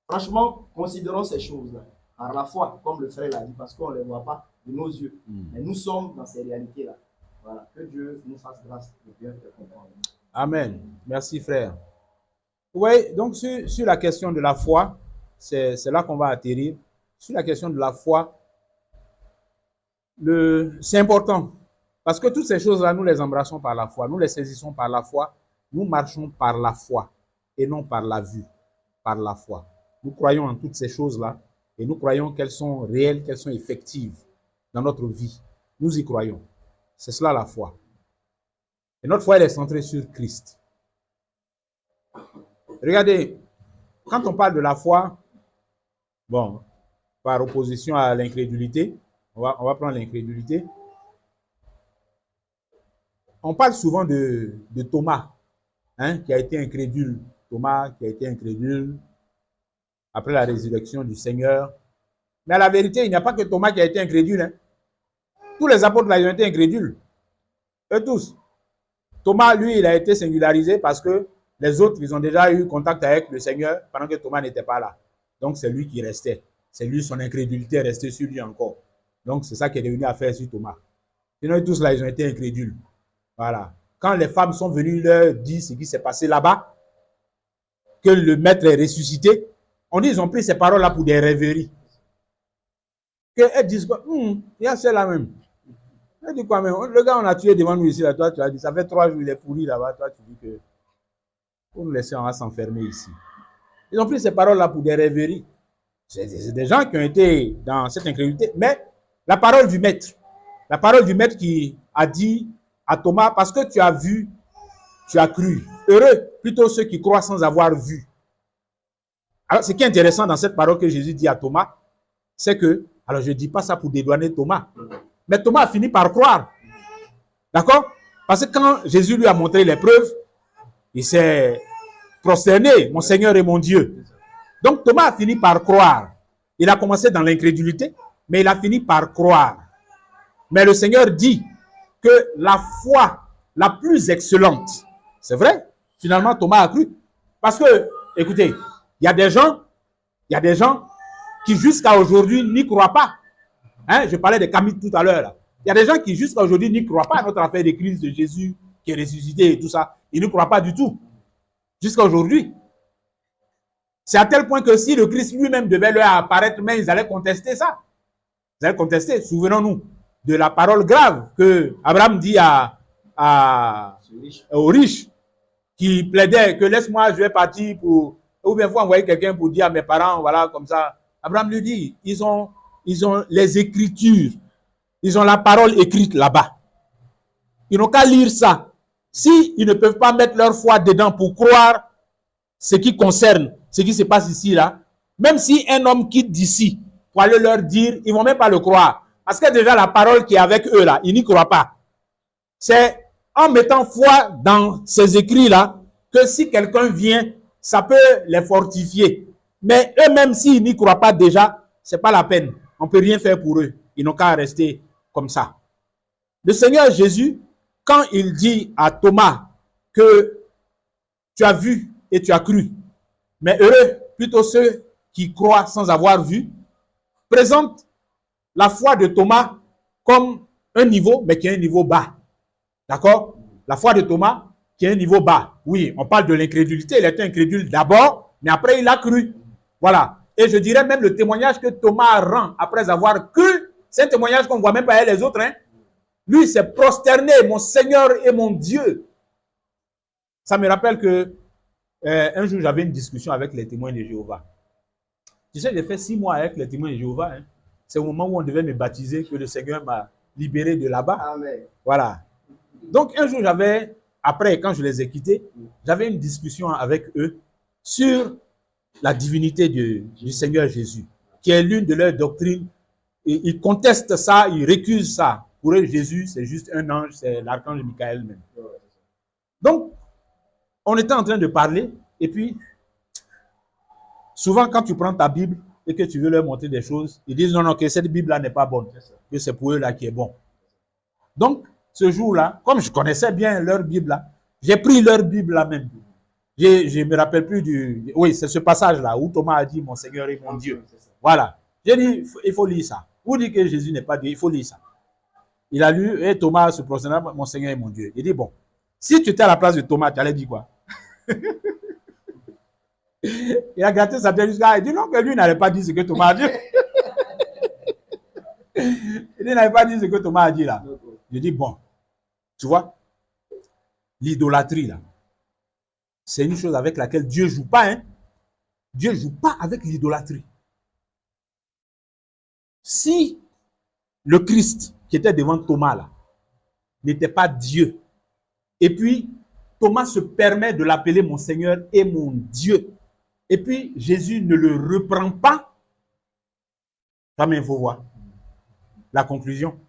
Franchement, considérons ces choses-là par la foi, comme le frère l'a dit, parce qu'on ne les voit pas de nos yeux. Mais nous sommes dans ces réalités-là. Voilà, que Dieu nous fasse grâce de bien comprendre. Amen. Merci, frère. Oui, donc sur la question de la foi, c'est là qu'on va atterrir. Sur la question de la foi, c'est important. Parce que toutes ces choses-là, nous les embrassons par la foi. Nous les saisissons par la foi. Nous marchons par la foi et non par la vue, par la foi. Nous croyons en toutes ces choses-là et nous croyons qu'elles sont réelles, qu'elles sont effectives dans notre vie. Nous y croyons. C'est cela la foi. Et notre foi, elle est centrée sur Christ. Regardez, quand on parle de la foi, bon, par opposition à l'incrédulité, on va prendre l'incrédulité. On parle souvent de Thomas, hein, qui a été incrédule. Thomas qui a été incrédule après la résurrection du Seigneur. Mais à la vérité, il n'y a pas que Thomas qui a été incrédule. Hein. Tous les apôtres là, ils ont été incrédules. Eux tous. Thomas, lui, il a été singularisé parce que les autres, ils ont déjà eu contact avec le Seigneur pendant que Thomas n'était pas là. Donc, c'est lui qui restait. C'est lui, son incrédulité est restée sur lui encore. Donc, c'est ça qui est devenu affaire sur Thomas. Sinon, eux tous là, ils ont été incrédules. Voilà. Quand les femmes sont venues leur dire ce qui s'est passé là-bas, que le maître est ressuscité, on dit qu'ils ont pris ces paroles-là pour des rêveries. Qu'elles disent quoi? Il y a celle-là même. Elle dit quoi même? Le gars, on a tué devant nous ici, là, toi, tu as dit, ça fait 3 jours, il est pourri là-bas, toi, tu dis que pour nous laisser, on va s'enfermer ici. Ils ont pris ces paroles-là pour des rêveries. C'est des gens qui ont été dans cette incrédulité, mais la parole du maître qui a dit à Thomas, parce que tu as vu, tu as cru. Heureux plutôt ceux qui croient sans avoir vu. Alors, ce qui est intéressant dans cette parole que Jésus dit à Thomas, c'est que, alors je ne dis pas ça pour dédouaner Thomas, mais Thomas a fini par croire. D'accord? Parce que quand Jésus lui a montré les preuves, il s'est prosterné, mon Seigneur et mon Dieu. Donc Thomas a fini par croire. Il a commencé dans l'incrédulité, mais il a fini par croire. Mais le Seigneur dit que la foi la plus excellente, c'est vrai, finalement Thomas a cru. Parce que, écoutez, il y a des gens qui jusqu'à aujourd'hui n'y croient pas. Hein, je parlais de Camille tout à l'heure. Il y a des gens qui jusqu'à aujourd'hui n'y croient pas à notre affaire de Christ de Jésus qui est ressuscité et tout ça. Ils ne croient pas du tout. Jusqu'à aujourd'hui. C'est à tel point que si le Christ lui-même devait leur apparaître, mais ils allaient contester ça. Ils allaient contester. Souvenons-nous de la parole grave que Abraham dit aux riches qui plaidaient que laisse-moi, je vais partir pour... Ou bien il faut envoyer quelqu'un pour dire à mes parents, voilà, comme ça. Abraham lui dit, ils ont les Écritures. Ils ont la parole écrite là-bas. Ils n'ont qu'à lire ça. Si ils ne peuvent pas mettre leur foi dedans pour croire ce qui concerne ce qui se passe ici, là, même si un homme quitte d'ici pour aller leur dire, ils ne vont même pas le croire. Parce que déjà la parole qui est avec eux, là, ils n'y croient pas. C'est en mettant foi dans ces écrits-là que si quelqu'un vient, ça peut les fortifier. Mais eux-mêmes, s'ils n'y croient pas déjà, ce n'est pas la peine. On ne peut rien faire pour eux. Ils n'ont qu'à rester comme ça. Le Seigneur Jésus, quand il dit à Thomas que tu as vu et tu as cru, mais heureux plutôt ceux qui croient sans avoir vu, présente la foi de Thomas comme un niveau, mais qui est un niveau bas. D'accord? La foi de Thomas qui est un niveau bas. Oui, on parle de l'incrédulité. Il était incrédule d'abord, mais après il a cru. Voilà. Et je dirais même le témoignage que Thomas rend après avoir cru, c'est un témoignage qu'on ne voit même pas les autres. Hein? Lui, s'est prosterné, mon Seigneur et mon Dieu. Ça me rappelle que un jour, j'avais une discussion avec les témoins de Jéhovah. Tu sais, j'ai fait 6 mois avec les témoins de Jéhovah. Hein. C'est au moment où on devait me baptiser que le Seigneur m'a libéré de là-bas. Amen. Voilà. Donc, un jour, après, quand je les ai quittés, j'avais une discussion avec eux sur la divinité du Seigneur Jésus, qui est l'une de leurs doctrines. Et ils contestent ça, ils récusent ça. Pour eux, Jésus, c'est juste un ange, c'est l'archange Michael même. Donc, on était en train de parler, et puis, souvent quand tu prends ta Bible et que tu veux leur montrer des choses, ils disent non, non, que cette Bible-là n'est pas bonne, que c'est pour eux là qui est bon. Donc, ce jour-là, comme je connaissais bien leur Bible-là, j'ai pris leur Bible-là même. Je ne me rappelle plus du... Oui, c'est ce passage-là où Thomas a dit « Mon Seigneur et mon Dieu ». Voilà. J'ai dit, il faut lire ça. Vous dites que Jésus n'est pas Dieu, il faut lire ça. Il a lu et Thomas se prosternera « Mon Seigneur et mon Dieu ». Il dit « Bon, si tu étais à la place de Thomas, tu allais dire quoi ?» Il a gâté sa tête jusqu'à... Il dit non, que lui n'avait pas dit ce que Thomas a dit. Il n'avait pas dit ce que Thomas a dit là. Je dis bon, tu vois, l'idolâtrie là, c'est une chose avec laquelle Dieu ne joue pas. Hein? Dieu ne joue pas avec l'idolâtrie. Si le Christ qui était devant Thomas là n'était pas Dieu, et puis Thomas se permet de l'appeler mon Seigneur et mon Dieu, et puis Jésus ne le reprend pas, comme il faut voir la conclusion.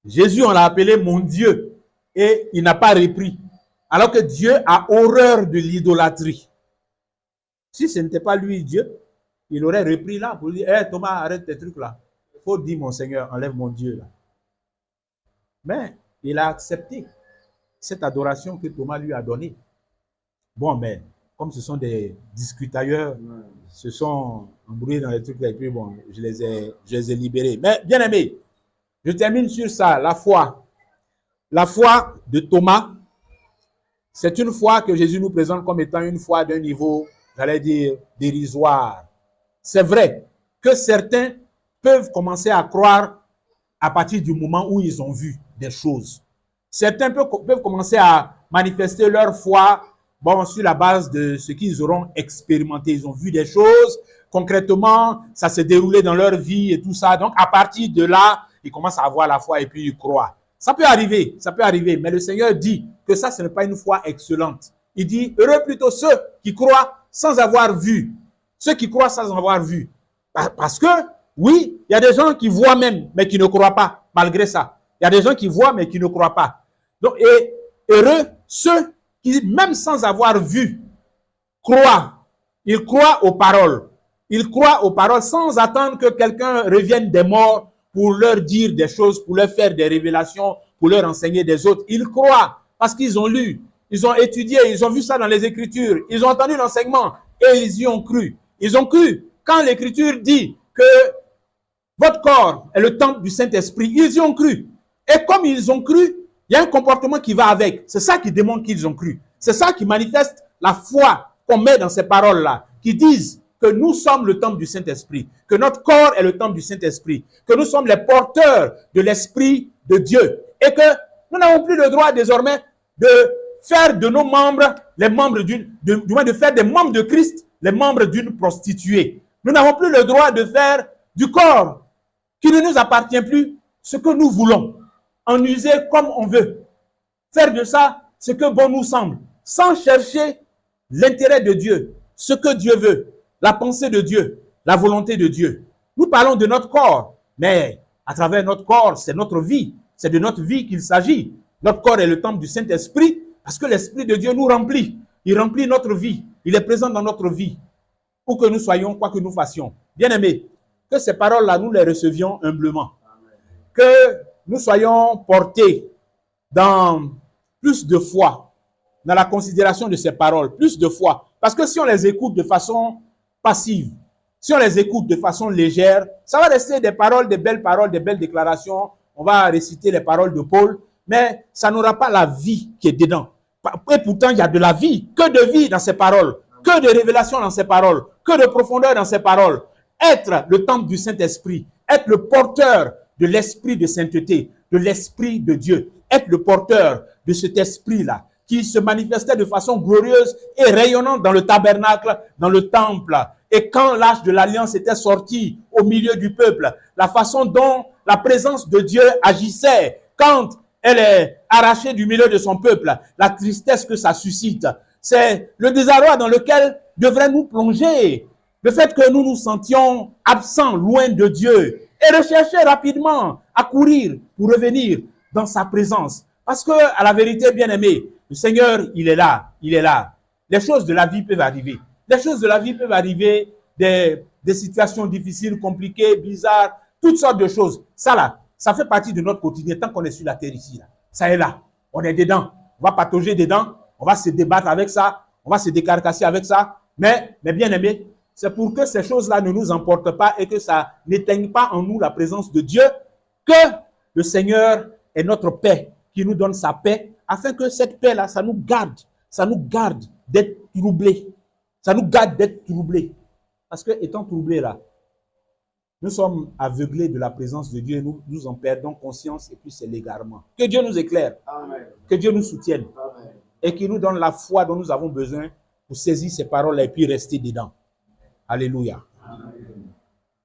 Jésus, on l'a appelé mon Dieu et il n'a pas repris. Alors que Dieu a horreur de l'idolâtrie. Si ce n'était pas lui Dieu, il aurait repris là pour dire hey, Thomas, arrête tes trucs là. Il faut dire mon Seigneur, enlève mon Dieu là. Mais il a accepté cette adoration que Thomas lui a donnée. Bon, mais comme ce sont des discutailleurs, se sont embrouillés dans les trucs là, et puis bon, je les ai libérés. Mais bien aimé, je termine sur ça, la foi. La foi de Thomas, c'est une foi que Jésus nous présente comme étant une foi d'un niveau, j'allais dire, dérisoire. C'est vrai que certains peuvent commencer à croire à partir du moment où ils ont vu des choses. Certains peuvent commencer à manifester leur foi sur la base de ce qu'ils auront expérimenté. Ils ont vu des choses, concrètement, ça s'est déroulé dans leur vie et tout ça. Donc, à partir de là, ils commencent à avoir la foi et puis ils croient. Ça peut arriver, mais le Seigneur dit que ça, ce n'est pas une foi excellente. Il dit, heureux plutôt ceux qui croient sans avoir vu. Ceux qui croient sans avoir vu. Parce que, oui, il y a des gens qui voient même, mais qui ne croient pas, malgré ça. Il y a des gens qui voient, mais qui ne croient pas. Donc, et heureux ceux qui, même sans avoir vu, croient. Ils croient aux paroles. Ils croient aux paroles sans attendre que quelqu'un revienne des morts pour leur dire des choses, pour leur faire des révélations, pour leur enseigner des autres. Ils croient parce qu'ils ont lu, ils ont étudié, ils ont vu ça dans les Écritures, ils ont entendu l'enseignement et ils y ont cru. Ils ont cru quand l'Écriture dit que votre corps est le temple du Saint-Esprit. Ils y ont cru. Et comme ils ont cru, il y a un comportement qui va avec. C'est ça qui démontre qu'ils ont cru. C'est ça qui manifeste la foi qu'on met dans ces paroles-là, qui disent que nous sommes le temple du Saint-Esprit, que notre corps est le temple du Saint-Esprit, que nous sommes les porteurs de l'Esprit de Dieu et que nous n'avons plus le droit désormais de faire de nos membres les membres de faire des membres de Christ les membres d'une prostituée. Nous n'avons plus le droit de faire du corps qui ne nous appartient plus ce que nous voulons, en user comme on veut, faire de ça ce que bon nous semble, sans chercher l'intérêt de Dieu, ce que Dieu veut, la pensée de Dieu, la volonté de Dieu. Nous parlons de notre corps, mais à travers notre corps, c'est notre vie. C'est de notre vie qu'il s'agit. Notre corps est le temple du Saint-Esprit parce que l'Esprit de Dieu nous remplit. Il remplit notre vie. Il est présent dans notre vie. Où que nous soyons, quoi que nous fassions. Bien-aimés, que ces paroles-là, nous les recevions humblement. Que nous soyons portés dans plus de foi, dans la considération de ces paroles, plus de foi. Parce que si on les écoute de façon passive, si on les écoute de façon légère, ça va rester des paroles, des belles déclarations. On va réciter les paroles de Paul, mais ça n'aura pas la vie qui est dedans. Et pourtant, il y a de la vie. Que de vie dans ces paroles, que de révélation dans ces paroles, que de profondeur dans ces paroles. Être le temple du Saint-Esprit, être le porteur de l'esprit de sainteté, de l'esprit de Dieu, être le porteur de cet esprit-là, qui se manifestait de façon glorieuse et rayonnante dans le tabernacle, dans le temple. Et quand l'Arche de l'Alliance était sortie au milieu du peuple, la façon dont la présence de Dieu agissait, quand elle est arrachée du milieu de son peuple, la tristesse que ça suscite, c'est le désarroi dans lequel devrait nous plonger. Le fait que nous nous sentions absents, loin de Dieu, et rechercher rapidement à courir pour revenir dans sa présence. Parce que, à la vérité, bien-aimé, le Seigneur, il est là, il est là. Les choses de la vie peuvent arriver. Les choses de la vie peuvent arriver des situations difficiles, compliquées, bizarres, toutes sortes de choses. Ça là, ça fait partie de notre quotidien tant qu'on est sur la terre ici. Là. Ça est là, on est dedans. On va patauger dedans, on va se débattre avec ça, on va se décarcasser avec ça. Mais bien aimés, c'est pour que ces choses-là ne nous emportent pas et que ça n'éteigne pas en nous la présence de Dieu, que le Seigneur est notre paix, qui nous donne sa paix, afin que cette paix-là, ça nous garde d'être troublés. Ça nous garde d'être troublés. Parce que étant troublés là, nous sommes aveuglés de la présence de Dieu, nous en perdons conscience et puis c'est l'égarement. Que Dieu nous éclaire, Amen. Que Dieu nous soutienne Amen. Et qu'il nous donne la foi dont nous avons besoin pour saisir ces paroles et puis rester dedans. Alléluia. Amen.